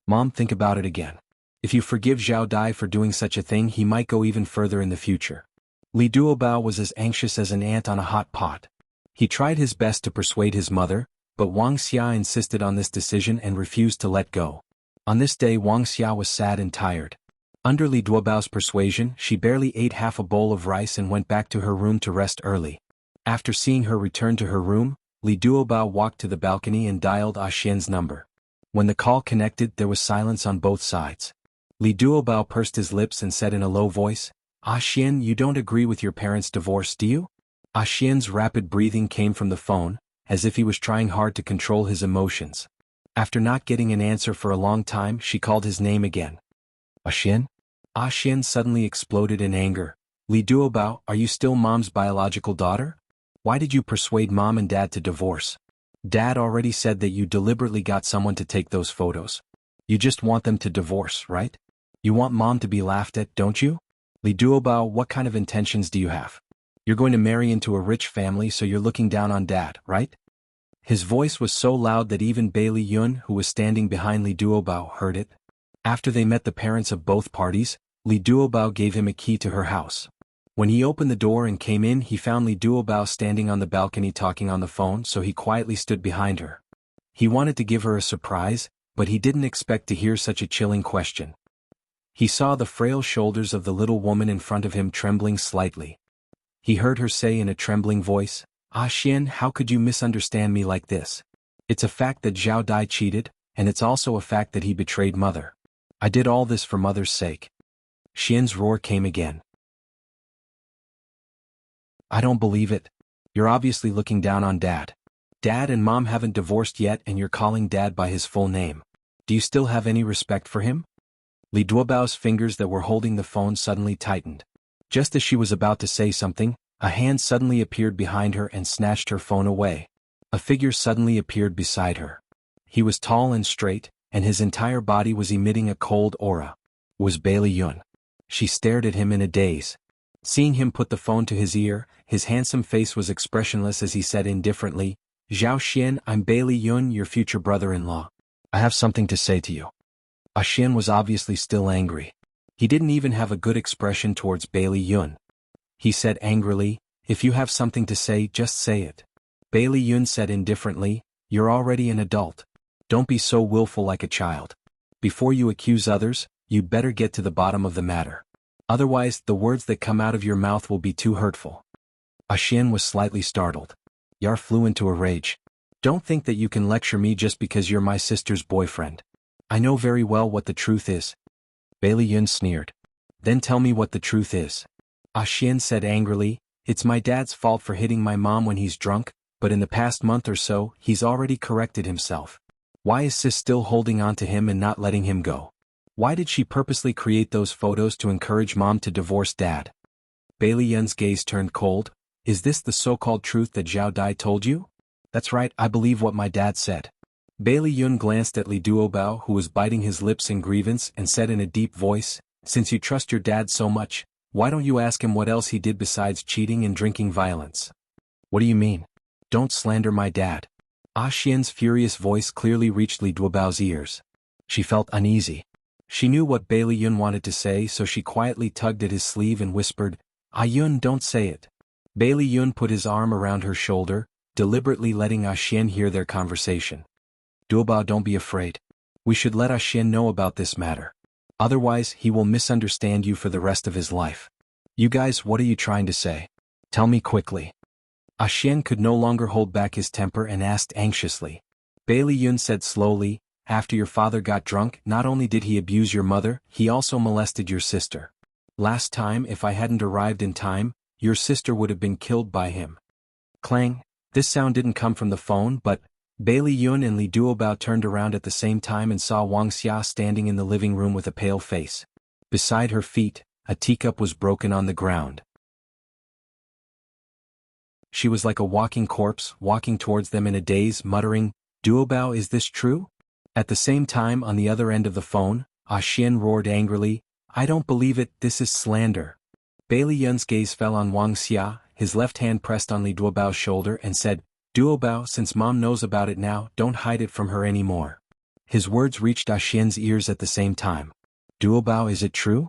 "Mom, think about it again. If you forgive Zhao Dai for doing such a thing, he might go even further in the future." Li Duobao was as anxious as an ant on a hot pot. He tried his best to persuade his mother, but Wang Xia insisted on this decision and refused to let go. On this day, Wang Xia was sad and tired. Under Li Duobao's persuasion, she barely ate half a bowl of rice and went back to her room to rest early. After seeing her return to her room, Li Duobao walked to the balcony and dialed Ah Xian's number. When the call connected, there was silence on both sides. Li Duobao pursed his lips and said in a low voice, "Ah Xian, you don't agree with your parents' divorce, do you?" Ah Xian's rapid breathing came from the phone, as if he was trying hard to control his emotions. After not getting an answer for a long time, she called his name again. "Ah Xian?" Ah Xian suddenly exploded in anger. "Li Duobao, are you still Mom's biological daughter? Why did you persuade Mom and Dad to divorce? Dad already said that you deliberately got someone to take those photos. You just want them to divorce, right? You want Mom to be laughed at, don't you? Li Duobao, what kind of intentions do you have? You're going to marry into a rich family, so you're looking down on Dad, right?" His voice was so loud that even Bailey Yun, who was standing behind Li Duobao, heard it. After they met the parents of both parties, Li Duobao gave him a key to her house. When he opened the door and came in, he found Li Duobao standing on the balcony talking on the phone, so he quietly stood behind her. He wanted to give her a surprise, but he didn't expect to hear such a chilling question. He saw the frail shoulders of the little woman in front of him trembling slightly. He heard her say in a trembling voice, "Ah Xian, how could you misunderstand me like this? It's a fact that Zhao Dai cheated, and it's also a fact that he betrayed Mother. I did all this for Mother's sake." Xian's roar came again. "I don't believe it. You're obviously looking down on Dad. Dad and Mom haven't divorced yet and you're calling Dad by his full name. Do you still have any respect for him?" Li Duobao's fingers that were holding the phone suddenly tightened. Just as she was about to say something, a hand suddenly appeared behind her and snatched her phone away. A figure suddenly appeared beside her. He was tall and straight, and his entire body was emitting a cold aura. It was Bailey Yun. She stared at him in a daze. Seeing him put the phone to his ear, his handsome face was expressionless as he said indifferently, Zhao Xian, I'm Bailey Yun, your future brother-in-law. I have something to say to you. Xian was obviously still angry. He didn't even have a good expression towards Bailey Yun. He said angrily, if you have something to say, just say it. Bailey Yun said indifferently, you're already an adult. Don't be so willful like a child. Before you accuse others, you'd better get to the bottom of the matter. Otherwise, the words that come out of your mouth will be too hurtful. Xian was slightly startled. Yar flew into a rage. Don't think that you can lecture me just because you're my sister's boyfriend. I know very well what the truth is. Bailey Yun sneered. Then tell me what the truth is. Xian said angrily, it's my dad's fault for hitting my mom when he's drunk, but in the past month or so, he's already corrected himself. Why is sis still holding on to him and not letting him go? Why did she purposely create those photos to encourage mom to divorce dad? Bailey Yun's gaze turned cold. Is this the so-called truth that Zhao Dai told you? That's right, I believe what my dad said. Bailey Yun glanced at Li Duobao, who was biting his lips in grievance, and said in a deep voice, since you trust your dad so much, why don't you ask him what else he did besides cheating and drinking violence? What do you mean? Don't slander my dad. Xian's furious voice clearly reached Li Duobao's ears. She felt uneasy. She knew what Bailey Yun wanted to say, so she quietly tugged at his sleeve and whispered, Yun, don't say it. Bailey Yun put his arm around her shoulder, deliberately letting Xian hear their conversation. Duobao, don't be afraid. We should let Xian know about this matter. Otherwise, he will misunderstand you for the rest of his life. You guys, what are you trying to say? Tell me quickly. Xian could no longer hold back his temper and asked anxiously. Bailey Yun said slowly, after your father got drunk, not only did he abuse your mother, he also molested your sister. Last time, if I hadn't arrived in time, your sister would have been killed by him. Clang. This sound didn't come from the phone, but Bailey Yun and Li Duobao turned around at the same time and saw Wuxia standing in the living room with a pale face. Beside her feet, a teacup was broken on the ground. She was like a walking corpse, walking towards them in a daze, muttering, Duobao, is this true? At the same time, on the other end of the phone, Xian roared angrily, I don't believe it, this is slander. Bailey Yun's gaze fell on Wuxia, his left hand pressed on Li Duobao's shoulder and said, Duobao, since mom knows about it now, don't hide it from her anymore. His words reached Xian's ears at the same time. Duobao, is it true?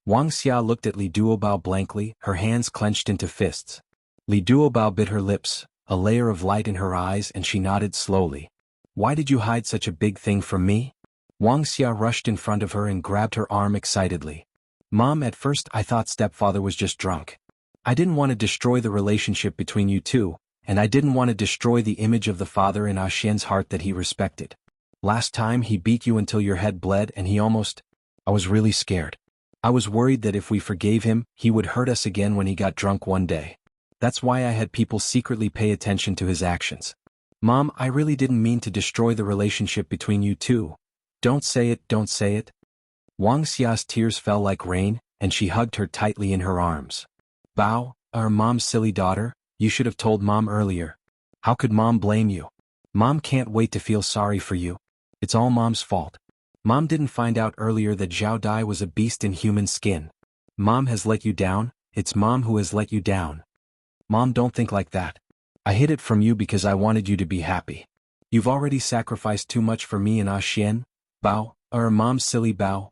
Wuxia looked at Li Duobao blankly, her hands clenched into fists. Li Duobao bit her lips, a layer of light in her eyes, and she nodded slowly. Why did you hide such a big thing from me? Wuxia rushed in front of her and grabbed her arm excitedly. Mom, at first I thought stepfather was just drunk. I didn't want to destroy the relationship between you two, and I didn't want to destroy the image of the father in Xian's heart that he respected. Last time he beat you until your head bled and I was really scared. I was worried that if we forgave him, he would hurt us again when he got drunk one day. That's why I had people secretly pay attention to his actions. Mom, I really didn't mean to destroy the relationship between you two. Don't say it, don't say it. Wuxia's tears fell like rain, and she hugged her tightly in her arms. Bao, our mom's silly daughter, you should have told mom earlier. How could mom blame you? Mom can't wait to feel sorry for you. It's all mom's fault. Mom didn't find out earlier that Zhao Dai was a beast in human skin. Mom has let you down, it's mom who has let you down. Mom, don't think like that. I hid it from you because I wanted you to be happy. You've already sacrificed too much for me and Xian. Bao, our mom's silly Bao.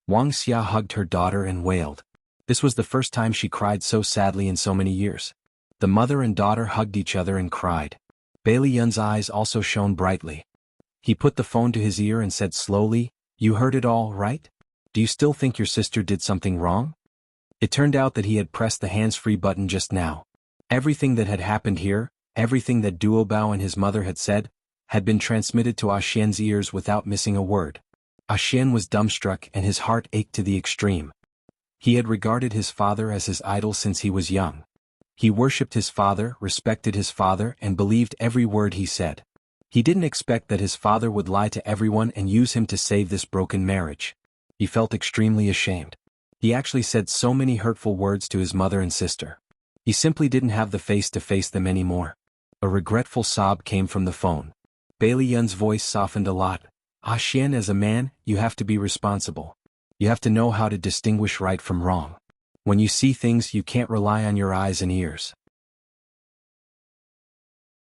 Wuxia hugged her daughter and wailed. This was the first time she cried so sadly in so many years. The mother and daughter hugged each other and cried. Bailey Yun's eyes also shone brightly. He put the phone to his ear and said slowly, You heard it all, right? Do you still think your sister did something wrong? It turned out that he had pressed the hands-free button just now. Everything that had happened here, everything that Duobao and his mother had said, had been transmitted to Xian's ears without missing a word. Xian was dumbstruck and his heart ached to the extreme. He had regarded his father as his idol since he was young. He worshipped his father, respected his father, and believed every word he said. He didn't expect that his father would lie to everyone and use him to save this broken marriage. He felt extremely ashamed. He actually said so many hurtful words to his mother and sister. He simply didn't have the face to face them anymore. A regretful sob came from the phone. Bailey Yun's voice softened a lot. Xian, as a man, you have to be responsible. You have to know how to distinguish right from wrong. When you see things, you can't rely on your eyes and ears.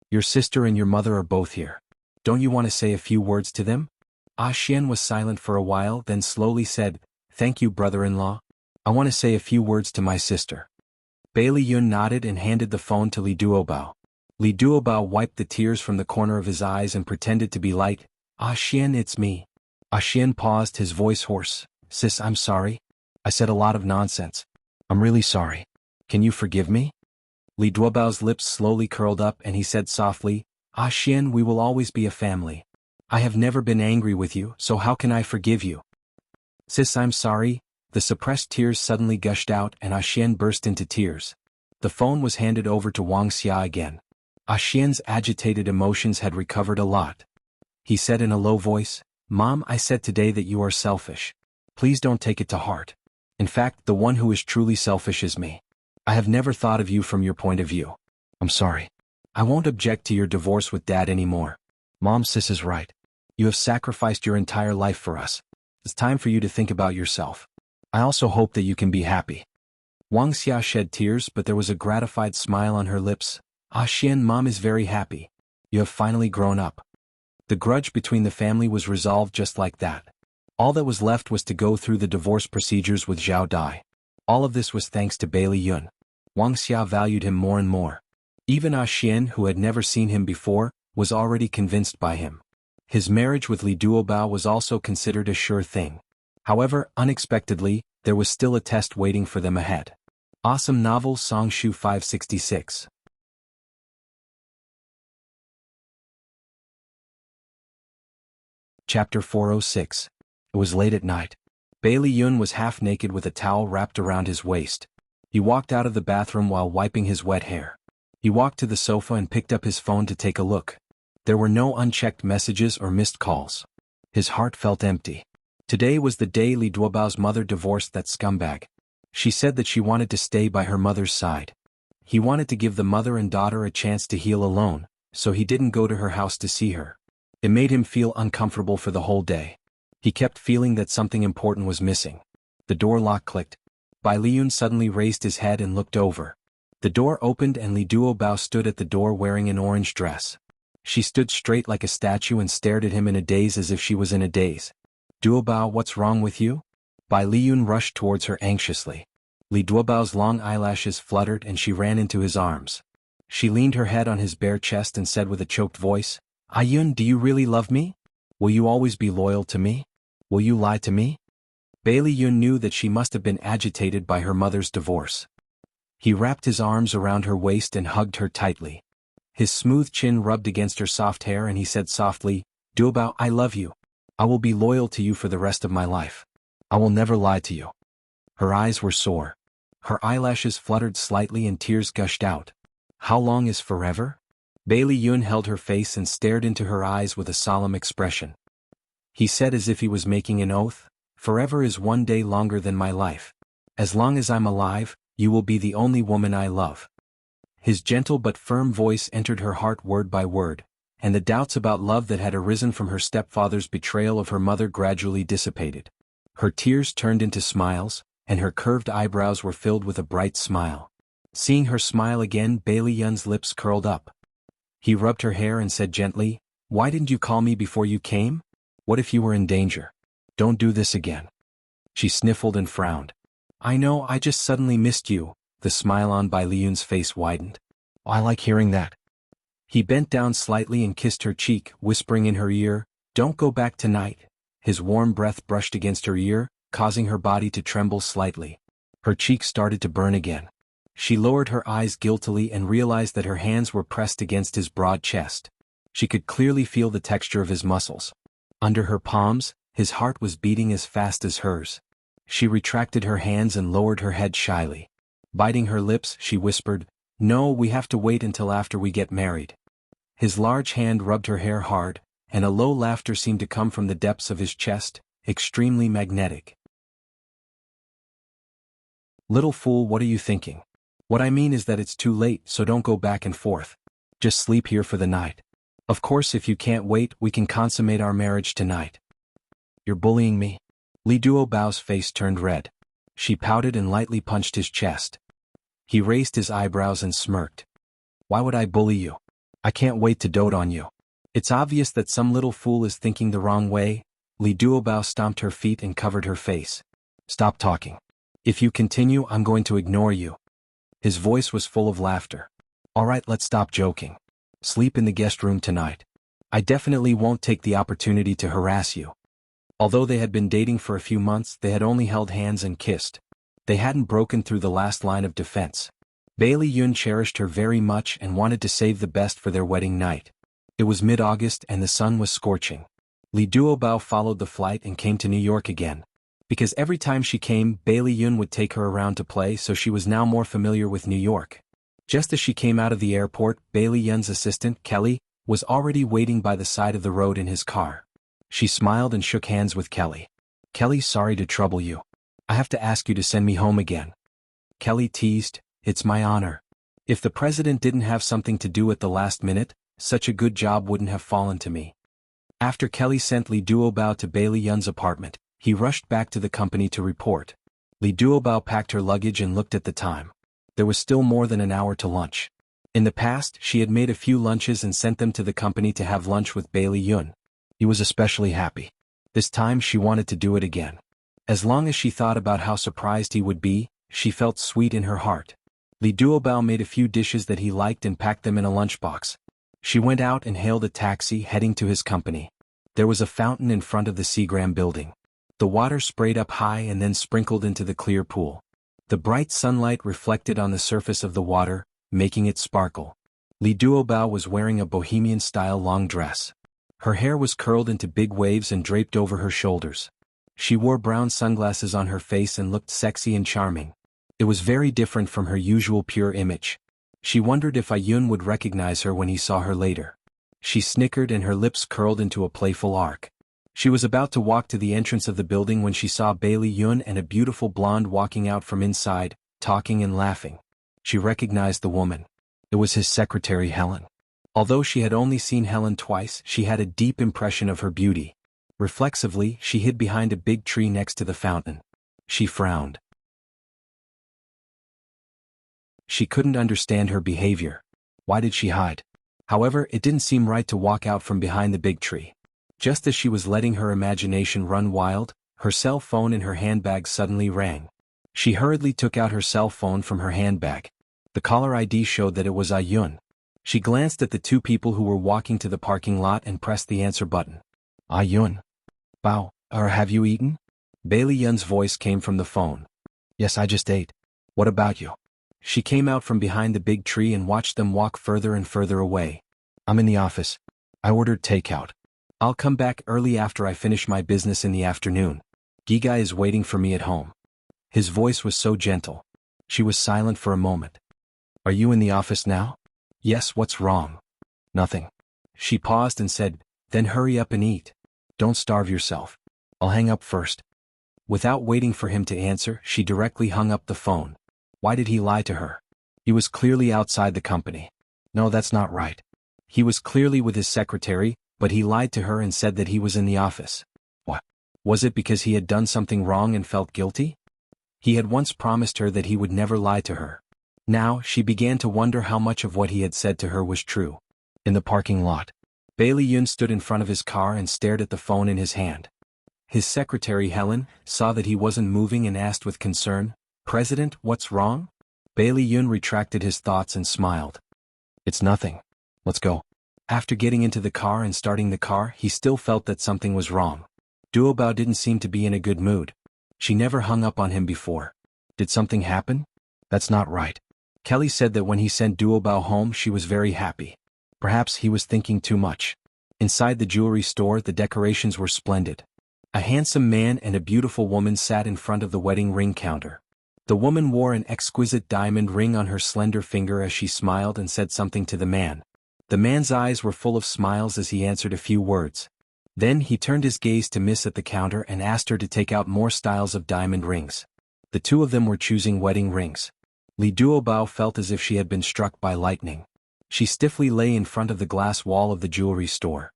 Your sister and your mother are both here. Don't you want to say a few words to them? Ah Xian was silent for a while, then slowly said, "Thank you, brother-in-law. I want to say a few words to my sister." Bailey Yun nodded and handed the phone to Li Duobao. Li Duobao wiped the tears from the corner of his eyes and pretended to be light. "Ah Xian, it's me." Ah Xian paused, his voice hoarse. "Sis, I'm sorry. I said a lot of nonsense. I'm really sorry. Can you forgive me?" Li Duobao's lips slowly curled up and he said softly, "Ah Xian, we will always be a family. I have never been angry with you, so how can I forgive you?" "Sis, I'm sorry." The suppressed tears suddenly gushed out and Ah Xian burst into tears. The phone was handed over to Wuxia again. Ah Xian's agitated emotions had recovered a lot. He said in a low voice, "Mom, I said today that you are selfish. Please don't take it to heart. In fact, the one who is truly selfish is me. I have never thought of you from your point of view. I'm sorry. I won't object to your divorce with Dad anymore. Mom, sis is right. You have sacrificed your entire life for us. It's time for you to think about yourself. I also hope that you can be happy." Wang Xia shed tears, but there was a gratified smile on her lips. "Ah Xian, Mom is very happy. You have finally grown up." The grudge between the family was resolved just like that. All that was left was to go through the divorce procedures with Zhao Dai. All of this was thanks to Bailey Yun. Wang Xia valued him more and more. Even Ah Xian, who had never seen him before, was already convinced by him. His marriage with Li Duobao was also considered a sure thing. However, unexpectedly, there was still a test waiting for them ahead. Awesome Novel Songshu 566. Chapter 406. It was late at night. Bailey Yun was half naked with a towel wrapped around his waist. He walked out of the bathroom while wiping his wet hair. He walked to the sofa and picked up his phone to take a look. There were no unchecked messages or missed calls. His heart felt empty. Today was the day Li Duobao's mother divorced that scumbag. She said that she wanted to stay by her mother's side. He wanted to give the mother and daughter a chance to heal alone, so he didn't go to her house to see her. It made him feel uncomfortable for the whole day. He kept feeling that something important was missing. The door lock clicked. Bai Liyun suddenly raised his head and looked over. The door opened and Li Duobao stood at the door wearing an orange dress. She stood straight like a statue and stared at him in a daze as if she was in a daze. "Duobao, what's wrong with you?" Bai Liyun rushed towards her anxiously. Li Duobao's long eyelashes fluttered and she ran into his arms. She leaned her head on his bare chest and said with a choked voice, "Ah Yun, do you really love me? Will you always be loyal to me? Will you lie to me?" Bailey Yun knew that she must have been agitated by her mother's divorce. He wrapped his arms around her waist and hugged her tightly. His smooth chin rubbed against her soft hair and he said softly, "Duobao, I love you. I will be loyal to you for the rest of my life. I will never lie to you." Her eyes were sore. Her eyelashes fluttered slightly and tears gushed out. "How long is forever?" Bailey Yun held her face and stared into her eyes with a solemn expression. He said as if he was making an oath, "Forever is one day longer than my life. As long as I'm alive, you will be the only woman I love." His gentle but firm voice entered her heart word by word, and the doubts about love that had arisen from her stepfather's betrayal of her mother gradually dissipated. Her tears turned into smiles, and her curved eyebrows were filled with a bright smile. Seeing her smile again, Bailey Yun's lips curled up. He rubbed her hair and said gently, "Why didn't you call me before you came? What if you were in danger? Don't do this again." She sniffled and frowned. "I know, I just suddenly missed you." The smile on Bai Liyun's face widened. "I like hearing that." He bent down slightly and kissed her cheek, whispering in her ear, "Don't go back tonight." His warm breath brushed against her ear, causing her body to tremble slightly. Her cheeks started to burn again. She lowered her eyes guiltily and realized that her hands were pressed against his broad chest. She could clearly feel the texture of his muscles. Under her palms, his heart was beating as fast as hers. She retracted her hands and lowered her head shyly. Biting her lips, she whispered, "No, we have to wait until after we get married." His large hand rubbed her hair hard, and a low laughter seemed to come from the depths of his chest, extremely magnetic. "Little fool, what are you thinking? What I mean is that it's too late, so don't go back and forth. Just sleep here for the night. Of course, if you can't wait, we can consummate our marriage tonight." "You're bullying me?" Li Duobao's face turned red. She pouted and lightly punched his chest. He raised his eyebrows and smirked. "Why would I bully you? I can't wait to dote on you. It's obvious that some little fool is thinking the wrong way. Li Duobao stomped her feet and covered her face. Stop talking. If you continue, I'm going to ignore you. His voice was full of laughter. All right, let's stop joking. Sleep in the guest room tonight. I definitely won't take the opportunity to harass you. Although they had been dating for a few months, they had only held hands and kissed. They hadn't broken through the last line of defense. Bailey Yun cherished her very much and wanted to save the best for their wedding night. It was mid-August and the sun was scorching. Li Duobao followed the flight and came to New York again. Because every time she came, Bailey Yun would take her around to play, so she was now more familiar with New York. Just as she came out of the airport, Bailey Yun's assistant, Kelly, was already waiting by the side of the road in his car. She smiled and shook hands with Kelly. Kelly, sorry to trouble you. I have to ask you to send me home again. Kelly teased, it's my honor. If the president didn't have something to do at the last minute, such a good job wouldn't have fallen to me. After Kelly sent Li Duobao to Bailey Yun's apartment, he rushed back to the company to report. Li Duobao packed her luggage and looked at the time. There was still more than an hour to lunch. In the past, she had made a few lunches and sent them to the company to have lunch with Bailey Yun. He was especially happy. This time she wanted to do it again. As long as she thought about how surprised he would be, she felt sweet in her heart. Li Duobao made a few dishes that he liked and packed them in a lunchbox. She went out and hailed a taxi heading to his company. There was a fountain in front of the Seagram building. The water sprayed up high and then sprinkled into the clear pool. The bright sunlight reflected on the surface of the water, making it sparkle. Li Duobao was wearing a bohemian-style long dress. Her hair was curled into big waves and draped over her shoulders. She wore brown sunglasses on her face and looked sexy and charming. It was very different from her usual pure image. She wondered if Ayun would recognize her when he saw her later. She snickered and her lips curled into a playful arc. She was about to walk to the entrance of the building when she saw Bailey Yun and a beautiful blonde walking out from inside, talking and laughing. She recognized the woman. It was his secretary Helen. Although she had only seen Helen twice, she had a deep impression of her beauty. Reflexively, she hid behind a big tree next to the fountain. She frowned. She couldn't understand her behavior. Why did she hide? However, it didn't seem right to walk out from behind the big tree. Just as she was letting her imagination run wild, her cell phone in her handbag suddenly rang. She hurriedly took out her cell phone from her handbag. The caller ID showed that it was Ayun. She glanced at the two people who were walking to the parking lot and pressed the answer button. Ayun. Bao, have you eaten? Bailey Yun's voice came from the phone. Yes, I just ate. What about you? She came out from behind the big tree and watched them walk further and further away. I'm in the office. I ordered takeout. I'll come back early after I finish my business in the afternoon. Giga is waiting for me at home. His voice was so gentle. She was silent for a moment. Are you in the office now? Yes, what's wrong? Nothing. She paused and said, then hurry up and eat. Don't starve yourself. I'll hang up first. Without waiting for him to answer, she directly hung up the phone. Why did he lie to her? He was clearly outside the company. No, that's not right. He was clearly with his secretary, but he lied to her and said that he was in the office. What? Was it because he had done something wrong and felt guilty? He had once promised her that he would never lie to her. Now, she began to wonder how much of what he had said to her was true. In the parking lot, Bailey Yun stood in front of his car and stared at the phone in his hand. His secretary Helen saw that he wasn't moving and asked with concern, President, what's wrong? Bailey Yun retracted his thoughts and smiled. It's nothing. Let's go. After getting into the car and starting the car, he still felt that something was wrong. Duobao didn't seem to be in a good mood. She never hung up on him before. Did something happen? That's not right. Kelly said that when he sent Duobao home she was very happy. Perhaps he was thinking too much. Inside the jewelry store the decorations were splendid. A handsome man and a beautiful woman sat in front of the wedding ring counter. The woman wore an exquisite diamond ring on her slender finger as she smiled and said something to the man. The man's eyes were full of smiles as he answered a few words. Then he turned his gaze to Miss at the counter and asked her to take out more styles of diamond rings. The two of them were choosing wedding rings. Li Duobao felt as if she had been struck by lightning. She stiffly lay in front of the glass wall of the jewelry store.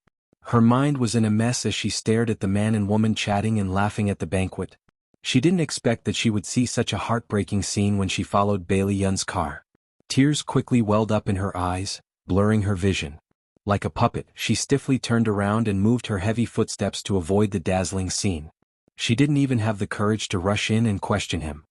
Her mind was in a mess as she stared at the man and woman chatting and laughing at the banquet. She didn't expect that she would see such a heartbreaking scene when she followed Bailey Yun's car. Tears quickly welled up in her eyes. blurring her vision. Like a puppet, she stiffly turned around and moved her heavy footsteps to avoid the dazzling scene. She didn't even have the courage to rush in and question him.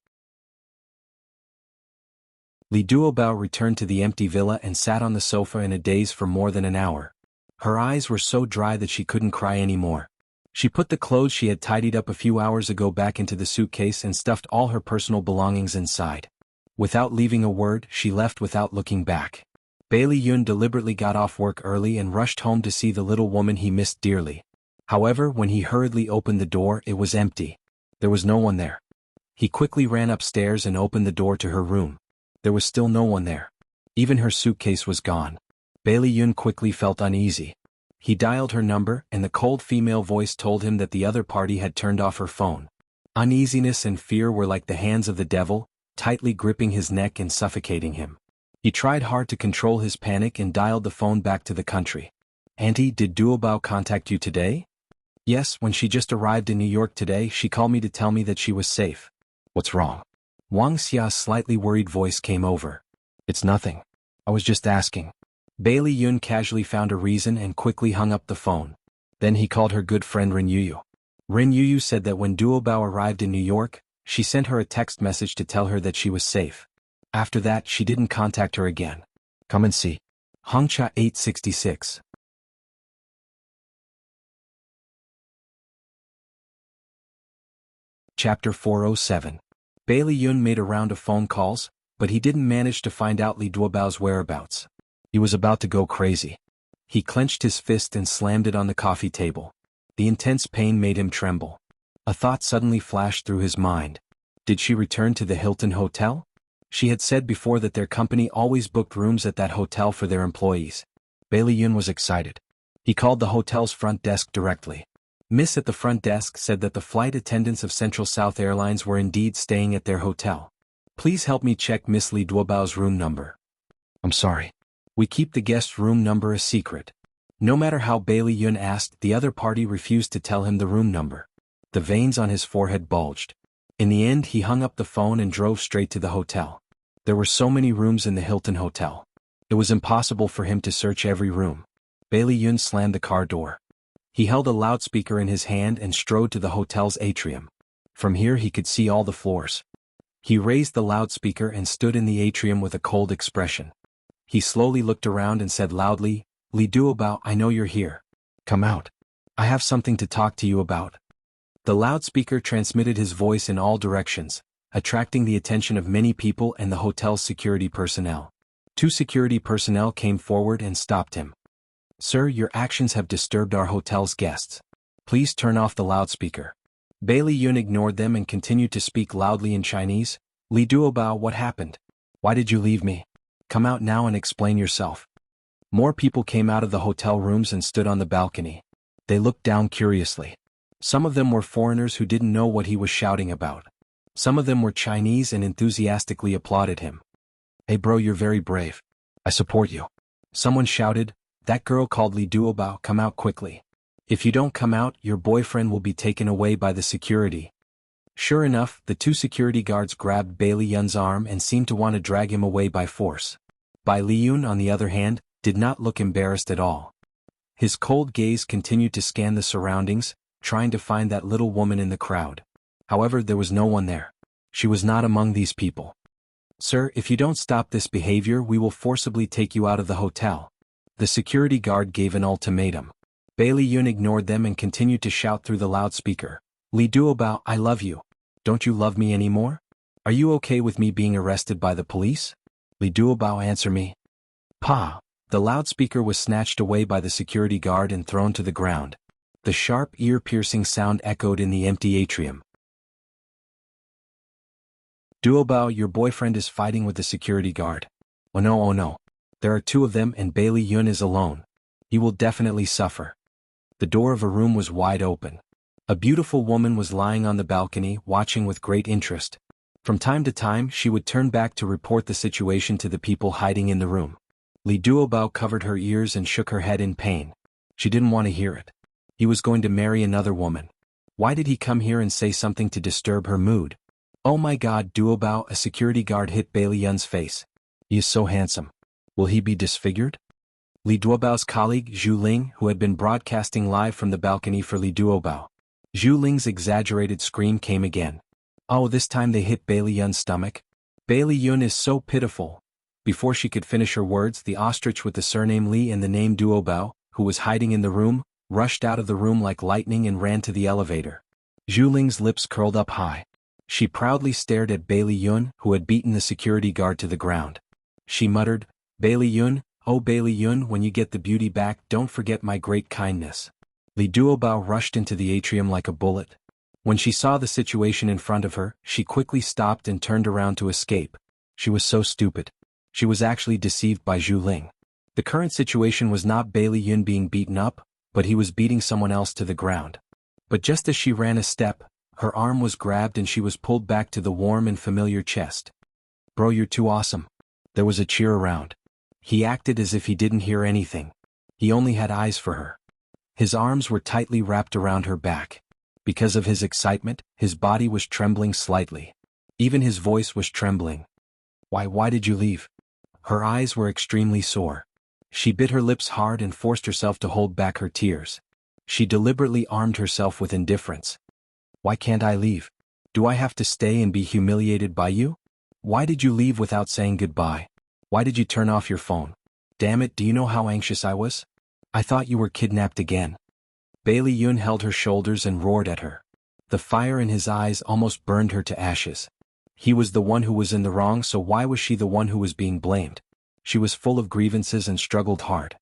Li Duobao returned to the empty villa and sat on the sofa in a daze for more than an hour. Her eyes were so dry that she couldn't cry anymore. She put the clothes she had tidied up a few hours ago back into the suitcase and stuffed all her personal belongings inside. Without leaving a word, she left without looking back. Bailey Yun deliberately got off work early and rushed home to see the little woman he missed dearly. However, when he hurriedly opened the door, it was empty. There was no one there. He quickly ran upstairs and opened the door to her room. There was still no one there. Even her suitcase was gone. Bailey Yun quickly felt uneasy. He dialed her number, and the cold female voice told him that the other party had turned off her phone. Uneasiness and fear were like the hands of the devil, tightly gripping his neck and suffocating him. He tried hard to control his panic and dialed the phone back to the country. "Auntie, did Duobao contact you today?" "Yes, when she just arrived in New York today, she called me to tell me that she was safe." "What's wrong?" Wang Xia's slightly worried voice came over. "It's nothing. I was just asking." Bailey Yun casually found a reason and quickly hung up the phone. Then he called her good friend Rin Yuyu. Rin Yuyu said that when Duobao arrived in New York, she sent her a text message to tell her that she was safe. After that, she didn't contact her again. Come and see. Hongcha 866. Chapter 407. Bailey Yun made a round of phone calls, but he didn't manage to find out Li Duobao's whereabouts. He was about to go crazy. He clenched his fist and slammed it on the coffee table. The intense pain made him tremble. A thought suddenly flashed through his mind. Did she return to the Hilton Hotel? She had said before that their company always booked rooms at that hotel for their employees. Bailey Yun was excited. He called the hotel's front desk directly. Miss at the front desk said that the flight attendants of Central South Airlines were indeed staying at their hotel. Please help me check Miss Li Duobao's room number. I'm sorry. We keep the guest room number a secret. No matter how Bailey Yun asked, the other party refused to tell him the room number. The veins on his forehead bulged. In the end, he hung up the phone and drove straight to the hotel. There were so many rooms in the Hilton Hotel. It was impossible for him to search every room. Bailey Yun slammed the car door. He held a loudspeaker in his hand and strode to the hotel's atrium. From here he could see all the floors. He raised the loudspeaker and stood in the atrium with a cold expression. He slowly looked around and said loudly, "Li Duobao, I know you're here. Come out. I have something to talk to you about." The loudspeaker transmitted his voice in all directions, attracting the attention of many people and the hotel's security personnel. 2 security personnel came forward and stopped him. "Sir, your actions have disturbed our hotel's guests. Please turn off the loudspeaker." Bailey Yun ignored them and continued to speak loudly in Chinese. "Li Duobao, what happened? Why did you leave me? Come out now and explain yourself." More people came out of the hotel rooms and stood on the balcony. They looked down curiously. Some of them were foreigners who didn't know what he was shouting about. Some of them were Chinese and enthusiastically applauded him. "Hey bro, you're very brave. I support you." Someone shouted, "That girl called Li Duobao, come out quickly. If you don't come out, your boyfriend will be taken away by the security." Sure enough, the 2 security guards grabbed Bailey Yun's arm and seemed to want to drag him away by force. Bai Li Yun, on the other hand, did not look embarrassed at all. His cold gaze continued to scan the surroundings, trying to find that little woman in the crowd. However, there was no one there. She was not among these people. "Sir, if you don't stop this behavior, we will forcibly take you out of the hotel." The security guard gave an ultimatum. Bailey Yun ignored them and continued to shout through the loudspeaker, "Li Duobao, I love you. Don't you love me anymore? Are you okay with me being arrested by the police? Li Duobao, answer me." Pa! The loudspeaker was snatched away by the security guard and thrown to the ground. The sharp, ear-piercing sound echoed in the empty atrium. "Duobao, your boyfriend is fighting with the security guard." Oh no, oh no. There are 2 of them and Bailey Yun is alone. He will definitely suffer." The door of a room was wide open. A beautiful woman was lying on the balcony, watching with great interest. From time to time, she would turn back to report the situation to the people hiding in the room. Li Duobao covered her ears and shook her head in pain. She didn't want to hear it. He was going to marry another woman. Why did he come here and say something to disturb her mood? "Oh my God, Duobao!" A security guard hit Bailey Yun's face. "He is so handsome. Will he be disfigured?" Li Duobao's colleague Zhu Ling, who had been broadcasting live from the balcony for Li Duobao. Zhu Ling's exaggerated scream came again. Oh, this time they hit Bailey Yun's stomach. Bailey Yun is so pitiful. Before she could finish her words, the ostrich with the surname Li and the name Duobao, who was hiding in the room, rushed out of the room like lightning and ran to the elevator. Zhu Ling's lips curled up high. She proudly stared at Bailey Yun, who had beaten the security guard to the ground. She muttered, Bailey Yun, oh Bailey Yun, when you get the beauty back, don't forget my great kindness. Li Duobao rushed into the atrium like a bullet. When she saw the situation in front of her, she quickly stopped and turned around to escape. She was so stupid. She was actually deceived by Zhu Ling. The current situation was not Bailey Yun being beaten up, but he was beating someone else to the ground. But just as she ran a step, her arm was grabbed and she was pulled back to the warm and familiar chest. Bro, you're too awesome. There was a cheer around. He acted as if he didn't hear anything. He only had eyes for her. His arms were tightly wrapped around her back. Because of his excitement, his body was trembling slightly. Even his voice was trembling. Why did you leave? Her eyes were extremely sore. She bit her lips hard and forced herself to hold back her tears. She deliberately armed herself with indifference. Why can't I leave? Do I have to stay and be humiliated by you? Why did you leave without saying goodbye? Why did you turn off your phone? Damn it, do you know how anxious I was? I thought you were kidnapped again. Bailey Yun held her shoulders and roared at her. The fire in his eyes almost burned her to ashes. He was the one who was in the wrong, so why was she the one who was being blamed? She was full of grievances and struggled hard.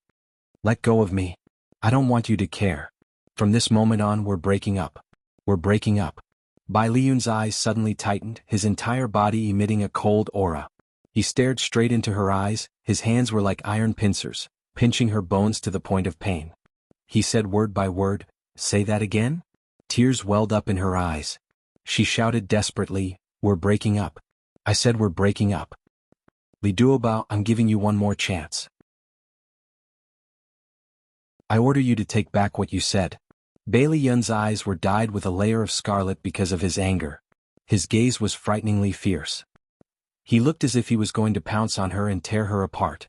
Let go of me. I don't want you to care. From this moment on, we're breaking up. We're breaking up. Bai Liyun's eyes suddenly tightened, his entire body emitting a cold aura. He stared straight into her eyes, his hands were like iron pincers, pinching her bones to the point of pain. He said word by word, say that again? Tears welled up in her eyes. She shouted desperately, we're breaking up. I said we're breaking up. Li Duobao, I'm giving you one more chance. I order you to take back what you said. Bailey Yun's eyes were dyed with a layer of scarlet because of his anger. His gaze was frighteningly fierce. He looked as if he was going to pounce on her and tear her apart.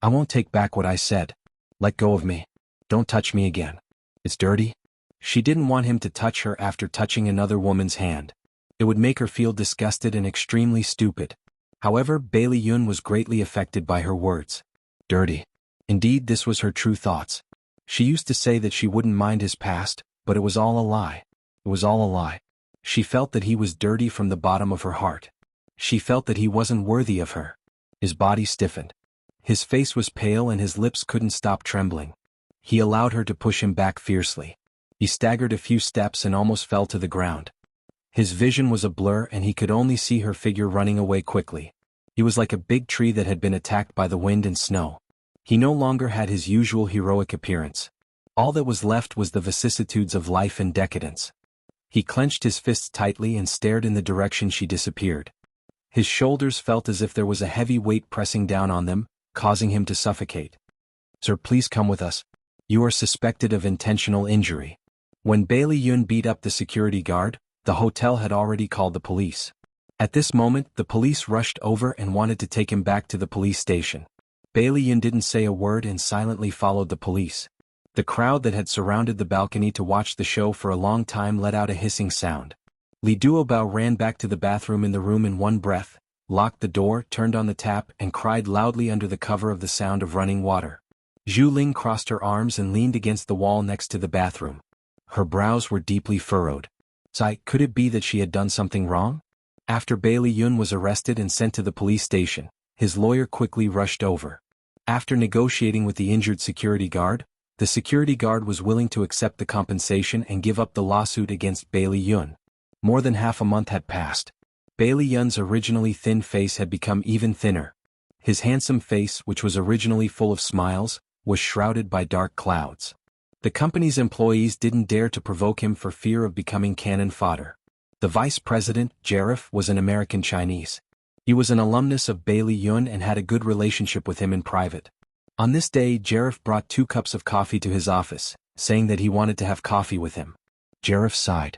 I won't take back what I said. Let go of me. Don't touch me again. It's dirty. She didn't want him to touch her after touching another woman's hand. It would make her feel disgusted and extremely stupid. However, Bailey Yun was greatly affected by her words. Dirty. Indeed, this was her true thoughts. She used to say that she wouldn't mind his past, but it was all a lie. It was all a lie. She felt that he was dirty from the bottom of her heart. She felt that he wasn't worthy of her. His body stiffened. His face was pale and his lips couldn't stop trembling. He allowed her to push him back fiercely. He staggered a few steps and almost fell to the ground. His vision was a blur and he could only see her figure running away quickly. He was like a big tree that had been attacked by the wind and snow. He no longer had his usual heroic appearance. All that was left was the vicissitudes of life and decadence. He clenched his fists tightly and stared in the direction she disappeared. His shoulders felt as if there was a heavy weight pressing down on them, causing him to suffocate. Sir, please come with us. You are suspected of intentional injury. When Bailey Yun beat up the security guard, the hotel had already called the police. At this moment, the police rushed over and wanted to take him back to the police station. Bailey Yun didn't say a word and silently followed the police. The crowd that had surrounded the balcony to watch the show for a long time let out a hissing sound. Li Duobao ran back to the bathroom in the room in one breath, locked the door, turned on the tap, and cried loudly under the cover of the sound of running water. Zhu Ling crossed her arms and leaned against the wall next to the bathroom. Her brows were deeply furrowed. Could it be that she had done something wrong? After Bailey Yun was arrested and sent to the police station, his lawyer quickly rushed over. After negotiating with the injured security guard, the security guard was willing to accept the compensation and give up the lawsuit against Bailey Yun. More than half a month had passed. Bailey Yun's originally thin face had become even thinner. His handsome face, which was originally full of smiles, was shrouded by dark clouds. The company's employees didn't dare to provoke him for fear of becoming cannon fodder. The vice president, Jarif, was an American Chinese. He was an alumnus of Bailey Yun and had a good relationship with him in private. On this day, Jarif brought 2 cups of coffee to his office, saying that he wanted to have coffee with him. Jarif sighed.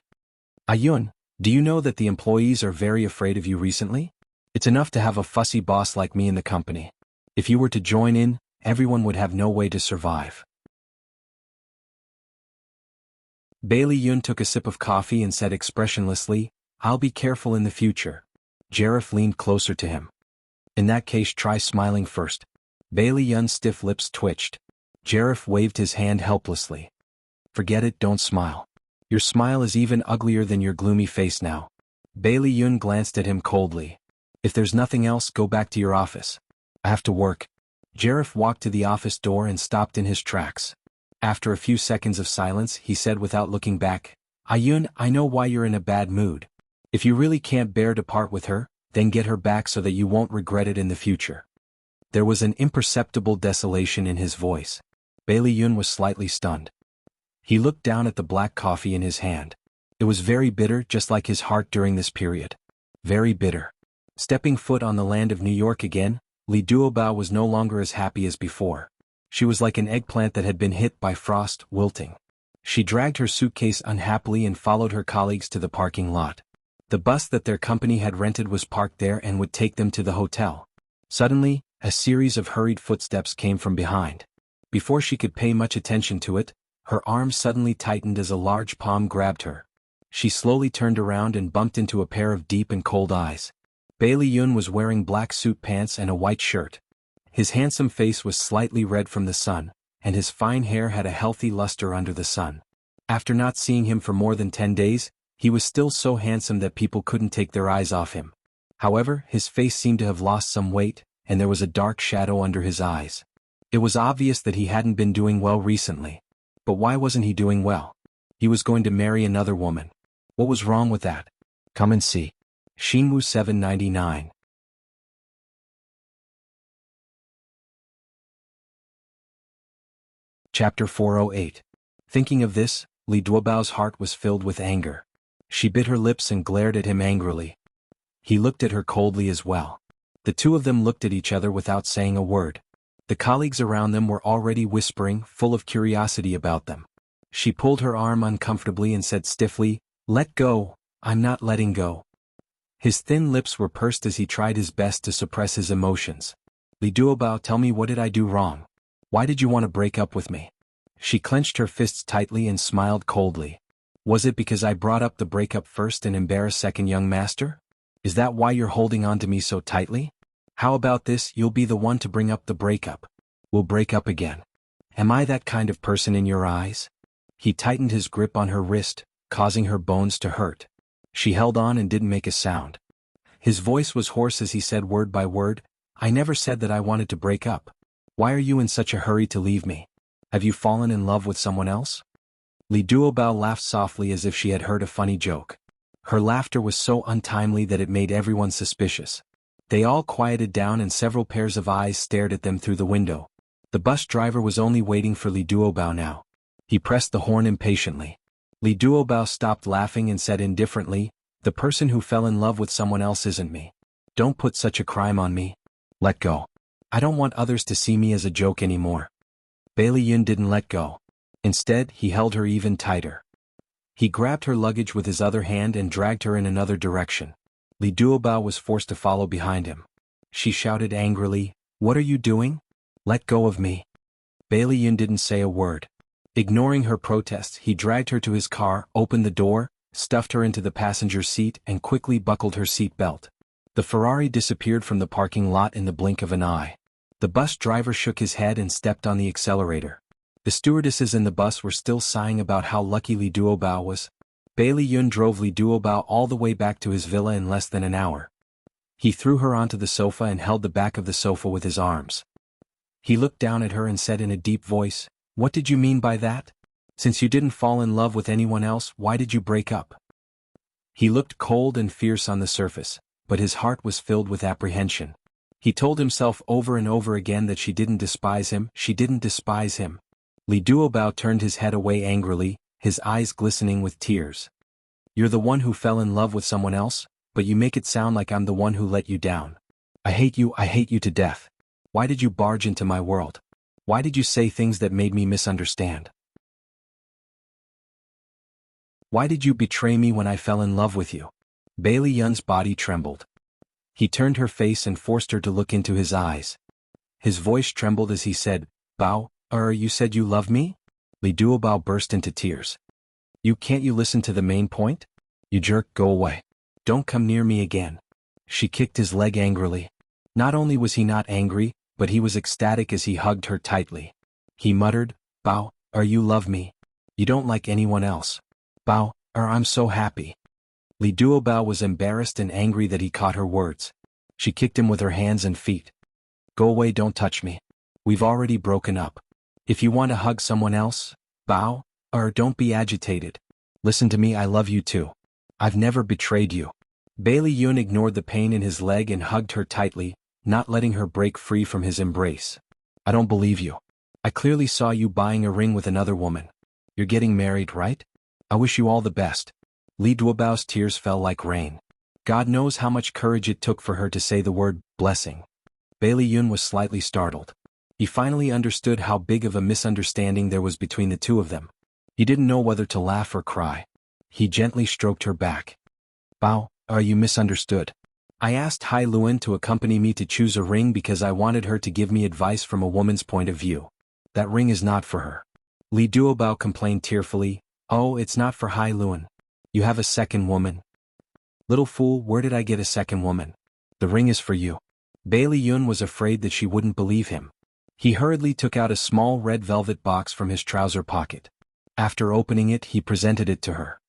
Yun, do you know that the employees are very afraid of you recently? It's enough to have a fussy boss like me in the company. If you were to join in, everyone would have no way to survive. Bailey Yun took a sip of coffee and said expressionlessly, "I'll be careful in the future." Jareth leaned closer to him. "In that case, try smiling first." Bailey Yun's stiff lips twitched. Jareth waved his hand helplessly. "Forget it, don't smile. Your smile is even uglier than your gloomy face now." Bailey Yun glanced at him coldly. "If there's nothing else, go back to your office. I have to work." Jareth walked to the office door and stopped in his tracks. After a few seconds of silence, he said without looking back, "Ayun, I know why you're in a bad mood. If you really can't bear to part with her, then get her back so that you won't regret it in the future." There was an imperceptible desolation in his voice. Bailey Yun was slightly stunned. He looked down at the black coffee in his hand. It was very bitter, just like his heart during this period. Very bitter. Stepping foot on the land of New York again, Li Duobao was no longer as happy as before. She was like an eggplant that had been hit by frost, wilting. She dragged her suitcase unhappily and followed her colleagues to the parking lot. The bus that their company had rented was parked there and would take them to the hotel. Suddenly, a series of hurried footsteps came from behind. Before she could pay much attention to it, her arm suddenly tightened as a large palm grabbed her. She slowly turned around and bumped into a pair of deep and cold eyes. Bailey Yun was wearing black suit pants and a white shirt. His handsome face was slightly red from the sun, and his fine hair had a healthy luster under the sun. After not seeing him for more than 10 days, he was still so handsome that people couldn't take their eyes off him. However, his face seemed to have lost some weight, and there was a dark shadow under his eyes. It was obvious that he hadn't been doing well recently. But why wasn't he doing well? He was going to marry another woman. What was wrong with that? Come and see. Shinwu 799. Chapter 408. Thinking of this, Li Duobao's heart was filled with anger. She bit her lips and glared at him angrily. He looked at her coldly as well. The two of them looked at each other without saying a word. The colleagues around them were already whispering, full of curiosity about them. She pulled her arm uncomfortably and said stiffly, "Let go, I'm not letting go." His thin lips were pursed as he tried his best to suppress his emotions. "Li Duobao, tell me, what did I do wrong? Why did you want to break up with me?" She clenched her fists tightly and smiled coldly. "Was it because I brought up the breakup first and embarrassed second, young master? Is that why you're holding on to me so tightly? How about this, you'll be the one to bring up the breakup. We'll break up again. Am I that kind of person in your eyes?" He tightened his grip on her wrist, causing her bones to hurt. She held on and didn't make a sound. His voice was hoarse as he said word by word, "I never said that I wanted to break up. Why are you in such a hurry to leave me? Have you fallen in love with someone else?" Li Duobao laughed softly as if she had heard a funny joke. Her laughter was so untimely that it made everyone suspicious. They all quieted down and several pairs of eyes stared at them through the window. The bus driver was only waiting for Li Duobao now. He pressed the horn impatiently. Li Duobao stopped laughing and said indifferently, "The person who fell in love with someone else isn't me. Don't put such a crime on me. Let go. I don't want others to see me as a joke anymore." Bailey Yun didn't let go. Instead, he held her even tighter. He grabbed her luggage with his other hand and dragged her in another direction. Li Duobao was forced to follow behind him. She shouted angrily, "What are you doing? Let go of me." Bailey Yun didn't say a word. Ignoring her protests, he dragged her to his car, opened the door, stuffed her into the passenger seat and quickly buckled her seat belt. The Ferrari disappeared from the parking lot in the blink of an eye. The bus driver shook his head and stepped on the accelerator. The stewardesses in the bus were still sighing about how lucky Li Duobao was. Bailey Yun drove Li Duobao all the way back to his villa in less than an hour. He threw her onto the sofa and held the back of the sofa with his arms. He looked down at her and said in a deep voice, "What did you mean by that? Since you didn't fall in love with anyone else, why did you break up?" He looked cold and fierce on the surface, but his heart was filled with apprehension. He told himself over and over again that she didn't despise him, she didn't despise him. Li Duobao turned his head away angrily, his eyes glistening with tears. "You're the one who fell in love with someone else, but you make it sound like I'm the one who let you down. I hate you to death. Why did you barge into my world? Why did you say things that made me misunderstand? Why did you betray me when I fell in love with you?" Bailey Yun's body trembled. He turned her face and forced her to look into his eyes. His voice trembled as he said, Bao, you said you love me? Li Duobao burst into tears. Can't you listen to the main point? You jerk, go away. Don't come near me again. She kicked his leg angrily. Not only was he not angry, but he was ecstatic as he hugged her tightly. He muttered, Bao, you love me. You don't like anyone else. Bao, I'm so happy. Li Duobao was embarrassed and angry that he caught her words. She kicked him with her hands and feet. Go away, don't touch me. We've already broken up. If you want to hug someone else, Bao, don't be agitated. Listen to me, I love you too. I've never betrayed you. Bailey Yun ignored the pain in his leg and hugged her tightly, not letting her break free from his embrace. I don't believe you. I clearly saw you buying a ring with another woman. You're getting married, right? I wish you all the best. Li Duobao's tears fell like rain. God knows how much courage it took for her to say the word blessing. Bailey Yun was slightly startled. He finally understood how big of a misunderstanding there was between the two of them. He didn't know whether to laugh or cry. He gently stroked her back. Bao, you misunderstood. I asked Hai Luan to accompany me to choose a ring because I wanted her to give me advice from a woman's point of view. That ring is not for her. Li Duobao complained tearfully, it's not for Hai Luan. You have a second woman. Little fool, where did I get a second woman? The ring is for you. Bailey Yun was afraid that she wouldn't believe him. He hurriedly took out a small red velvet box from his trouser pocket. After opening it, he presented it to her.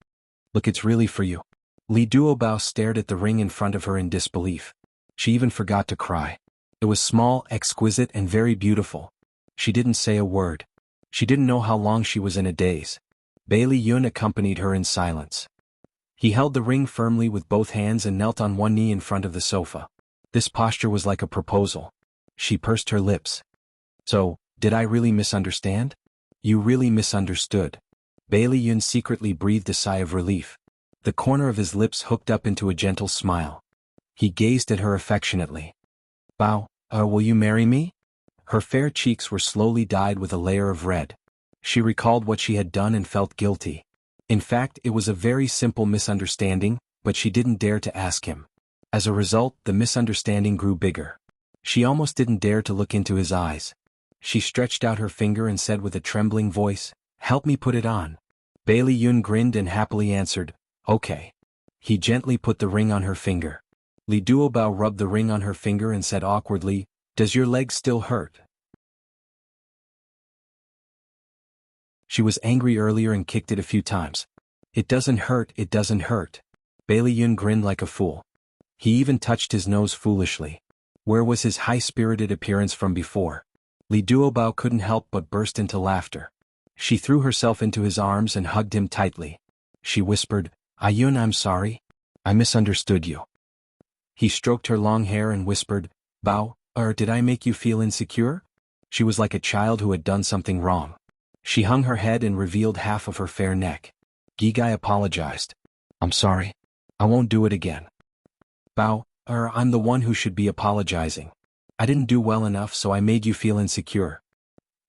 Look, it's really for you. Li Duobao stared at the ring in front of her in disbelief. She even forgot to cry. It was small, exquisite, and very beautiful. She didn't say a word. She didn't know how long she was in a daze. Bailey Yun accompanied her in silence. He held the ring firmly with both hands and knelt on one knee in front of the sofa. This posture was like a proposal. She pursed her lips. So, did I really misunderstand? You really misunderstood. Bailey Yun secretly breathed a sigh of relief. The corner of his lips hooked up into a gentle smile. He gazed at her affectionately. Bao, will you marry me? Her fair cheeks were slowly dyed with a layer of red. She recalled what she had done and felt guilty. In fact, it was a very simple misunderstanding, but she didn't dare to ask him. As a result, the misunderstanding grew bigger. She almost didn't dare to look into his eyes. She stretched out her finger and said with a trembling voice, Help me put it on. Bailey Yun grinned and happily answered, Okay. He gently put the ring on her finger. Li Duobao rubbed the ring on her finger and said awkwardly, Does your leg still hurt? She was angry earlier and kicked it a few times. It doesn't hurt, it doesn't hurt. Bailey Yun grinned like a fool. He even touched his nose foolishly. Where was his high-spirited appearance from before? Li Duobao couldn't help but burst into laughter. She threw herself into his arms and hugged him tightly. She whispered, Yun, I'm sorry. I misunderstood you. He stroked her long hair and whispered, Bao, did I make you feel insecure? She was like a child who had done something wrong. She hung her head and revealed half of her fair neck. Gigai apologized. I'm sorry. I won't do it again. Bao, I'm the one who should be apologizing. I didn't do well enough, so I made you feel insecure.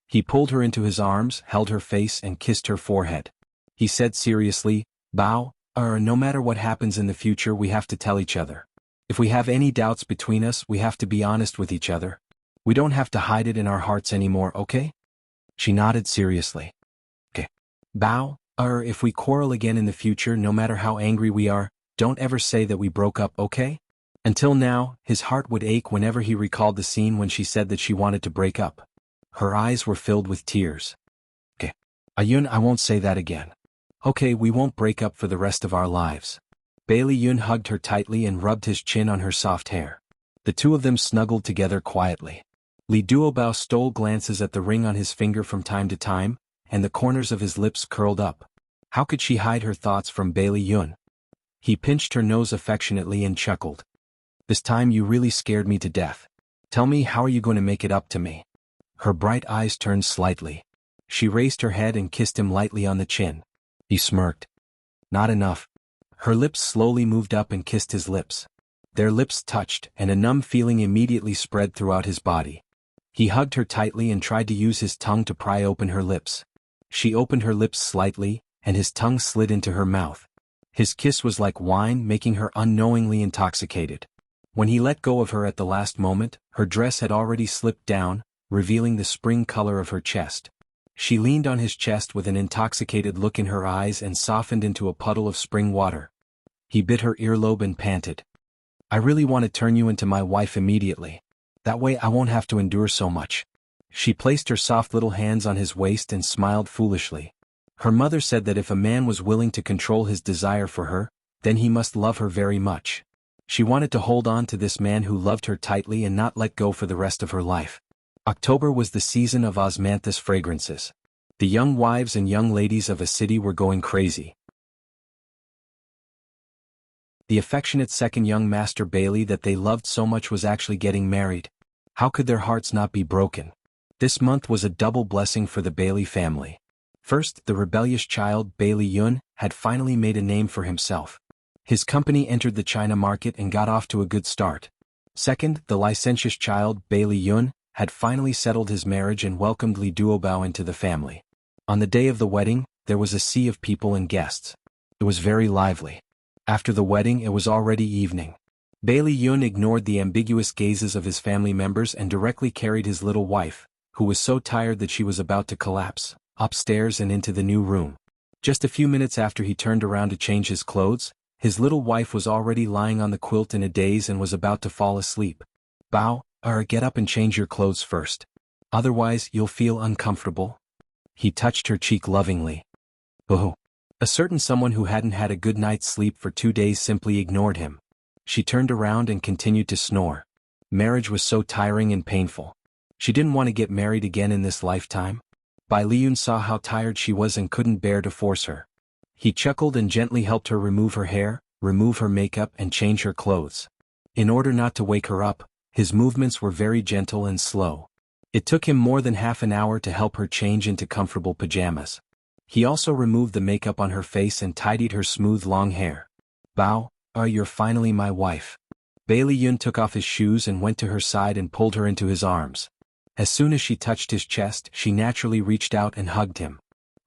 He pulled her into his arms, held her face and kissed her forehead. He said seriously, Bao, no matter what happens in the future, we have to tell each other. If we have any doubts between us, we have to be honest with each other. We don't have to hide it in our hearts anymore, okay? She nodded seriously. Okay. Bao, if we quarrel again in the future, no matter how angry we are, don't ever say that we broke up, okay? Until now, his heart would ache whenever he recalled the scene when she said that she wanted to break up. Her eyes were filled with tears. Okay. Yun, I won't say that again. Okay, we won't break up for the rest of our lives. Bailey Yun hugged her tightly and rubbed his chin on her soft hair. The two of them snuggled together quietly. Li Duobao stole glances at the ring on his finger from time to time, and the corners of his lips curled up. How could she hide her thoughts from Bailey Yun? He pinched her nose affectionately and chuckled. This time you really scared me to death. Tell me, how are you going to make it up to me? Her bright eyes turned slightly. She raised her head and kissed him lightly on the chin. He smirked. Not enough. Her lips slowly moved up and kissed his lips. Their lips touched, and a numb feeling immediately spread throughout his body. He hugged her tightly and tried to use his tongue to pry open her lips. She opened her lips slightly, and his tongue slid into her mouth. His kiss was like wine, making her unknowingly intoxicated. When he let go of her at the last moment, her dress had already slipped down, revealing the spring color of her chest. She leaned on his chest with an intoxicated look in her eyes and softened into a puddle of spring water. He bit her earlobe and panted. "I really want to turn you into my wife immediately. That way I won't have to endure so much." She placed her soft little hands on his waist and smiled foolishly. Her mother said that if a man was willing to control his desire for her, then he must love her very much. She wanted to hold on to this man who loved her tightly and not let go for the rest of her life. October was the season of osmanthus fragrances. The young wives and young ladies of a city were going crazy. The affectionate second young master Bailey that they loved so much was actually getting married. How could their hearts not be broken? This month was a double blessing for the Bailey family. First, the rebellious child Bailey Yun had finally made a name for himself. His company entered the China market and got off to a good start. Second, the licentious child Bailey Yun had finally settled his marriage and welcomed Li Duobao into the family. On the day of the wedding, there was a sea of people and guests. It was very lively. After the wedding, it was already evening. Bailey Yun ignored the ambiguous gazes of his family members and directly carried his little wife, who was so tired that she was about to collapse, upstairs and into the new room. Just a few minutes after he turned around to change his clothes, his little wife was already lying on the quilt in a daze and was about to fall asleep. "Bao, get up and change your clothes first. Otherwise you'll feel uncomfortable." He touched her cheek lovingly. "Oh." A certain someone who hadn't had a good night's sleep for 2 days simply ignored him. She turned around and continued to snore. Marriage was so tiring and painful. She didn't want to get married again in this lifetime. Bai Liyun saw how tired she was and couldn't bear to force her. He chuckled and gently helped her remove her hair, remove her makeup and change her clothes. In order not to wake her up, his movements were very gentle and slow. It took him more than half an hour to help her change into comfortable pajamas. He also removed the makeup on her face and tidied her smooth long hair. "Bao, you're finally my wife." Bailey Yun took off his shoes and went to her side and pulled her into his arms. As soon as she touched his chest, she naturally reached out and hugged him.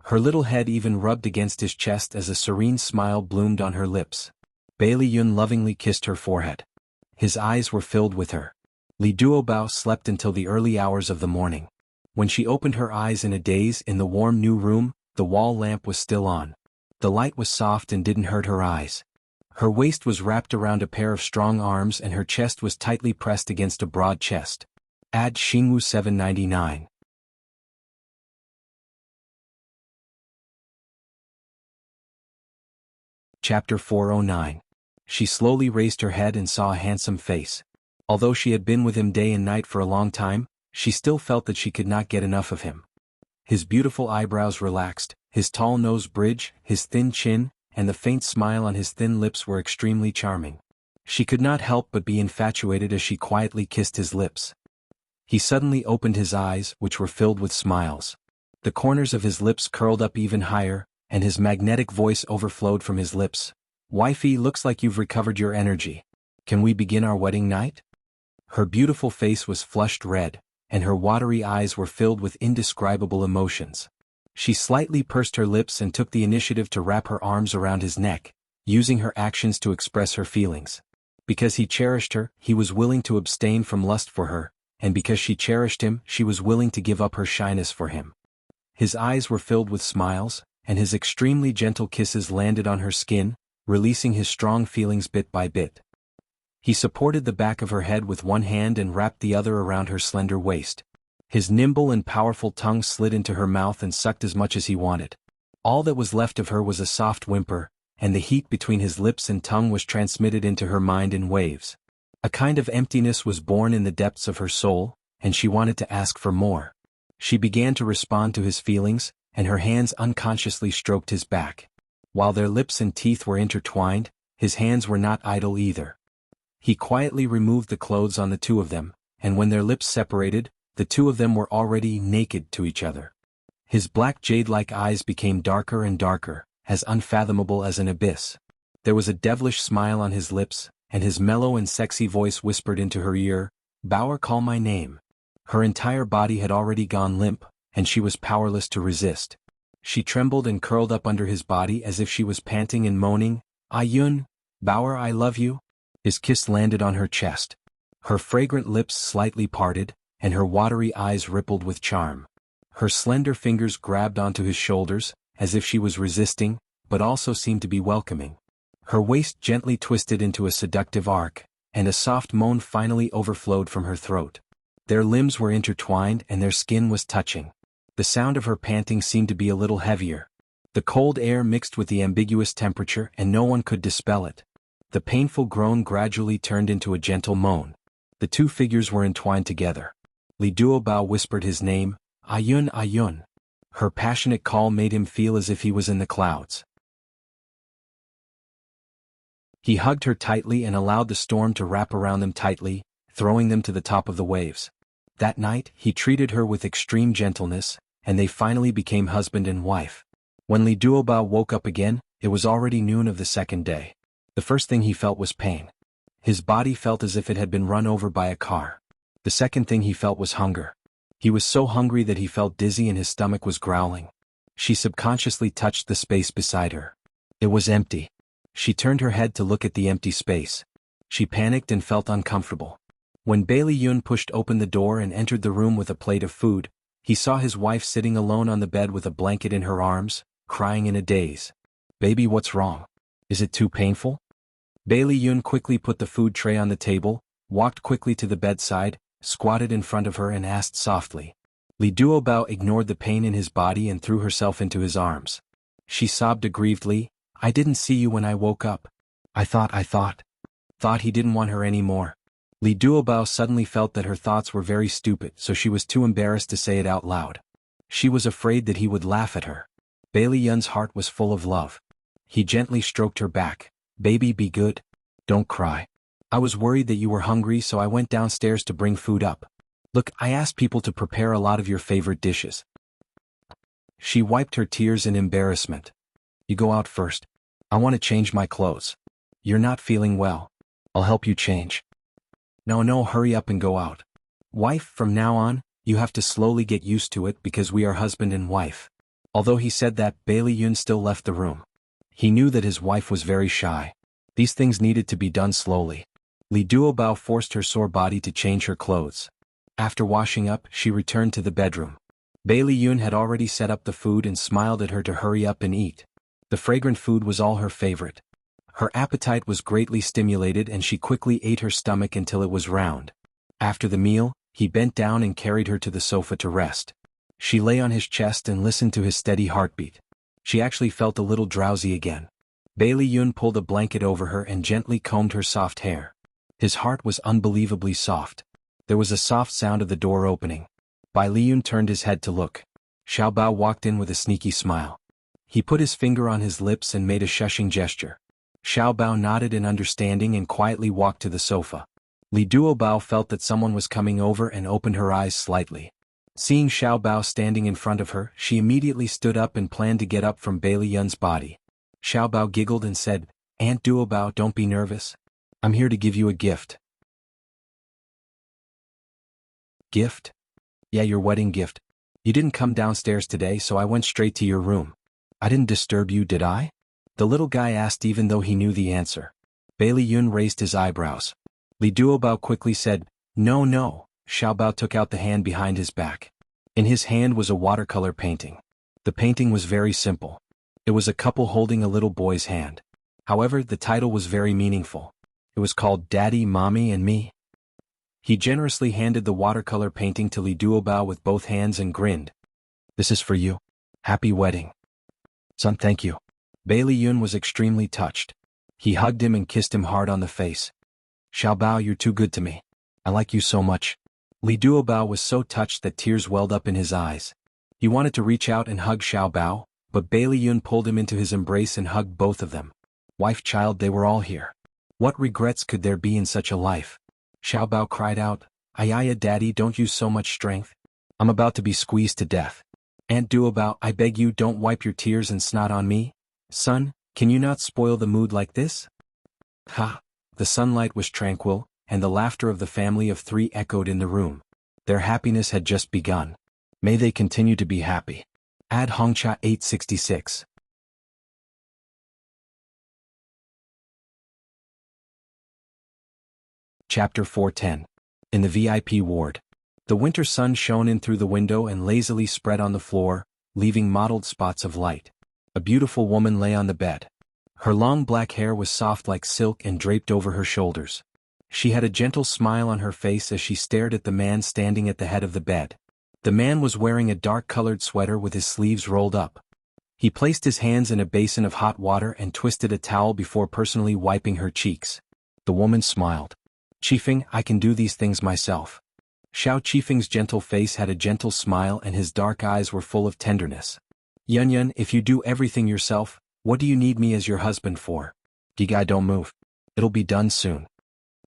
Her little head even rubbed against his chest as a serene smile bloomed on her lips. Bailey Yun lovingly kissed her forehead. His eyes were filled with her. Li Duobao slept until the early hours of the morning. When she opened her eyes in a daze in the warm new room, the wall lamp was still on. The light was soft and didn't hurt her eyes. Her waist was wrapped around a pair of strong arms and her chest was tightly pressed against a broad chest. Ad Xingwu 799. Chapter 409. She slowly raised her head and saw a handsome face. Although she had been with him day and night for a long time, she still felt that she could not get enough of him. His beautiful eyebrows relaxed, his tall nose bridge, his thin chin, and the faint smile on his thin lips were extremely charming. She could not help but be infatuated as she quietly kissed his lips. He suddenly opened his eyes, which were filled with smiles. The corners of his lips curled up even higher, and his magnetic voice overflowed from his lips. "Wifey, looks like you've recovered your energy. Can we begin our wedding night?" Her beautiful face was flushed red, and her watery eyes were filled with indescribable emotions. She slightly pursed her lips and took the initiative to wrap her arms around his neck, using her actions to express her feelings. Because he cherished her, he was willing to abstain from lust for her, and because she cherished him, she was willing to give up her shyness for him. His eyes were filled with smiles, and his extremely gentle kisses landed on her skin, releasing his strong feelings bit by bit. He supported the back of her head with one hand and wrapped the other around her slender waist. His nimble and powerful tongue slid into her mouth and sucked as much as he wanted. All that was left of her was a soft whimper, and the heat between his lips and tongue was transmitted into her mind in waves. A kind of emptiness was born in the depths of her soul, and she wanted to ask for more. She began to respond to his feelings, and her hands unconsciously stroked his back. While their lips and teeth were intertwined, his hands were not idle either. He quietly removed the clothes on the two of them, and when their lips separated, the two of them were already naked to each other. His black jade-like eyes became darker and darker, as unfathomable as an abyss. There was a devilish smile on his lips, and his mellow and sexy voice whispered into her ear, "Bauer, call my name." Her entire body had already gone limp, and she was powerless to resist. She trembled and curled up under his body as if she was panting and moaning, "Ah Yun, Bauer, I love you." His kiss landed on her chest. Her fragrant lips slightly parted, and her watery eyes rippled with charm. Her slender fingers grabbed onto his shoulders, as if she was resisting, but also seemed to be welcoming. Her waist gently twisted into a seductive arc, and a soft moan finally overflowed from her throat. Their limbs were intertwined and their skin was touching. The sound of her panting seemed to be a little heavier. The cold air mixed with the ambiguous temperature and no one could dispel it. The painful groan gradually turned into a gentle moan. The two figures were entwined together. Li Duobao whispered his name, Ayun Ayun. Her passionate call made him feel as if he was in the clouds. He hugged her tightly and allowed the storm to wrap around them tightly, throwing them to the top of the waves. That night, he treated her with extreme gentleness, and they finally became husband and wife. When Li Duobao woke up again, it was already noon of the second day. The first thing he felt was pain. His body felt as if it had been run over by a car. The second thing he felt was hunger. He was so hungry that he felt dizzy and his stomach was growling. She subconsciously touched the space beside her. It was empty. She turned her head to look at the empty space. She panicked and felt uncomfortable. When Bailey Yun pushed open the door and entered the room with a plate of food, he saw his wife sitting alone on the bed with a blanket in her arms, crying in a daze. "Baby, what's wrong? Is it too painful?" Bailey Yun quickly put the food tray on the table, walked quickly to the bedside, squatted in front of her and asked softly. Li Duobao ignored the pain in his body and threw herself into his arms. She sobbed aggrievedly, "I didn't see you when I woke up. I thought he didn't want her anymore." Li Duobao suddenly felt that her thoughts were very stupid, so she was too embarrassed to say it out loud. She was afraid that he would laugh at her. Bailey Yun's heart was full of love. He gently stroked her back. "Baby, be good. Don't cry. I was worried that you were hungry, so I went downstairs to bring food up. Look, I asked people to prepare a lot of your favorite dishes." She wiped her tears in embarrassment. "You go out first. I want to change my clothes. You're not feeling well. I'll help you change." No, hurry up and go out. Wife, from now on, you have to slowly get used to it because we are husband and wife. Although he said that, Bailey Yun still left the room. He knew that his wife was very shy. These things needed to be done slowly. Li Duobao forced her sore body to change her clothes. After washing up, she returned to the bedroom. Bailey Yun had already set up the food and smiled at her to hurry up and eat. The fragrant food was all her favorite. Her appetite was greatly stimulated and she quickly ate her stomach until it was round. After the meal, he bent down and carried her to the sofa to rest. She lay on his chest and listened to his steady heartbeat. She actually felt a little drowsy again. Bailey Yun pulled a blanket over her and gently combed her soft hair. His heart was unbelievably soft. There was a soft sound of the door opening. Bailey Yun turned his head to look. Xiao Bao walked in with a sneaky smile. He put his finger on his lips and made a shushing gesture. Xiao Bao nodded in understanding and quietly walked to the sofa. Li Duobao felt that someone was coming over and opened her eyes slightly. Seeing Xiao Bao standing in front of her, she immediately stood up and planned to get up from Bailey Yun's body. Xiao Bao giggled and said, "Aunt Duobao, don't be nervous. I'm here to give you a gift." "Gift?" "Yeah, your wedding gift. You didn't come downstairs today, so I went straight to your room. I didn't disturb you, did I?" The little guy asked even though he knew the answer. Bailey Yun raised his eyebrows. Li Duobao quickly said, No. Xiao Bao took out the hand behind his back. In his hand was a watercolor painting. The painting was very simple. It was a couple holding a little boy's hand. However, the title was very meaningful. It was called Daddy, Mommy, and Me. He generously handed the watercolor painting to Li Duobao with both hands and grinned. "This is for you. Happy wedding." "Son, thank you." Bailey Yun was extremely touched. He hugged him and kissed him hard on the face. "Xiao Bao, you're too good to me. I like you so much." Li Duobao was so touched that tears welled up in his eyes. He wanted to reach out and hug Xiao Bao, but Bailey Yun pulled him into his embrace and hugged both of them. Wife, child, they were all here. What regrets could there be in such a life? Xiao Bao cried out, "Ayaya, Daddy, don't use so much strength. I'm about to be squeezed to death. Aunt Duobao, I beg you, don't wipe your tears and snot on me. Son, can you not spoil the mood like this?" Ha! The sunlight was tranquil, and the laughter of the family of three echoed in the room. Their happiness had just begun. May they continue to be happy. Ad Hongcha 866 Chapter 410. In the VIP ward. The winter sun shone in through the window and lazily spread on the floor, leaving mottled spots of light. A beautiful woman lay on the bed. Her long black hair was soft like silk and draped over her shoulders. She had a gentle smile on her face as she stared at the man standing at the head of the bed. The man was wearing a dark-colored sweater with his sleeves rolled up. He placed his hands in a basin of hot water and twisted a towel before personally wiping her cheeks. The woman smiled. "Qifeng, I can do these things myself." Xiao Qifeng's gentle face had a gentle smile and his dark eyes were full of tenderness. "Yun, if you do everything yourself, what do you need me as your husband for? Digai, don't move. It'll be done soon."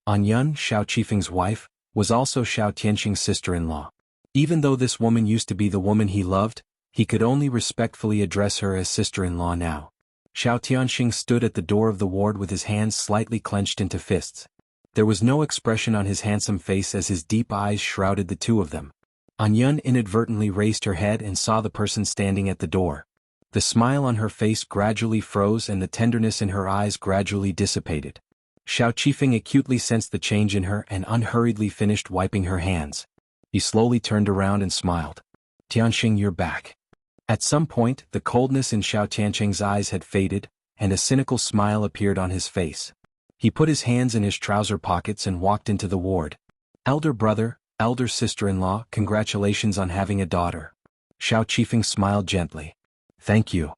Yun, Xiao Qifeng's wife, was also Xiao Tianxing's sister-in-law. Even though this woman used to be the woman he loved, he could only respectfully address her as sister-in-law now. Xiao Tianxing stood at the door of the ward with his hands slightly clenched into fists. There was no expression on his handsome face as his deep eyes shrouded the two of them. Yun inadvertently raised her head and saw the person standing at the door. The smile on her face gradually froze and the tenderness in her eyes gradually dissipated. Xiao Qifeng acutely sensed the change in her and unhurriedly finished wiping her hands. He slowly turned around and smiled. "Tianxing, you're back." At some point, the coldness in Xiao Tianxing's eyes had faded, and a cynical smile appeared on his face. He put his hands in his trouser pockets and walked into the ward. "Elder brother, elder sister-in-law, congratulations on having a daughter." Xiao Qifeng smiled gently. "Thank you."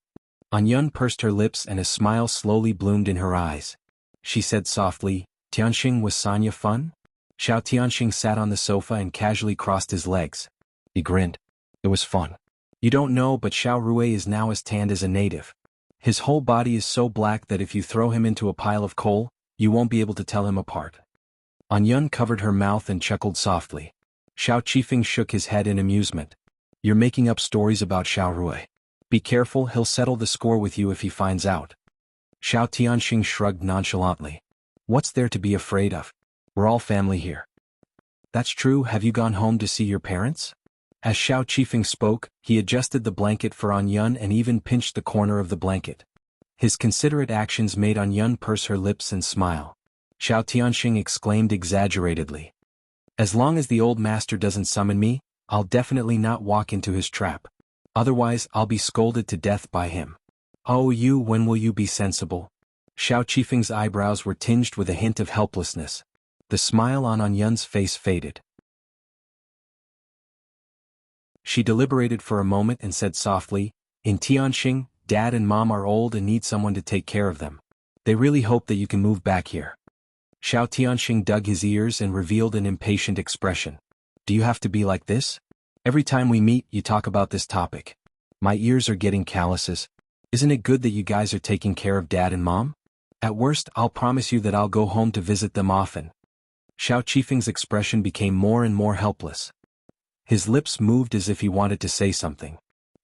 Yun pursed her lips and a smile slowly bloomed in her eyes. She said softly, "Tianxing, was Sanya fun?" Xiao Tianxing sat on the sofa and casually crossed his legs. He grinned. "It was fun. You don't know, but Xiao Rui is now as tanned as a native. His whole body is so black that if you throw him into a pile of coal, you won't be able to tell him apart." Yun covered her mouth and chuckled softly. Xiao Qifeng shook his head in amusement. "You're making up stories about Xiao Rui. Be careful, he'll settle the score with you if he finds out." Xiao Tianxing shrugged nonchalantly. "What's there to be afraid of? We're all family here." "That's true, have you gone home to see your parents?" As Xiao Qifeng spoke, he adjusted the blanket for Yun and even pinched the corner of the blanket. His considerate actions made Yun purse her lips and smile. Xiao Tianxing exclaimed exaggeratedly. "As long as the old master doesn't summon me, I'll definitely not walk into his trap. Otherwise I'll be scolded to death by him." "Oh, when will you be sensible?" Xiao Qifeng's eyebrows were tinged with a hint of helplessness. The smile on Yun's face faded. She deliberated for a moment and said softly, "In Tianxing, Dad and Mom are old and need someone to take care of them. They really hope that you can move back here." Xiao Tianxing dug his ears and revealed an impatient expression. "Do you have to be like this? Every time we meet, you talk about this topic. My ears are getting calluses. Isn't it good that you guys are taking care of Dad and Mom? At worst, I'll promise you that I'll go home to visit them often." Xiao Qifeng's expression became more and more helpless. His lips moved as if he wanted to say something.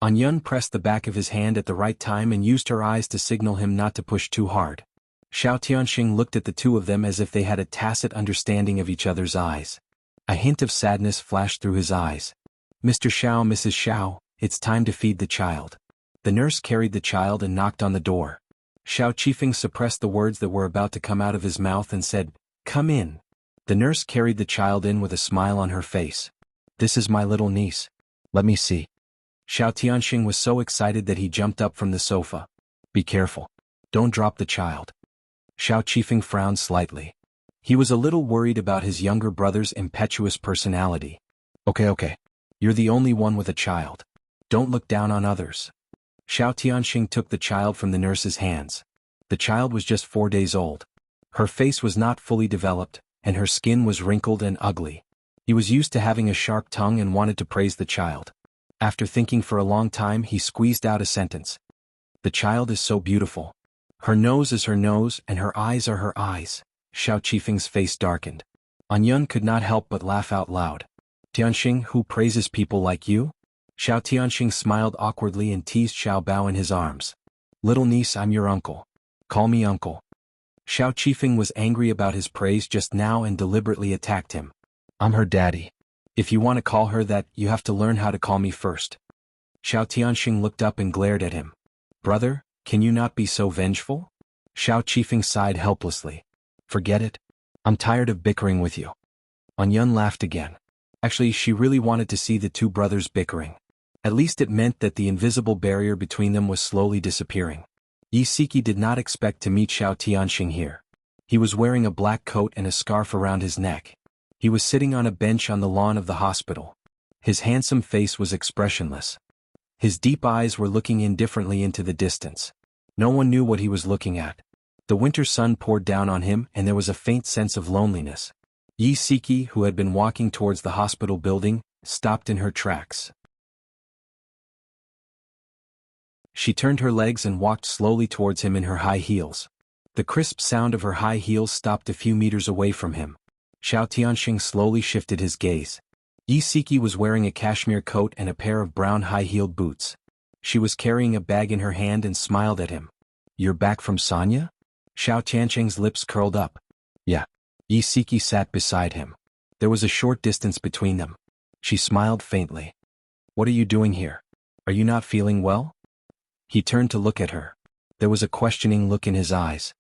Yun pressed the back of his hand at the right time and used her eyes to signal him not to push too hard. Xiao Tianxing looked at the two of them as if they had a tacit understanding of each other's eyes. A hint of sadness flashed through his eyes. "Mr. Xiao, Mrs. Xiao, it's time to feed the child." The nurse carried the child and knocked on the door. Xiao Qifeng suppressed the words that were about to come out of his mouth and said, "Come in." The nurse carried the child in with a smile on her face. "This is my little niece. Let me see." Xiao Tianxing was so excited that he jumped up from the sofa. "Be careful. Don't drop the child." Xiao Qifeng frowned slightly. He was a little worried about his younger brother's impetuous personality. Okay. You're the only one with a child. Don't look down on others." Xiao Tianxing took the child from the nurse's hands. The child was just 4 days old. Her face was not fully developed, and her skin was wrinkled and ugly. He was used to having a sharp tongue and wanted to praise the child. After thinking for a long time, he squeezed out a sentence. "The child is so beautiful. Her nose is her nose and her eyes are her eyes." Xiao Qifeng's face darkened. Yun could not help but laugh out loud. "Tianxing, who praises people like you?" Xiao Tianxing smiled awkwardly and teased Xiao Bao in his arms. "Little niece, I'm your uncle. Call me uncle." Xiao Qifeng was angry about his praise just now and deliberately attacked him. "I'm her daddy. If you want to call her that, you have to learn how to call me first." Xiao Tianxing looked up and glared at him. "Brother, can you not be so vengeful?" Xiao Qifeng sighed helplessly. "Forget it. I'm tired of bickering with you. Anyun laughed again. Actually, she really wanted to see the two brothers bickering. At least it meant that the invisible barrier between them was slowly disappearing. Yi Siki did not expect to meet Xiao Tianxing here. He was wearing a black coat and a scarf around his neck. He was sitting on a bench on the lawn of the hospital. His handsome face was expressionless. His deep eyes were looking indifferently into the distance. No one knew what he was looking at. The winter sun poured down on him and there was a faint sense of loneliness. Yi Siki, who had been walking towards the hospital building, stopped in her tracks. She turned her legs and walked slowly towards him in her high heels. The crisp sound of her high heels stopped a few meters away from him. Xiao Tianxing slowly shifted his gaze. Yi Siki was wearing a cashmere coat and a pair of brown high-heeled boots. She was carrying a bag in her hand and smiled at him. "You're back from Sanya?" Xiao Tianxing's lips curled up. "Yeah." Yi Siki sat beside him. There was a short distance between them. She smiled faintly. "What are you doing here? Are you not feeling well?" He turned to look at her. There was a questioning look in his eyes.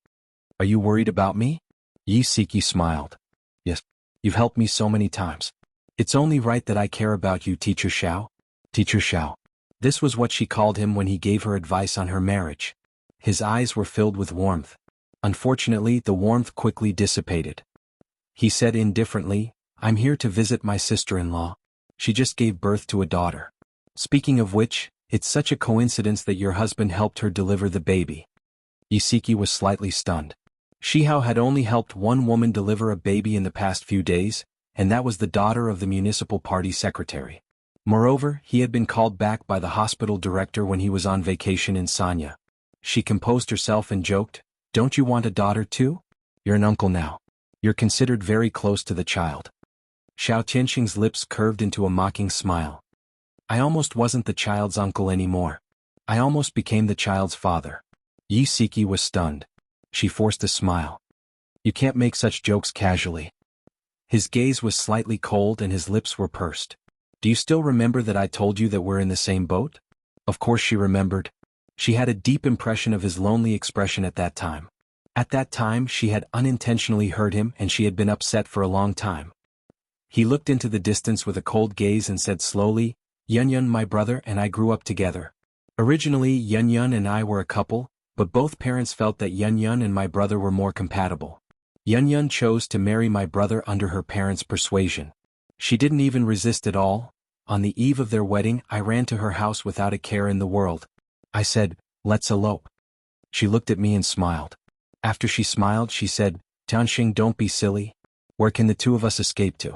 "Are you worried about me?" Yi Siki smiled. "Yes. You've helped me so many times. It's only right that I care about you, Teacher Xiao." Teacher Xiao. This was what she called him when he gave her advice on her marriage. His eyes were filled with warmth. Unfortunately, the warmth quickly dissipated. He said indifferently, "I'm here to visit my sister-in-law. She just gave birth to a daughter. Speaking of which, it's such a coincidence that your husband helped her deliver the baby." Yi Siki was slightly stunned. Shihao had only helped one woman deliver a baby in the past few days, and that was the daughter of the municipal party secretary. Moreover, he had been called back by the hospital director when he was on vacation in Sanya. She composed herself and joked, "Don't you want a daughter too? You're an uncle now. You're considered very close to the child." Xiao Tianxing's lips curved into a mocking smile. "I almost wasn't the child's uncle anymore. I almost became the child's father." Yi Siki was stunned. She forced a smile. "You can't make such jokes casually." His gaze was slightly cold and his lips were pursed. "Do you still remember that I told you that we're in the same boat?" Of course she remembered. She had a deep impression of his lonely expression at that time. At that time she had unintentionally hurt him and she had been upset for a long time. He looked into the distance with a cold gaze and said slowly, "Yunyun, my brother and I grew up together. Originally Yunyun and I were a couple, but both parents felt that Yunyun and my brother were more compatible. Yunyun chose to marry my brother under her parents' persuasion. She didn't even resist at all. On the eve of their wedding, I ran to her house without a care in the world. I said, 'Let's elope.' She looked at me and smiled. After she smiled, she said, 'Tianxing, don't be silly. Where can the two of us escape to?'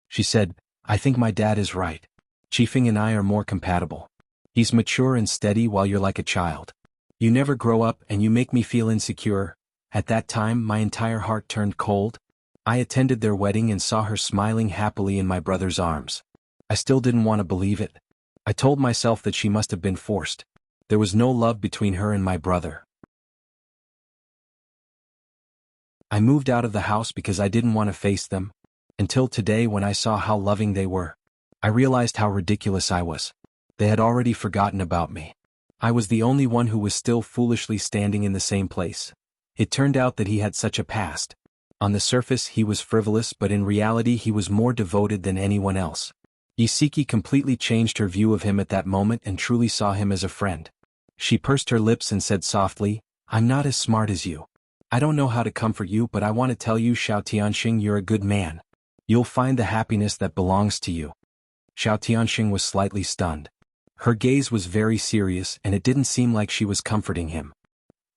She said, 'I think my dad is right. Qifeng and I are more compatible. He's mature and steady while you're like a child. You never grow up and you make me feel insecure.' At that time my entire heart turned cold. I attended their wedding and saw her smiling happily in my brother's arms. I still didn't want to believe it. I told myself that she must have been forced. There was no love between her and my brother. I moved out of the house because I didn't want to face them. Until today when I saw how loving they were. I realized how ridiculous I was. They had already forgotten about me. I was the only one who was still foolishly standing in the same place. It turned out that he had such a past. On the surface he was frivolous, but in reality he was more devoted than anyone else. Yi Siki completely changed her view of him at that moment and truly saw him as a friend. She pursed her lips and said softly, "I'm not as smart as you. I don't know how to comfort you, but I want to tell you, Xiao Tianxing, you're a good man. You'll find the happiness that belongs to you." Xiao Tianxing was slightly stunned. Her gaze was very serious and it didn't seem like she was comforting him.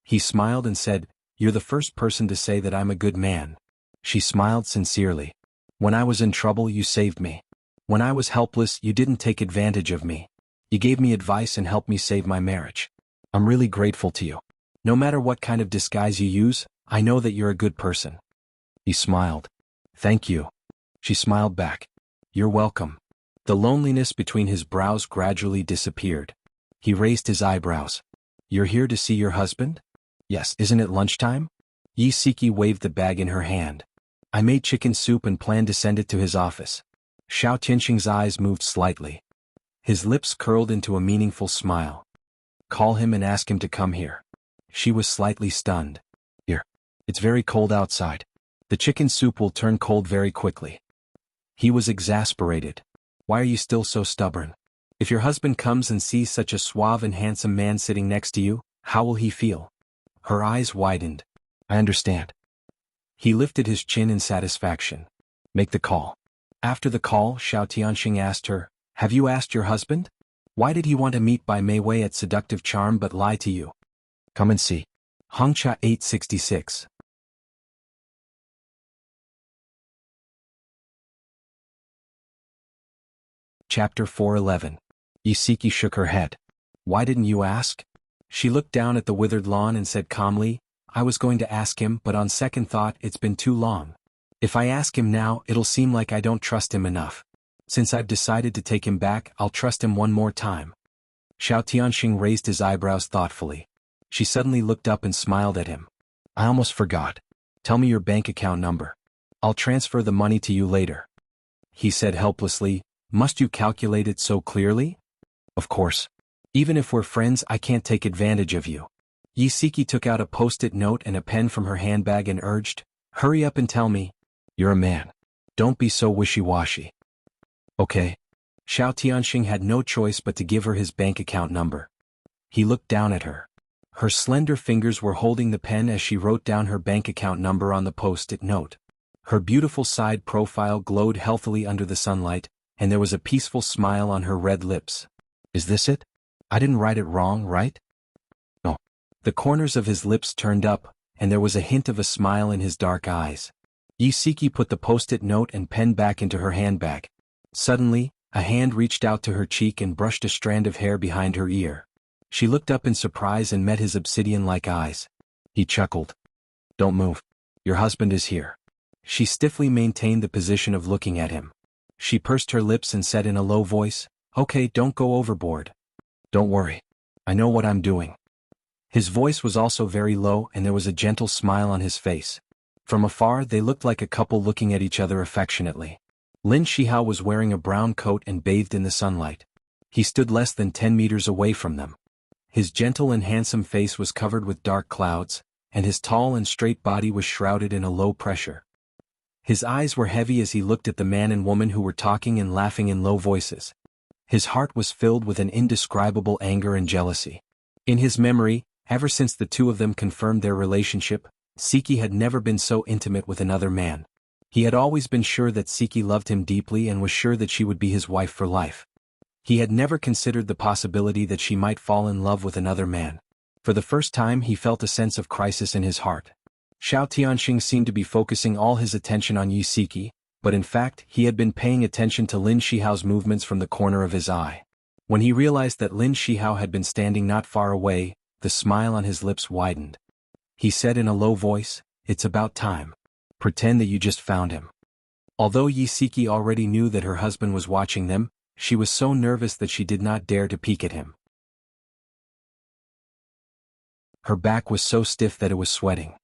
He smiled and said, "You're the first person to say that I'm a good man." She smiled sincerely. "When I was in trouble you saved me. When I was helpless you didn't take advantage of me. You gave me advice and helped me save my marriage. I'm really grateful to you. No matter what kind of disguise you use, I know that you're a good person." He smiled. "Thank you." She smiled back. "You're welcome." The loneliness between his brows gradually disappeared. He raised his eyebrows. "You're here to see your husband?" "Yes, isn't it lunchtime?" Yi Siki waved the bag in her hand. "I made chicken soup and planned to send it to his office." Xiao Tianxing's eyes moved slightly. His lips curled into a meaningful smile. "Call him and ask him to come here." She was slightly stunned. "Here. It's very cold outside. The chicken soup will turn cold very quickly. He was exasperated. Why are you still so stubborn? If your husband comes and sees such a suave and handsome man sitting next to you, how will he feel? Her eyes widened. I understand. He lifted his chin in satisfaction. Make the call. After the call, Xiao Tianxing asked her, have you asked your husband? Why did he want to meet by Mei Wei at Seductive Charm but lie to you? Come and see. Hongcha 866. Chapter 411. Yisiki shook her head. Why didn't you ask? She looked down at the withered lawn and said calmly, I was going to ask him, but on second thought it's been too long. If I ask him now, it'll seem like I don't trust him enough. Since I've decided to take him back, I'll trust him one more time. Xiao Tianxing raised his eyebrows thoughtfully. She suddenly looked up and smiled at him. I almost forgot. Tell me your bank account number. I'll transfer the money to you later. He said helplessly, must you calculate it so clearly? Of course. Even if we're friends, I can't take advantage of you. Yisiki took out a post-it note and a pen from her handbag and urged, hurry up and tell me. You're a man. Don't be so wishy-washy. Okay. Xiao Tianxing had no choice but to give her his bank account number. He looked down at her. Her slender fingers were holding the pen as she wrote down her bank account number on the post-it note. Her beautiful side profile glowed healthily under the sunlight, and there was a peaceful smile on her red lips. Is this it? I didn't write it wrong, right? No. The corners of his lips turned up, and there was a hint of a smile in his dark eyes. Yisiki put the post-it note and pen back into her handbag. Suddenly, a hand reached out to her cheek and brushed a strand of hair behind her ear. She looked up in surprise and met his obsidian-like eyes. He chuckled. Don't move. Your husband is here. She stiffly maintained the position of looking at him. She pursed her lips and said in a low voice, Okay, don't go overboard. Don't worry. I know what I'm doing. His voice was also very low and there was a gentle smile on his face. From afar they looked like a couple looking at each other affectionately. Lin Shihao was wearing a brown coat and bathed in the sunlight. He stood less than 10 meters away from them. His gentle and handsome face was covered with dark clouds, and his tall and straight body was shrouded in a low pressure. His eyes were heavy as he looked at the man and woman who were talking and laughing in low voices. His heart was filled with an indescribable anger and jealousy. In his memory, ever since the two of them confirmed their relationship, Siki had never been so intimate with another man. He had always been sure that Siki loved him deeply and was sure that she would be his wife for life. He had never considered the possibility that she might fall in love with another man. For the first time he felt a sense of crisis in his heart. Xiao Tianxing seemed to be focusing all his attention on Yisiki, but in fact he had been paying attention to Lin Shihao's movements from the corner of his eye. When he realized that Lin Shihao had been standing not far away, the smile on his lips widened. He said in a low voice, It's about time. Pretend that you just found him. Although Yisiki already knew that her husband was watching them, she was so nervous that she did not dare to peek at him. Her back was so stiff that it was sweating.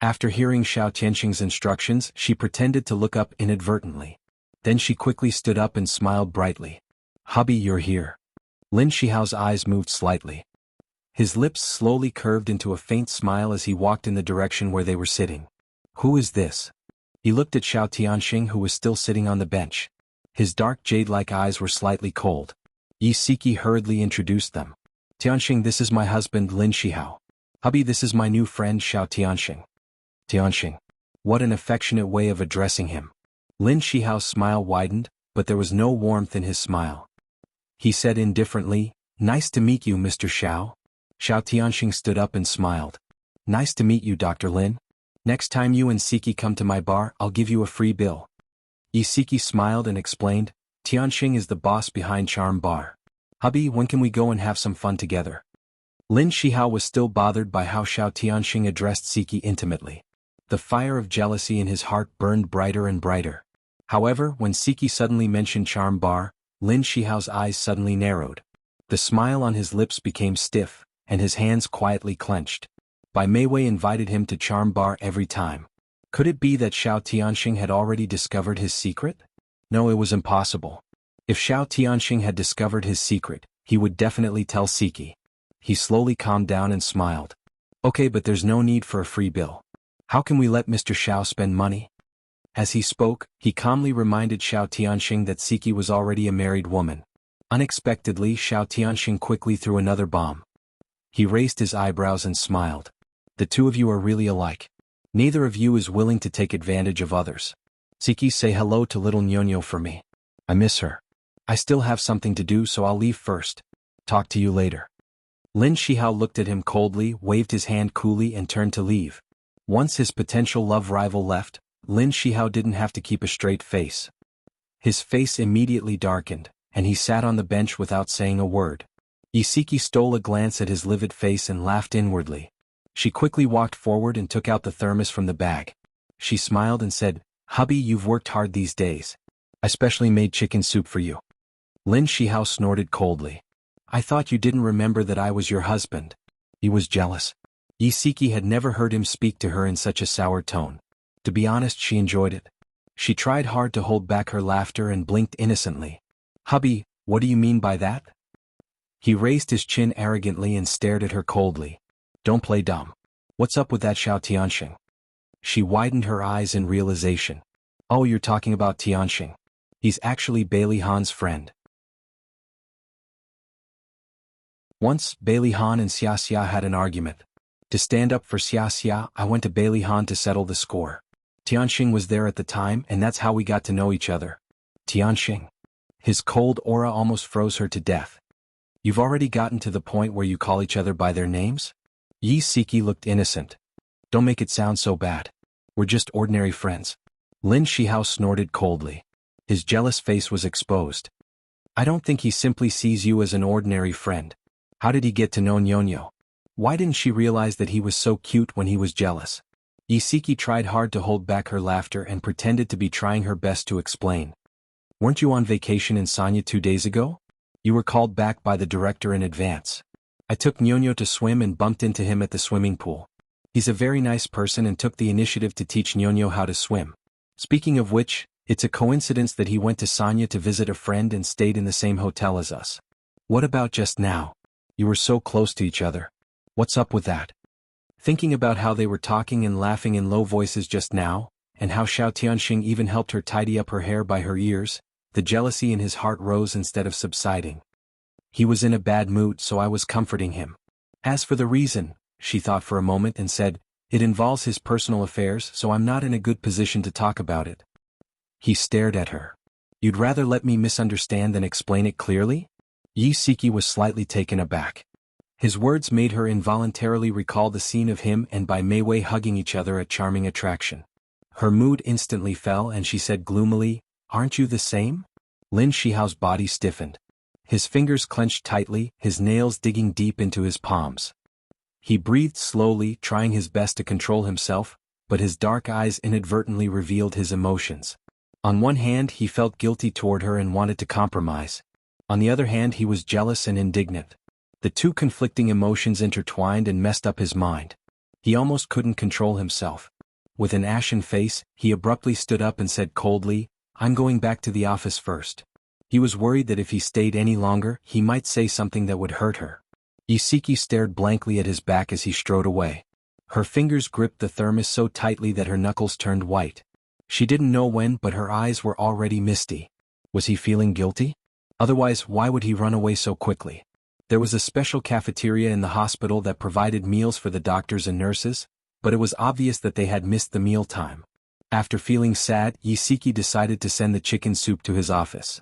After hearing Xiao Tianxing's instructions, she pretended to look up inadvertently. Then she quickly stood up and smiled brightly. Hubby, you're here. Lin Shihao's eyes moved slightly. His lips slowly curved into a faint smile as he walked in the direction where they were sitting. Who is this? He looked at Xiao Tianxing who was still sitting on the bench. His dark jade-like eyes were slightly cold. Yisiki hurriedly introduced them. Tianxing, this is my husband Lin Shihao. Hubby, this is my new friend Xiao Tianxing. Tianxing. What an affectionate way of addressing him. Lin Shihao's smile widened, but there was no warmth in his smile. He said indifferently, Nice to meet you, Mr. Xiao. Xiao Tianxing stood up and smiled. Nice to meet you, Dr. Lin. Next time you and Siki come to my bar, I'll give you a free bill. Yisiki smiled and explained, Tianxing is the boss behind Charm Bar. Hubby, when can we go and have some fun together? Lin Shihao was still bothered by how Xiao Tianxing addressed Siki intimately. The fire of jealousy in his heart burned brighter and brighter. However, when Siki suddenly mentioned Charm Bar, Lin Shihao's eyes suddenly narrowed. The smile on his lips became stiff, and his hands quietly clenched. Bai Meiwei invited him to Charm Bar every time. Could it be that Xiao Tianxing had already discovered his secret? No, it was impossible. If Xiao Tianxing had discovered his secret, he would definitely tell Siki. He slowly calmed down and smiled. Okay, but there's no need for a free bill. How can we let Mr. Xiao spend money? As he spoke, he calmly reminded Xiao Tianxing that Siki was already a married woman. Unexpectedly, Xiao Tianxing quickly threw another bomb. He raised his eyebrows and smiled. The two of you are really alike. Neither of you is willing to take advantage of others. Siki, say hello to little Nyonyo for me. I miss her. I still have something to do, so I'll leave first. Talk to you later. Lin Shihao looked at him coldly, waved his hand coolly and turned to leave. Once his potential love rival left, Lin Shihao didn't have to keep a straight face. His face immediately darkened, and he sat on the bench without saying a word. Isiki stole a glance at his livid face and laughed inwardly. She quickly walked forward and took out the thermos from the bag. She smiled and said, "Hubby, you've worked hard these days. I specially made chicken soup for you." Lin Shihao snorted coldly. "I thought you didn't remember that I was your husband." He was jealous. Isiki had never heard him speak to her in such a sour tone. To be honest, she enjoyed it. She tried hard to hold back her laughter and blinked innocently. "Hubby, what do you mean by that?" He raised his chin arrogantly and stared at her coldly. "Don't play dumb. What's up with that Xiao Tianxing?" She widened her eyes in realization. "Oh, you're talking about Tianxing. He's actually Bailey Han's friend." Once, Bailey Han and Xia Xia had an argument. To stand up for Xia Xia, I went to Bailey Han to settle the score. Tianxing was there at the time, and that's how we got to know each other. Tianxing. His cold aura almost froze her to death. "You've already gotten to the point where you call each other by their names?" Yi Siki looked innocent. "Don't make it sound so bad. We're just ordinary friends." Lin Shihao snorted coldly. His jealous face was exposed. "I don't think he simply sees you as an ordinary friend. How did he get to know Nyonyo? Why didn't she realize that he was so cute when he was jealous?" Isiki tried hard to hold back her laughter and pretended to be trying her best to explain. "Weren't you on vacation in Sanya 2 days ago? You were called back by the director in advance. I took Nyonyo to swim and bumped into him at the swimming pool. He's a very nice person and took the initiative to teach Nyonyo how to swim. Speaking of which, it's a coincidence that he went to Sanya to visit a friend and stayed in the same hotel as us. What about just now? You were so close to each other. What's up with that?" Thinking about how they were talking and laughing in low voices just now, and how Xiao Tianxing even helped her tidy up her hair by her ears, the jealousy in his heart rose instead of subsiding. He was in a bad mood, so I was comforting him. As for the reason, she thought for a moment and said, "It involves his personal affairs, so I'm not in a good position to talk about it." He stared at her. "You'd rather let me misunderstand than explain it clearly?" Yi Siki was slightly taken aback. His words made her involuntarily recall the scene of him and Bai Meiwei hugging each other at Charming Attraction. Her mood instantly fell and she said gloomily, "Aren't you the same?" Lin Shihao's body stiffened. His fingers clenched tightly, his nails digging deep into his palms. He breathed slowly, trying his best to control himself, but his dark eyes inadvertently revealed his emotions. On one hand, he felt guilty toward her and wanted to compromise. On the other hand, he was jealous and indignant. The two conflicting emotions intertwined and messed up his mind. He almost couldn't control himself. With an ashen face, he abruptly stood up and said coldly, "I'm going back to the office first." He was worried that if he stayed any longer, he might say something that would hurt her. Isiki stared blankly at his back as he strode away. Her fingers gripped the thermos so tightly that her knuckles turned white. She didn't know when, but her eyes were already misty. Was he feeling guilty? Otherwise, why would he run away so quickly? There was a special cafeteria in the hospital that provided meals for the doctors and nurses, but it was obvious that they had missed the meal time. After feeling sad, Isiki decided to send the chicken soup to his office.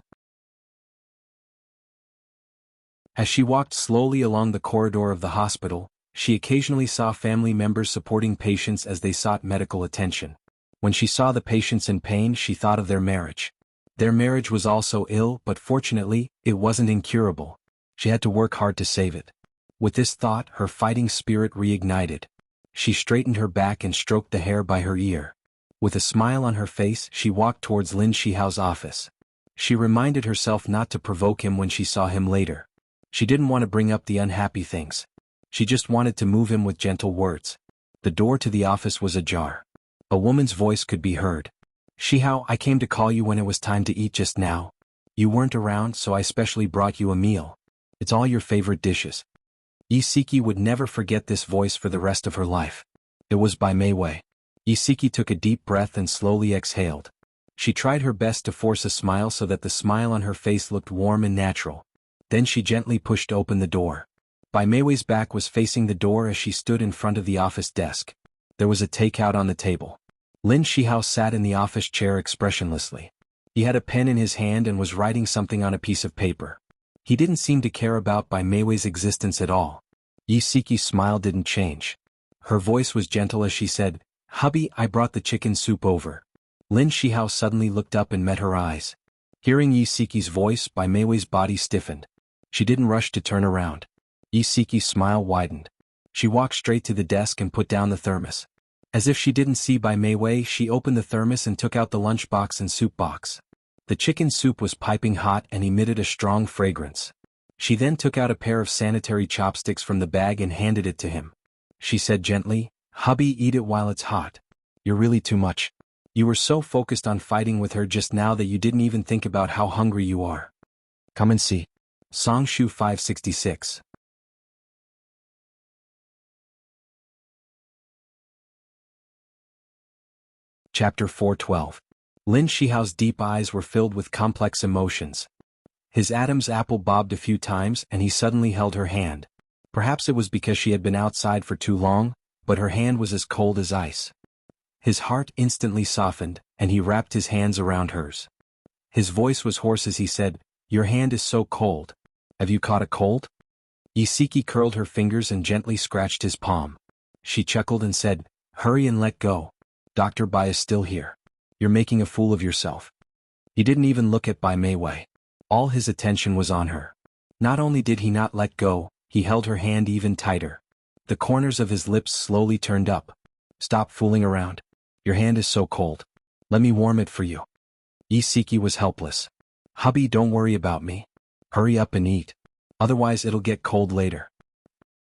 As she walked slowly along the corridor of the hospital, she occasionally saw family members supporting patients as they sought medical attention. When she saw the patients in pain, she thought of their marriage. Their marriage was also ill, but fortunately, it wasn't incurable. She had to work hard to save it. With this thought, her fighting spirit reignited. She straightened her back and stroked the hair by her ear. With a smile on her face, she walked towards Lin Shihao's office. She reminded herself not to provoke him when she saw him later. She didn't want to bring up the unhappy things. She just wanted to move him with gentle words. The door to the office was ajar. A woman's voice could be heard. "Shihao, I came to call you when it was time to eat just now. You weren't around, so I specially brought you a meal. It's all your favorite dishes." Isiki would never forget this voice for the rest of her life. It was Bai Meiwei. Isiki took a deep breath and slowly exhaled. She tried her best to force a smile so that the smile on her face looked warm and natural. Then she gently pushed open the door. Bai Meiwei's back was facing the door as she stood in front of the office desk. There was a takeout on the table. Lin Shihao sat in the office chair expressionlessly. He had a pen in his hand and was writing something on a piece of paper. He didn't seem to care about Bai Meiwei's existence at all. Isiki's smile didn't change. Her voice was gentle as she said, "Hubby, I brought the chicken soup over." Lin Shihao suddenly looked up and met her eyes. Hearing Isiki's voice, Bai Meiwei's body stiffened. She didn't rush to turn around. Isiki's smile widened. She walked straight to the desk and put down the thermos. As if she didn't see Bai Meiwei, she opened the thermos and took out the lunchbox and soup box. The chicken soup was piping hot and emitted a strong fragrance. She then took out a pair of sanitary chopsticks from the bag and handed it to him. She said gently, "Hubby, eat it while it's hot. You're really too much. You were so focused on fighting with her just now that you didn't even think about how hungry you are. Come and see." Songshu 566. Chapter 412. Lin Shihao's deep eyes were filled with complex emotions. His Adam's apple bobbed a few times and he suddenly held her hand. Perhaps it was because she had been outside for too long, but her hand was as cold as ice. His heart instantly softened, and he wrapped his hands around hers. His voice was hoarse as he said, "Your hand is so cold. Have you caught a cold?" Isiki curled her fingers and gently scratched his palm. She chuckled and said, "Hurry and let go. Dr. Bai is still here. You're making a fool of yourself." He didn't even look at Bai Meiwei. All his attention was on her. Not only did he not let go, he held her hand even tighter. The corners of his lips slowly turned up. "Stop fooling around. Your hand is so cold. Let me warm it for you." Isiki was helpless. "Hubby, don't worry about me. Hurry up and eat. Otherwise it'll get cold later."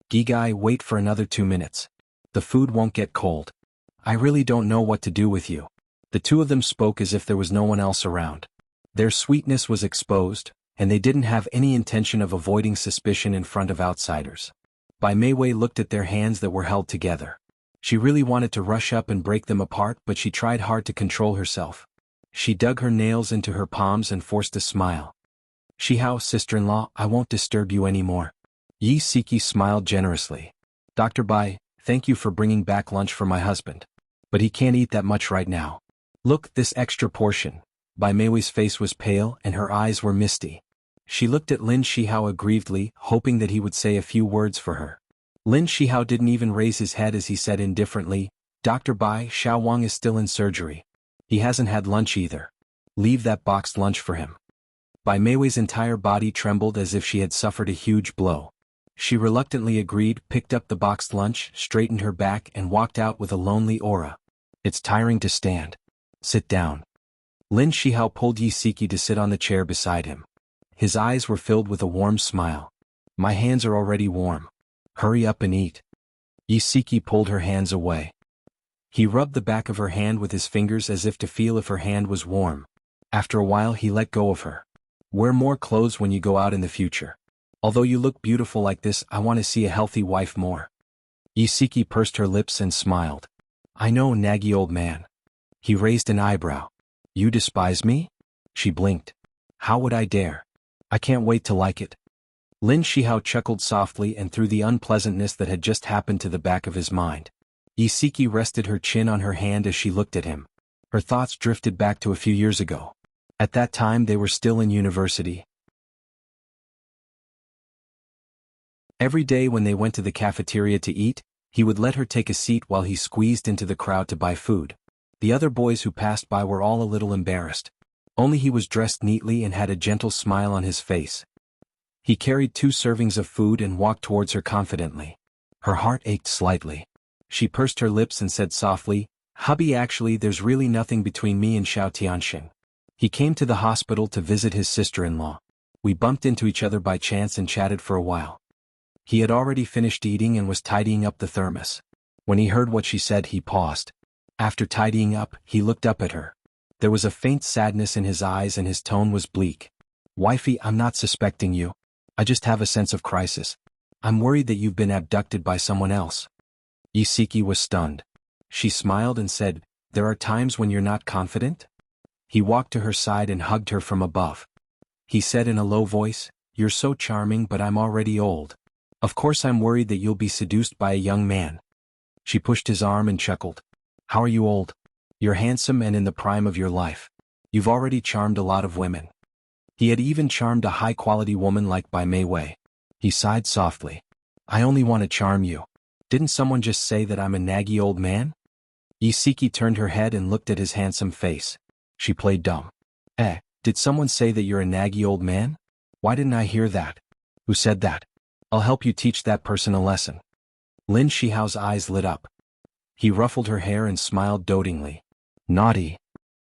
"Gigai, wait for another 2 minutes. The food won't get cold. I really don't know what to do with you." The two of them spoke as if there was no one else around. Their sweetness was exposed, and they didn't have any intention of avoiding suspicion in front of outsiders. Bai Meiwei looked at their hands that were held together. She really wanted to rush up and break them apart, but she tried hard to control herself. She dug her nails into her palms and forced a smile. "Shihao, sister-in-law, I won't disturb you anymore." Isiki smiled generously. "Dr. Bai, thank you for bringing back lunch for my husband. But he can't eat that much right now. Look, this extra portion." Bai Meiwei's face was pale and her eyes were misty. She looked at Lin Shihao aggrievedly, hoping that he would say a few words for her. Lin Shihao didn't even raise his head as he said indifferently, "Dr. Bai, Xiao Wang is still in surgery. He hasn't had lunch either. Leave that boxed lunch for him." Bai Meiwei's entire body trembled as if she had suffered a huge blow. She reluctantly agreed, picked up the boxed lunch, straightened her back and walked out with a lonely aura. "It's tiring to stand. Sit down." Lin Shihao pulled Isiki to sit on the chair beside him. His eyes were filled with a warm smile. "My hands are already warm. Hurry up and eat." Isiki pulled her hands away. He rubbed the back of her hand with his fingers as if to feel if her hand was warm. After a while he let go of her. "Wear more clothes when you go out in the future. Although you look beautiful like this, I want to see a healthy wife more." Isiki pursed her lips and smiled. "I know, naggy old man." He raised an eyebrow. "You despise me?" She blinked. "How would I dare? I can't wait to like it." Lin Shihao chuckled softly and threw the unpleasantness that had just happened to the back of his mind. Isiki rested her chin on her hand as she looked at him. Her thoughts drifted back to a few years ago. At that time they were still in university. Every day when they went to the cafeteria to eat, he would let her take a seat while he squeezed into the crowd to buy food. The other boys who passed by were all a little embarrassed. Only he was dressed neatly and had a gentle smile on his face. He carried 2 servings of food and walked towards her confidently. Her heart ached slightly. She pursed her lips and said softly, "Hubby, actually there's really nothing between me and Xiao Tianxin. He came to the hospital to visit his sister-in-law. We bumped into each other by chance and chatted for a while." He had already finished eating and was tidying up the thermos. When he heard what she said, he paused. After tidying up, he looked up at her. There was a faint sadness in his eyes and his tone was bleak. "Wifey, I'm not suspecting you. I just have a sense of crisis. I'm worried that you've been abducted by someone else." Isiki was stunned. She smiled and said, "There are times when you're not confident?" He walked to her side and hugged her from above. He said in a low voice, "You're so charming, but I'm already old. Of course I'm worried that you'll be seduced by a young man." She pushed his arm and chuckled. "How are you old? You're handsome and in the prime of your life. You've already charmed a lot of women." He had even charmed a high-quality woman like Bai Mei Wei. He sighed softly. "I only want to charm you. Didn't someone just say that I'm a naggy old man?" Yi Siki turned her head and looked at his handsome face. She played dumb. Did someone say that you're a naggy old man? Why didn't I hear that? Who said that? I'll help you teach that person a lesson." Lin Shihao's eyes lit up. He ruffled her hair and smiled dotingly. "Naughty."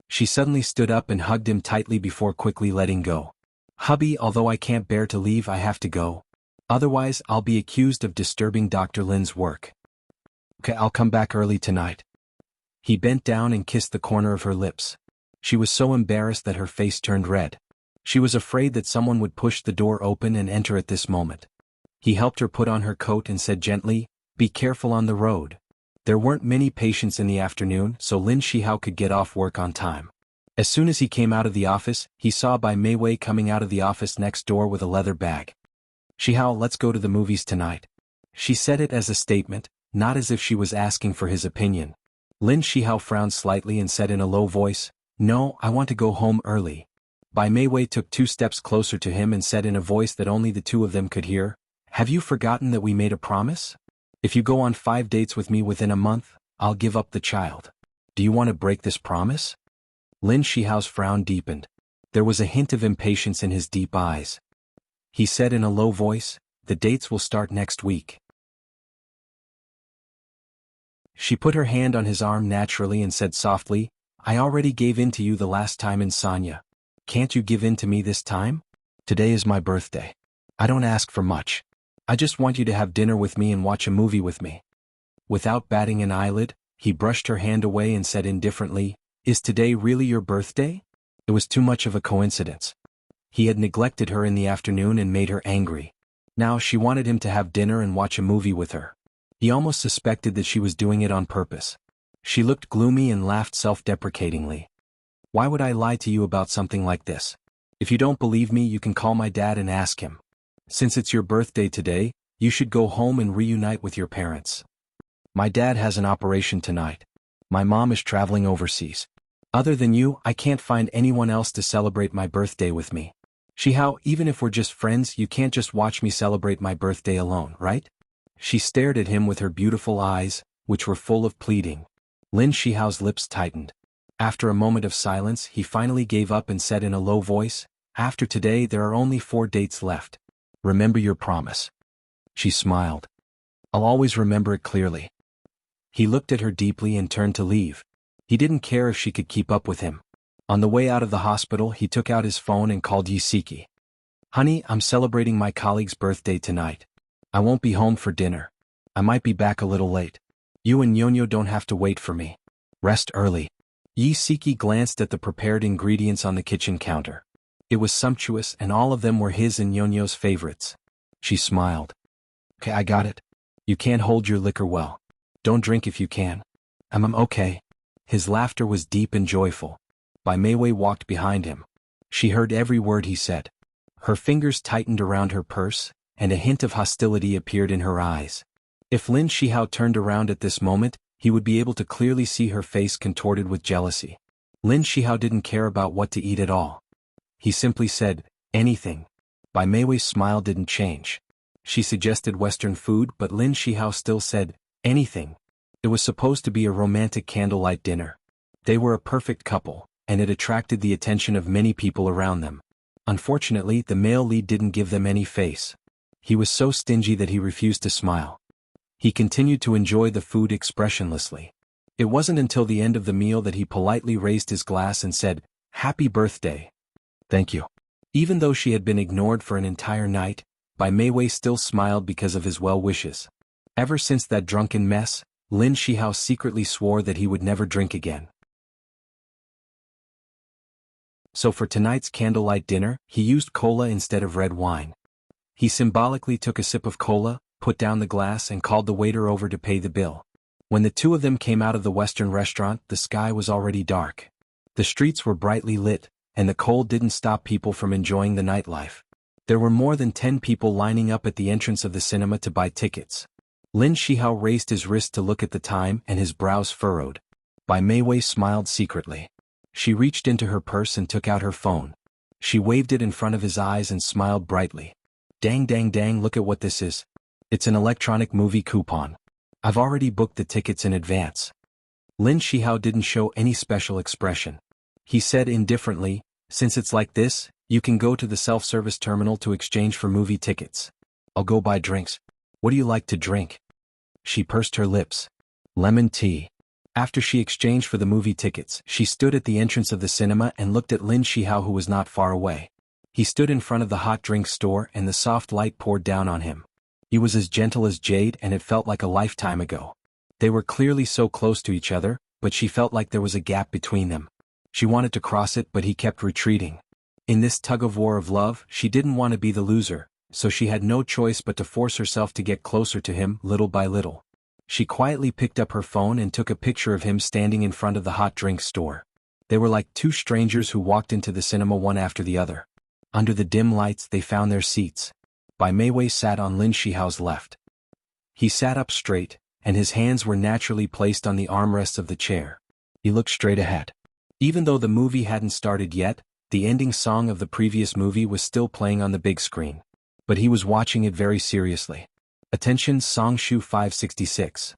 She suddenly stood up and hugged him tightly before quickly letting go. "Hubby, although I can't bear to leave, I have to go. Otherwise, I'll be accused of disturbing Dr. Lin's work. Okay, I'll come back early tonight." He bent down and kissed the corner of her lips. She was so embarrassed that her face turned red. She was afraid that someone would push the door open and enter at this moment. He helped her put on her coat and said gently, "Be careful on the road." There weren't many patients in the afternoon, so Lin Shihao could get off work on time. As soon as he came out of the office, he saw Bai Mei Wei coming out of the office next door with a leather bag. "Shihao, let's go to the movies tonight." She said it as a statement, not as if she was asking for his opinion. Lin Shihao frowned slightly and said in a low voice, "No, I want to go home early." Bai Mei Wei took 2 steps closer to him and said in a voice that only the two of them could hear, "Have you forgotten that we made a promise? If you go on 5 dates with me within a month, I'll give up the child. Do you want to break this promise?" Lin Shihao's frown deepened. There was a hint of impatience in his deep eyes. He said in a low voice, "The dates will start next week." She put her hand on his arm naturally and said softly, "I already gave in to you the last time in Sanya. Can't you give in to me this time? Today is my birthday. I don't ask for much. I just want you to have dinner with me and watch a movie with me." Without batting an eyelid, he brushed her hand away and said indifferently, "Is today really your birthday?" It was too much of a coincidence. He had neglected her in the afternoon and made her angry. Now she wanted him to have dinner and watch a movie with her. He almost suspected that she was doing it on purpose. She looked gloomy and laughed self-deprecatingly. "Why would I lie to you about something like this? If you don't believe me, you can call my dad and ask him. Since it's your birthday today, you should go home and reunite with your parents. My dad has an operation tonight. My mom is traveling overseas. Other than you, I can't find anyone else to celebrate my birthday with me. Shihao, even if we're just friends, you can't just watch me celebrate my birthday alone, right?" She stared at him with her beautiful eyes, which were full of pleading. Lin Shihao's lips tightened. After a moment of silence, he finally gave up and said in a low voice, "After today there are only 4 dates left. Remember your promise." She smiled. "I'll always remember it clearly." He looked at her deeply and turned to leave. He didn't care if she could keep up with him. On the way out of the hospital, he took out his phone and called Yi Siki. "Honey, I'm celebrating my colleague's birthday tonight. I won't be home for dinner. I might be back a little late. You and Nyonyo don't have to wait for me. Rest early." Yi Siki glanced at the prepared ingredients on the kitchen counter. It was sumptuous and all of them were his and Nyonyo's favorites. She smiled. "Okay, I got it. You can't hold your liquor well. Don't drink if you can." I'm okay." His laughter was deep and joyful. Bai Mei Wei walked behind him. She heard every word he said. Her fingers tightened around her purse, and a hint of hostility appeared in her eyes. If Lin Shihao turned around at this moment, he would be able to clearly see her face contorted with jealousy. Lin Shihao didn't care about what to eat at all. He simply said, "Anything." Bai Mei Wei's smile didn't change. She suggested Western food, but Lin Shihao still said, "Anything." It was supposed to be a romantic candlelight dinner. They were a perfect couple, and it attracted the attention of many people around them. Unfortunately, the male lead didn't give them any face. He was so stingy that he refused to smile. He continued to enjoy the food expressionlessly. It wasn't until the end of the meal that he politely raised his glass and said, "Happy birthday." "Thank you." Even though she had been ignored for an entire night, Bai Mei Wei still smiled because of his well wishes. Ever since that drunken mess, Lin Shihao secretly swore that he would never drink again. So for tonight's candlelight dinner, he used cola instead of red wine. He symbolically took a sip of cola, put down the glass and called the waiter over to pay the bill. When the two of them came out of the Western restaurant, the sky was already dark. The streets were brightly lit, and the cold didn't stop people from enjoying the nightlife. There were more than 10 people lining up at the entrance of the cinema to buy tickets. Lin Shihao raised his wrist to look at the time and his brows furrowed. Bai Meiwei smiled secretly. She reached into her purse and took out her phone. She waved it in front of his eyes and smiled brightly. Dang dang dang, look at what this is. It's an electronic movie coupon. I've already booked the tickets in advance. Lin Shihao didn't show any special expression. He said indifferently, since it's like this, you can go to the self-service terminal to exchange for movie tickets. I'll go buy drinks. What do you like to drink? She pursed her lips. Lemon tea. After she exchanged for the movie tickets, she stood at the entrance of the cinema and looked at Lin Shihao, who was not far away. He stood in front of the hot drink store and the soft light poured down on him. He was as gentle as jade and it felt like a lifetime ago. They were clearly so close to each other, but she felt like there was a gap between them. She wanted to cross it, but he kept retreating. In this tug-of-war of love, she didn't want to be the loser, so she had no choice but to force herself to get closer to him little by little. She quietly picked up her phone and took a picture of him standing in front of the hot drink store. They were like two strangers who walked into the cinema one after the other. Under the dim lights they found their seats. Bai Meiwei sat on Lin Shihao's left. He sat up straight, and his hands were naturally placed on the armrests of the chair. He looked straight ahead. Even though the movie hadn't started yet, the ending song of the previous movie was still playing on the big screen. But he was watching it very seriously. Attention, Song Shu 566.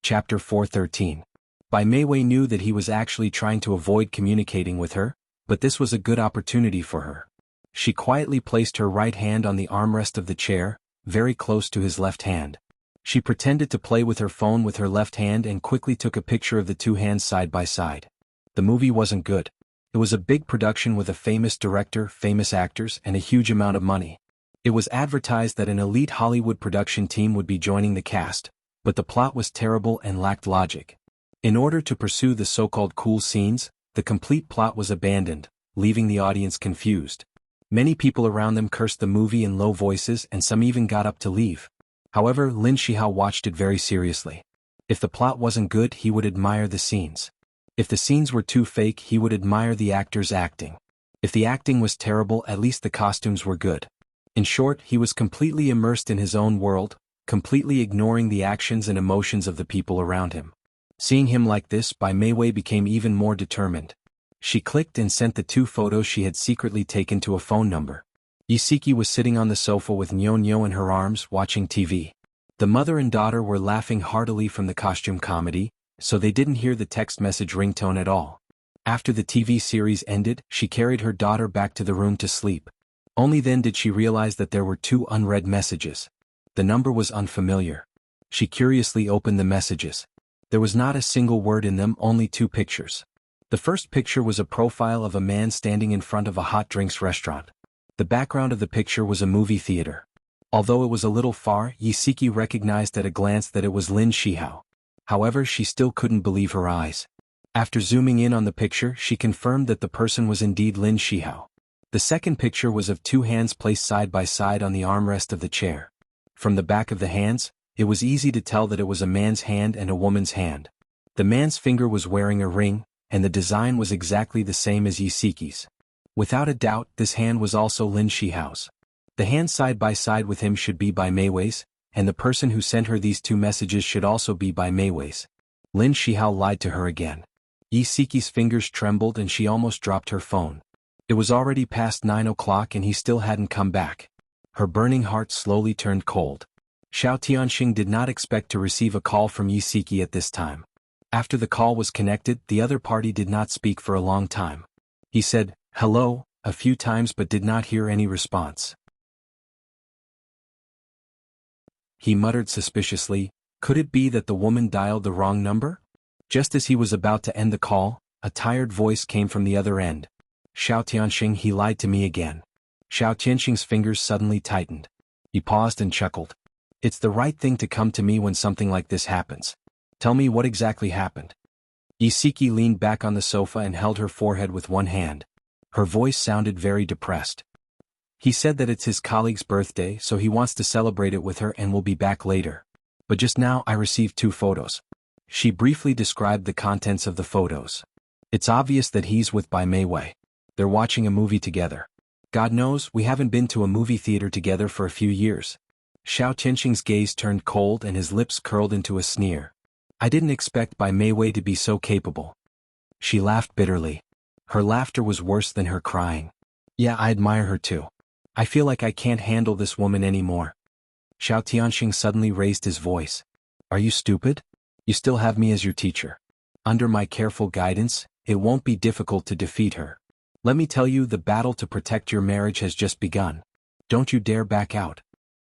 Chapter 413. Bai Meiwei knew that he was actually trying to avoid communicating with her, but this was a good opportunity for her. She quietly placed her right hand on the armrest of the chair, very close to his left hand. She pretended to play with her phone with her left hand and quickly took a picture of the two hands side by side. The movie wasn't good. It was a big production with a famous director, famous actors, and a huge amount of money. It was advertised that an elite Hollywood production team would be joining the cast, but the plot was terrible and lacked logic. In order to pursue the so-called cool scenes, the complete plot was abandoned, leaving the audience confused. Many people around them cursed the movie in low voices and some even got up to leave. However, Lin Shihao watched it very seriously. If the plot wasn't good, he would admire the scenes. If the scenes were too fake, he would admire the actors acting. If the acting was terrible, at least the costumes were good. In short, he was completely immersed in his own world, completely ignoring the actions and emotions of the people around him. Seeing him like this, Bai Meiwei became even more determined. She clicked and sent the two photos she had secretly taken to a phone number. Yisiki was sitting on the sofa with Nyo in her arms, watching TV. The mother and daughter were laughing heartily from the costume comedy, so they didn't hear the text message ringtone at all. After the TV series ended, she carried her daughter back to the room to sleep. Only then did she realize that there were two unread messages. The number was unfamiliar. She curiously opened the messages. There was not a single word in them, only two pictures. The first picture was a profile of a man standing in front of a hot drinks restaurant. The background of the picture was a movie theater. Although it was a little far, Yisiki recognized at a glance that it was Lin Shihao. However, she still couldn't believe her eyes. After zooming in on the picture, she confirmed that the person was indeed Lin Shihao. The second picture was of two hands placed side by side on the armrest of the chair. From the back of the hands, it was easy to tell that it was a man's hand and a woman's hand. The man's finger was wearing a ring, and the design was exactly the same as Yisiki's. Without a doubt, this hand was also Lin Shihao's. The hand side by side with him should be Bai Meiwei's, and the person who sent her these two messages should also be Bai Meiwei's. Lin Shihao lied to her again. Yisiki's fingers trembled and she almost dropped her phone. It was already past 9 o'clock and he still hadn't come back. Her burning heart slowly turned cold. Xiao Tianxing did not expect to receive a call from Yisiki at this time. After the call was connected, the other party did not speak for a long time. He said, "Hello," a few times but did not hear any response. He muttered suspiciously, could it be that the woman dialed the wrong number? Just as he was about to end the call, a tired voice came from the other end. "Xiao Tianxing, he lied to me again." Xiao Tianxing's fingers suddenly tightened. He paused and chuckled. "It's the right thing to come to me when something like this happens. Tell me what exactly happened." Yisiki leaned back on the sofa and held her forehead with one hand. Her voice sounded very depressed. He said that it's his colleague's birthday, so he wants to celebrate it with her and will be back later. But just now I received 2 photos. She briefly described the contents of the photos. It's obvious that he's with Bai Meiwei. They're watching a movie together. God knows, we haven't been to a movie theater together for a few years. Xiao Tianxing's gaze turned cold and his lips curled into a sneer. I didn't expect Bai Meiwei to be so capable. She laughed bitterly. Her laughter was worse than her crying. Yeah, I admire her too. I feel like I can't handle this woman anymore. Xiao Tianxing suddenly raised his voice. Are you stupid? You still have me as your teacher. Under my careful guidance, it won't be difficult to defeat her. Let me tell you, the battle to protect your marriage has just begun. Don't you dare back out.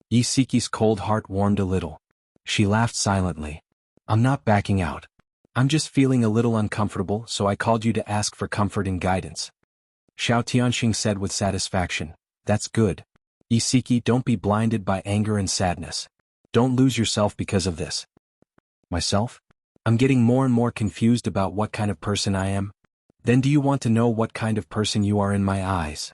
Yi Siki's cold heart warmed a little. She laughed silently. I'm not backing out. I'm just feeling a little uncomfortable, so I called you to ask for comfort and guidance. Xiao Tianxing said with satisfaction. That's good. Yi Siki, don't be blinded by anger and sadness. Don't lose yourself because of this. Myself? I'm getting more and more confused about what kind of person I am. Then do you want to know what kind of person you are in my eyes?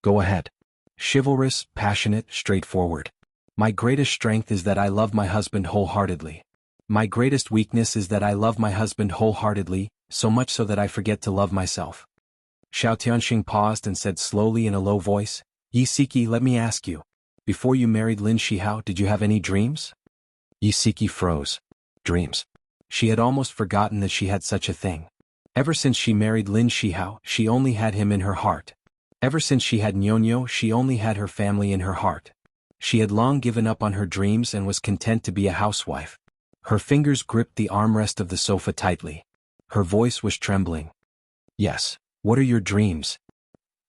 Go ahead. Chivalrous, passionate, straightforward. My greatest strength is that I love my husband wholeheartedly. My greatest weakness is that I love my husband wholeheartedly, so much so that I forget to love myself. Xiao Tianxing paused and said slowly in a low voice, Yi Siki, let me ask you. Before you married Lin Shihao, did you have any dreams? Yi Siki froze. Dreams. She had almost forgotten that she had such a thing. Ever since she married Lin Shihao, she only had him in her heart. Ever since she had Nyonyo, she only had her family in her heart. She had long given up on her dreams and was content to be a housewife. Her fingers gripped the armrest of the sofa tightly. Her voice was trembling. Yes, what are your dreams?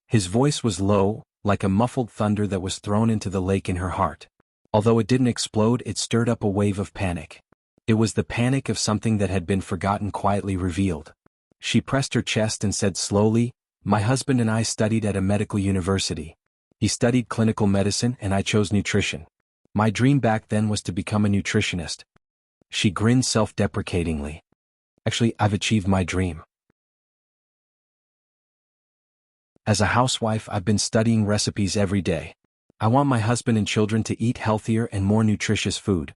His voice was low, like a muffled thunder that was thrown into the lake in her heart. Although it didn't explode, it stirred up a wave of panic. It was the panic of something that had been forgotten quietly revealed. She pressed her chest and said slowly, My husband and I studied at a medical university. He studied clinical medicine and I chose nutrition. My dream back then was to become a nutritionist. She grinned self-deprecatingly. Actually, I've achieved my dream. As a housewife, I've been studying recipes every day. I want my husband and children to eat healthier and more nutritious food.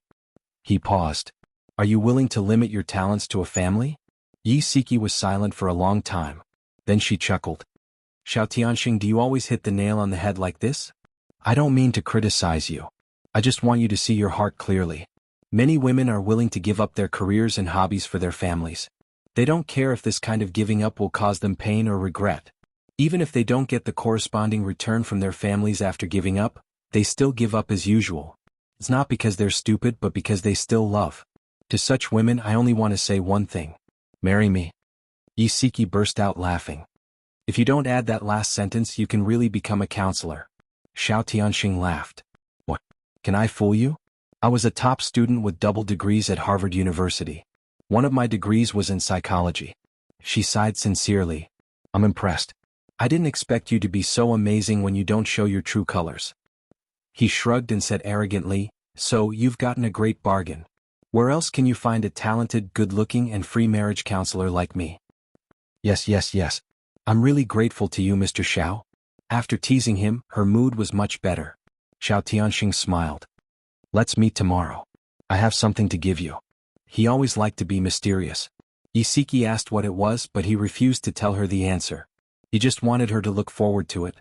He paused. Are you willing to limit your talents to a family? Yi Siki was silent for a long time. Then she chuckled. Xiao Tianxing, do you always hit the nail on the head like this? I don't mean to criticize you. I just want you to see your heart clearly. Many women are willing to give up their careers and hobbies for their families. They don't care if this kind of giving up will cause them pain or regret. Even if they don't get the corresponding return from their families after giving up, they still give up as usual. It's not because they're stupid but because they still love. To such women I only want to say one thing. Marry me. Yi Siki burst out laughing. If you don't add that last sentence you can really become a counselor. Xiao Tianxing laughed. What? Can I fool you? I was a top student with double degrees at Harvard University. One of my degrees was in psychology. She sighed sincerely. I'm impressed. I didn't expect you to be so amazing when you don't show your true colors. He shrugged and said arrogantly, So you've gotten a great bargain. Where else can you find a talented, good-looking and free marriage counselor like me? Yes. I'm really grateful to you, Mr. Xiao. After teasing him, her mood was much better. Xiao Tianxing smiled. Let's meet tomorrow. I have something to give you. He always liked to be mysterious. Yi Siki asked what it was but he refused to tell her the answer. He just wanted her to look forward to it.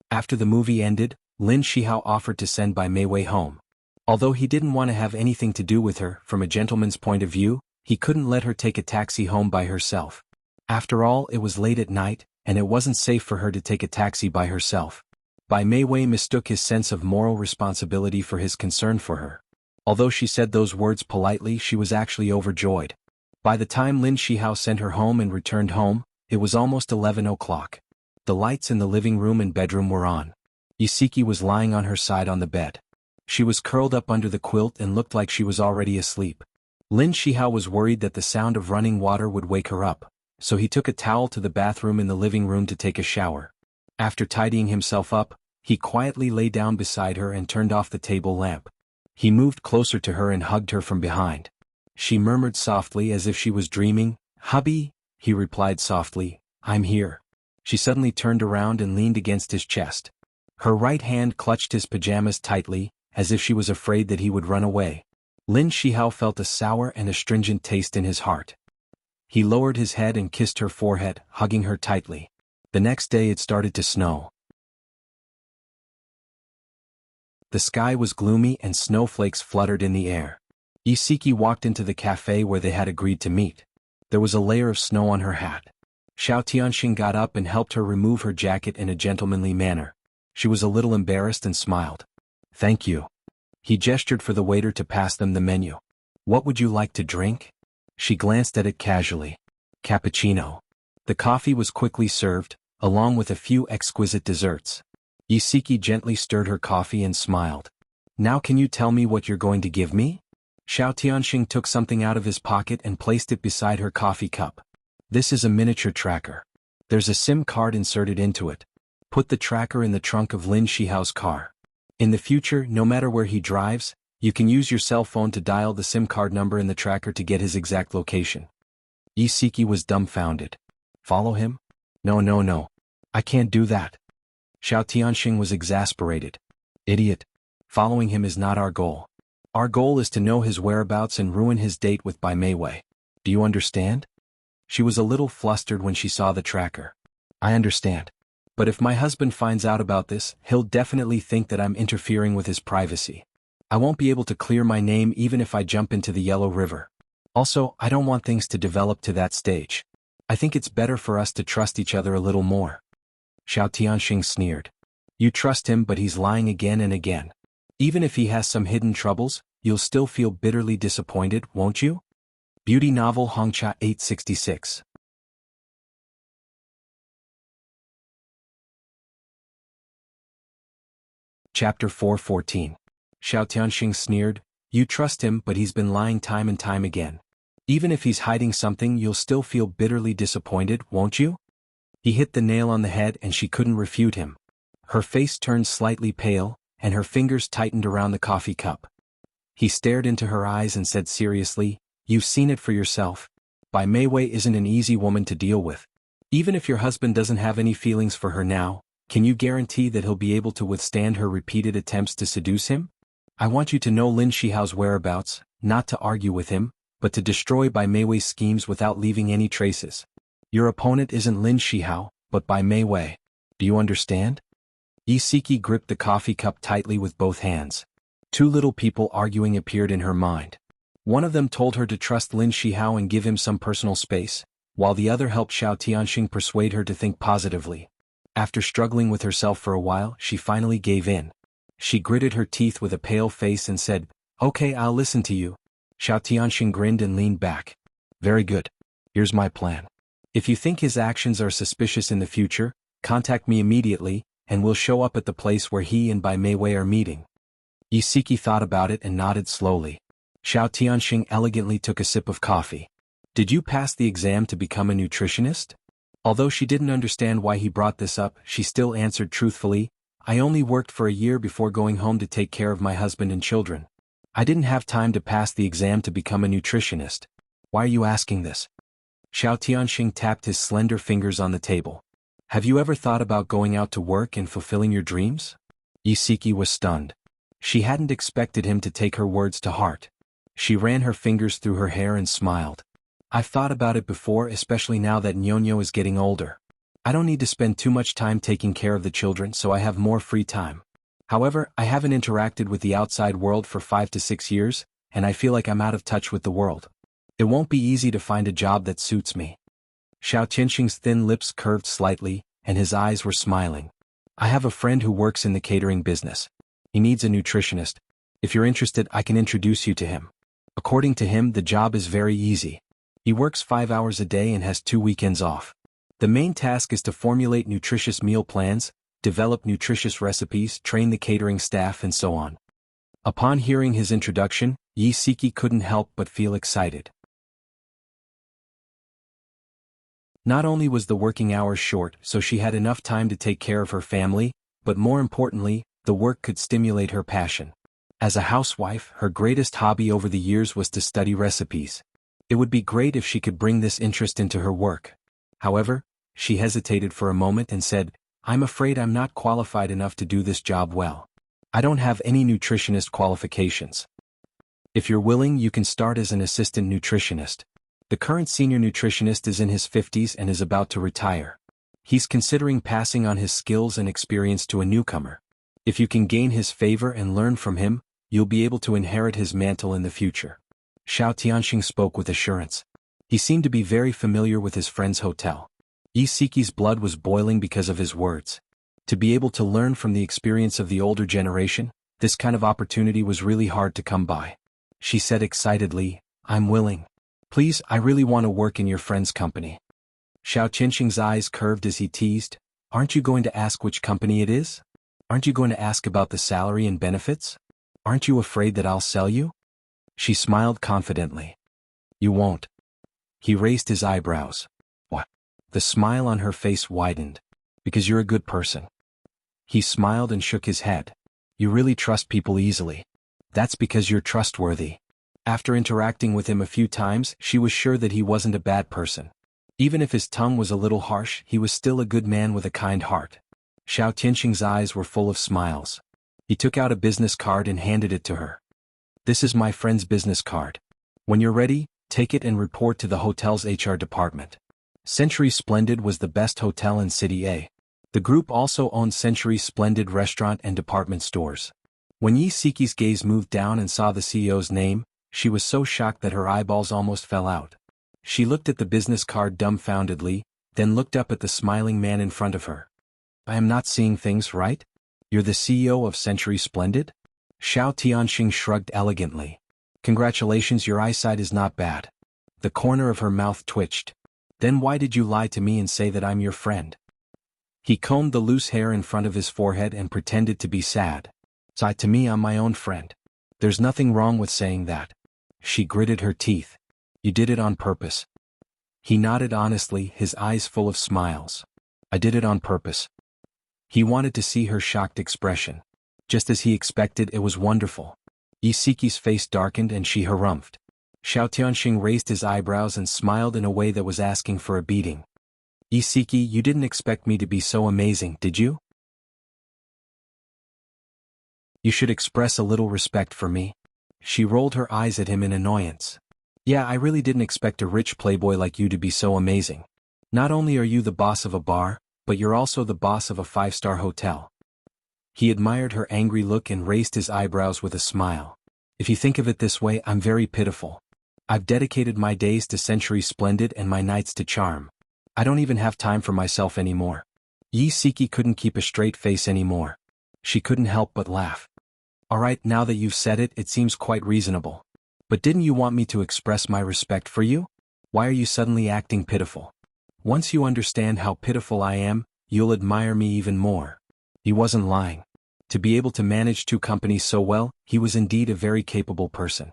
After the movie ended, Lin Shihao offered to send Bai Meiwei home. Although he didn't want to have anything to do with her, from a gentleman's point of view, he couldn't let her take a taxi home by herself. After all, it was late at night, and it wasn't safe for her to take a taxi by herself. Bai Meiwei mistook his sense of moral responsibility for his concern for her. Although she said those words politely, she was actually overjoyed. By the time Lin Shihao sent her home and returned home, it was almost 11 o'clock. The lights in the living room and bedroom were on. Yi Siki was lying on her side on the bed. She was curled up under the quilt and looked like she was already asleep. Lin Shihao was worried that the sound of running water would wake her up, so he took a towel to the bathroom in the living room to take a shower. After tidying himself up, he quietly lay down beside her and turned off the table lamp. He moved closer to her and hugged her from behind. She murmured softly as if she was dreaming. Hubby, he replied softly, I'm here. She suddenly turned around and leaned against his chest. Her right hand clutched his pajamas tightly, as if she was afraid that he would run away. Lin Shihao felt a sour and astringent taste in his heart. He lowered his head and kissed her forehead, hugging her tightly. The next day it started to snow. The sky was gloomy and snowflakes fluttered in the air. Isiki walked into the cafe where they had agreed to meet. There was a layer of snow on her hat. Xiao Tianxing got up and helped her remove her jacket in a gentlemanly manner. She was a little embarrassed and smiled. "Thank you." He gestured for the waiter to pass them the menu. "What would you like to drink?" She glanced at it casually. "Cappuccino." The coffee was quickly served, along with a few exquisite desserts. Isiki gently stirred her coffee and smiled. "Now can you tell me what you're going to give me?" Xiao Tianxing took something out of his pocket and placed it beside her coffee cup. "This is a miniature tracker. There's a SIM card inserted into it. Put the tracker in the trunk of Lin Shihao's car. In the future, no matter where he drives, you can use your cell phone to dial the SIM card number in the tracker to get his exact location." Isiki was dumbfounded. "Follow him? No. I can't do that." Xiao Tianxing was exasperated. "Idiot. Following him is not our goal. Our goal is to know his whereabouts and ruin his date with Bai Meiwei. Do you understand?" She was a little flustered when she saw the tracker. "I understand. But if my husband finds out about this, he'll definitely think that I'm interfering with his privacy. I won't be able to clear my name even if I jump into the Yellow River. Also, I don't want things to develop to that stage. I think it's better for us to trust each other a little more." Xiao Tianxing sneered. "You trust him, but he's lying again and again. Even if he has some hidden troubles, you'll still feel bitterly disappointed, won't you?" Beauty novel Hongcha 866. Chapter 414. Xiao Tianxing sneered. "You trust him, but he's been lying time and time again. Even if he's hiding something, you'll still feel bitterly disappointed, won't you?" He hit the nail on the head and she couldn't refute him. Her face turned slightly pale, and her fingers tightened around the coffee cup. He stared into her eyes and said seriously, "You've seen it for yourself. Bai Meiwei isn't an easy woman to deal with. Even if your husband doesn't have any feelings for her now, can you guarantee that he'll be able to withstand her repeated attempts to seduce him? I want you to know Lin Shihao's whereabouts, not to argue with him, but to destroy Bai Meiwei's schemes without leaving any traces. Your opponent isn't Lin Shihao, but Bai Meiwei. Do you understand?" Isiki gripped the coffee cup tightly with both hands. Two little people arguing appeared in her mind. One of them told her to trust Lin Shihao and give him some personal space, while the other helped Xiao Tianxing persuade her to think positively. After struggling with herself for a while, she finally gave in. She gritted her teeth with a pale face and said, "Okay, I'll listen to you." Xiao Tianxing grinned and leaned back. "Very good. Here's my plan. If you think his actions are suspicious in the future, contact me immediately, and we'll show up at the place where he and Bai Meiwei are meeting." Isiki thought about it and nodded slowly. Xiao Tianxing elegantly took a sip of coffee. "Did you pass the exam to become a nutritionist?" Although she didn't understand why he brought this up, she still answered truthfully, "I only worked for a year before going home to take care of my husband and children. I didn't have time to pass the exam to become a nutritionist. Why are you asking this?" Xiao Tianxing tapped his slender fingers on the table. "Have you ever thought about going out to work and fulfilling your dreams?" Isiki was stunned. She hadn't expected him to take her words to heart. She ran her fingers through her hair and smiled. "I've thought about it before, especially now that Nyonyo is getting older. I don't need to spend too much time taking care of the children, so I have more free time. However, I haven't interacted with the outside world for 5 to 6 years, and I feel like I'm out of touch with the world. It won't be easy to find a job that suits me." Xiao Tianxing's thin lips curved slightly, and his eyes were smiling. "I have a friend who works in the catering business. He needs a nutritionist. If you're interested, I can introduce you to him. According to him, the job is very easy. He works 5 hours a day and has 2 weekends off. The main task is to formulate nutritious meal plans, develop nutritious recipes, train the catering staff, and so on." Upon hearing his introduction, Isiki couldn't help but feel excited. Not only was the working hours short, so she had enough time to take care of her family, but more importantly, the work could stimulate her passion. As a housewife, her greatest hobby over the years was to study recipes. It would be great if she could bring this interest into her work. However, she hesitated for a moment and said, I'm afraid I'm not qualified enough to do this job well. I don't have any nutritionist qualifications. If you're willing, you can start as an assistant nutritionist. The current senior nutritionist is in his 50s and is about to retire. He's considering passing on his skills and experience to a newcomer. If you can gain his favor and learn from him, you'll be able to inherit his mantle in the future. Xiao Tianxing spoke with assurance. He seemed to be very familiar with his friend's hotel. Yi Siki's blood was boiling because of his words. To be able to learn from the experience of the older generation, this kind of opportunity was really hard to come by. She said excitedly, I'm willing. Please, I really want to work in your friend's company. Xiao Tianxing's eyes curved as he teased, aren't you going to ask which company it is? Aren't you going to ask about the salary and benefits? Aren't you afraid that I'll sell you? She smiled confidently. You won't. He raised his eyebrows. What? The smile on her face widened. Because you're a good person. He smiled and shook his head. You really trust people easily. That's because you're trustworthy. After interacting with him a few times, she was sure that he wasn't a bad person. Even if his tongue was a little harsh, he was still a good man with a kind heart. Xiao Tianxing's eyes were full of smiles. He took out a business card and handed it to her. This is my friend's business card. When you're ready, take it and report to the hotel's HR department. Century Splendid was the best hotel in City A. The group also owned Century Splendid restaurant and department stores. When Yi Siki's gaze moved down and saw the CEO's name, she was so shocked that her eyeballs almost fell out. She looked at the business card dumbfoundedly, then looked up at the smiling man in front of her. I am not seeing things right? You're the CEO of Century Splendid? Xiao Tianxing shrugged elegantly. Congratulations, your eyesight is not bad. The corner of her mouth twitched. Then why did you lie to me and say that I'm your friend? He combed the loose hair in front of his forehead and pretended to be sad. So to me, I'm my own friend. There's nothing wrong with saying that. She gritted her teeth. You did it on purpose. He nodded honestly, his eyes full of smiles. I did it on purpose. He wanted to see her shocked expression. Just as he expected, it was wonderful. Yi Siki's face darkened and she harumphed. Xiao Tianxing raised his eyebrows and smiled in a way that was asking for a beating. Yi Siki, you didn't expect me to be so amazing, did you? You should express a little respect for me. She rolled her eyes at him in annoyance. Yeah, I really didn't expect a rich playboy like you to be so amazing. Not only are you the boss of a bar, but you're also the boss of a 5-star hotel. He admired her angry look and raised his eyebrows with a smile. If you think of it this way, I'm very pitiful. I've dedicated my days to Century Splendid and my nights to charm. I don't even have time for myself anymore. Yi Siki couldn't keep a straight face anymore. She couldn't help but laugh. Alright, now that you've said it, it seems quite reasonable. But didn't you want me to express my respect for you? Why are you suddenly acting pitiful? Once you understand how pitiful I am, you'll admire me even more. He wasn't lying. To be able to manage 2 companies so well, he was indeed a very capable person.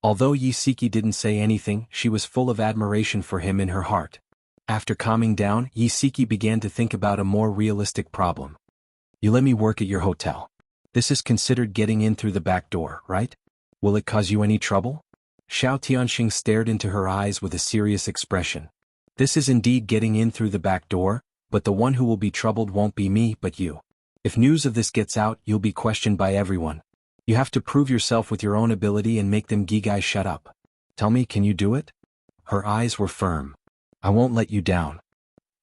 Although Yi Siki didn't say anything, she was full of admiration for him in her heart. After calming down, Yi Siki began to think about a more realistic problem. You let me work at your hotel. This is considered getting in through the back door, right? Will it cause you any trouble? Xiao Tianxing stared into her eyes with a serious expression. This is indeed getting in through the back door, but the one who will be troubled won't be me but you. If news of this gets out, you'll be questioned by everyone. You have to prove yourself with your own ability and make them guys shut up. Tell me, can you do it? Her eyes were firm. I won't let you down.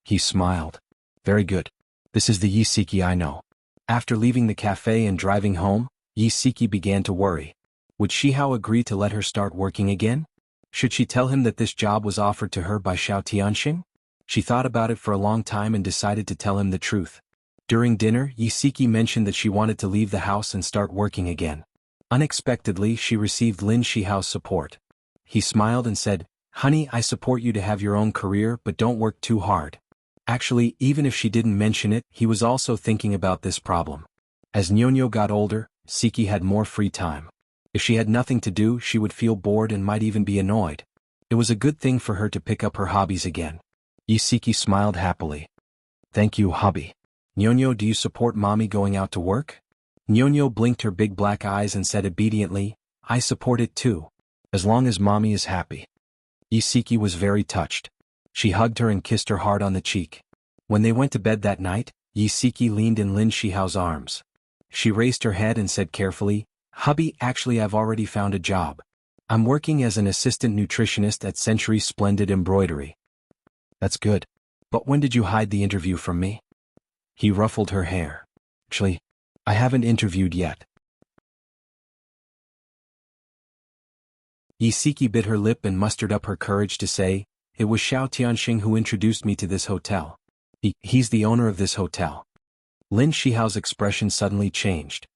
He smiled. Very good. This is the Yi Siki I know. After leaving the cafe and driving home, Yi Siki began to worry. Would Shihao agree to let her start working again? Should she tell him that this job was offered to her by Xiao Tianxing? She thought about it for a long time and decided to tell him the truth. During dinner, Yi Siki mentioned that she wanted to leave the house and start working again. Unexpectedly, she received Lin Shihao's support. He smiled and said, Honey, I support you to have your own career, but don't work too hard. Actually, even if she didn't mention it, he was also thinking about this problem. As Nyonyo got older, Siki had more free time. If she had nothing to do, she would feel bored and might even be annoyed. It was a good thing for her to pick up her hobbies again. Yi Siki smiled happily. Thank you, hubby. Nyonyo, do you support mommy going out to work? Nyonyo blinked her big black eyes and said obediently, I support it too. As long as mommy is happy. Yi Siki was very touched. She hugged her and kissed her hard on the cheek. When they went to bed that night, Yi Siki leaned in Lin Shihao's arms. She raised her head and said carefully, "Hubby, actually I've already found a job. I'm working as an assistant nutritionist at Century Splendid Embroidery." "That's good. But when did you hide the interview from me?" He ruffled her hair. "Actually, I haven't interviewed yet." Yi Siki bit her lip and mustered up her courage to say, "It was Xiao Tianxing who introduced me to this hotel. He's the owner of this hotel." Lin Shihao's expression suddenly changed.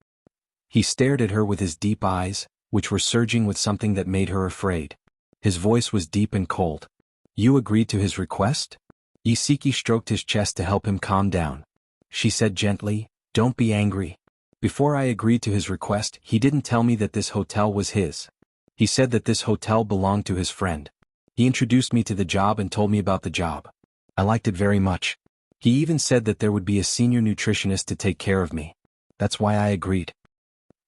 He stared at her with his deep eyes, which were surging with something that made her afraid. His voice was deep and cold. "You agreed to his request?" Yi Siki stroked his chest to help him calm down. She said gently, "Don't be angry. Before I agreed to his request, he didn't tell me that this hotel was his. He said that this hotel belonged to his friend. He introduced me to the job and told me about the job. I liked it very much. He even said that there would be a senior nutritionist to take care of me. That's why I agreed."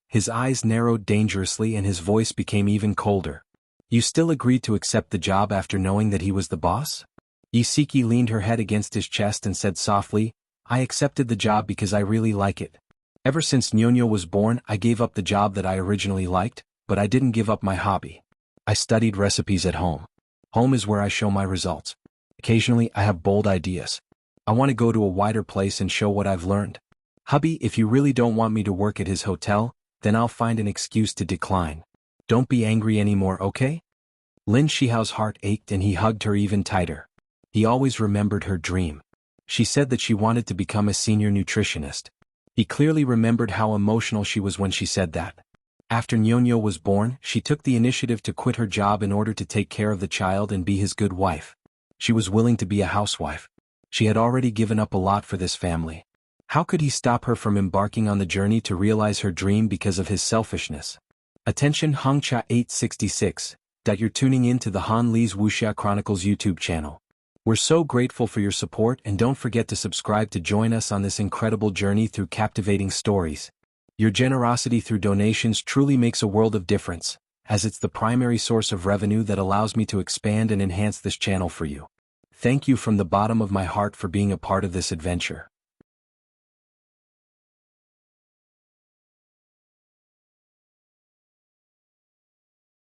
His eyes narrowed dangerously and his voice became even colder. "You still agreed to accept the job after knowing that he was the boss?" Yi Siki leaned her head against his chest and said softly, "I accepted the job because I really like it. Ever since Nyonyo was born, I gave up the job that I originally liked, but I didn't give up my hobby. I studied recipes at home. Home is where I show my results. Occasionally, I have bold ideas. I want to go to a wider place and show what I've learned. Hubby, if you really don't want me to work at his hotel, then I'll find an excuse to decline. Don't be angry anymore, okay?" Lin Shihao's heart ached and he hugged her even tighter. He always remembered her dream. She said that she wanted to become a senior nutritionist. He clearly remembered how emotional she was when she said that. After Nyonyo was born, she took the initiative to quit her job in order to take care of the child and be his good wife. She was willing to be a housewife. She had already given up a lot for this family. How could he stop her from embarking on the journey to realize her dream because of his selfishness? Attention Hongcha 866. You're tuning in to the Han Li's Wuxia Chronicles YouTube channel. We're so grateful for your support and don't forget to subscribe to join us on this incredible journey through captivating stories. Your generosity through donations truly makes a world of difference, as it's the primary source of revenue that allows me to expand and enhance this channel for you. Thank you from the bottom of my heart for being a part of this adventure.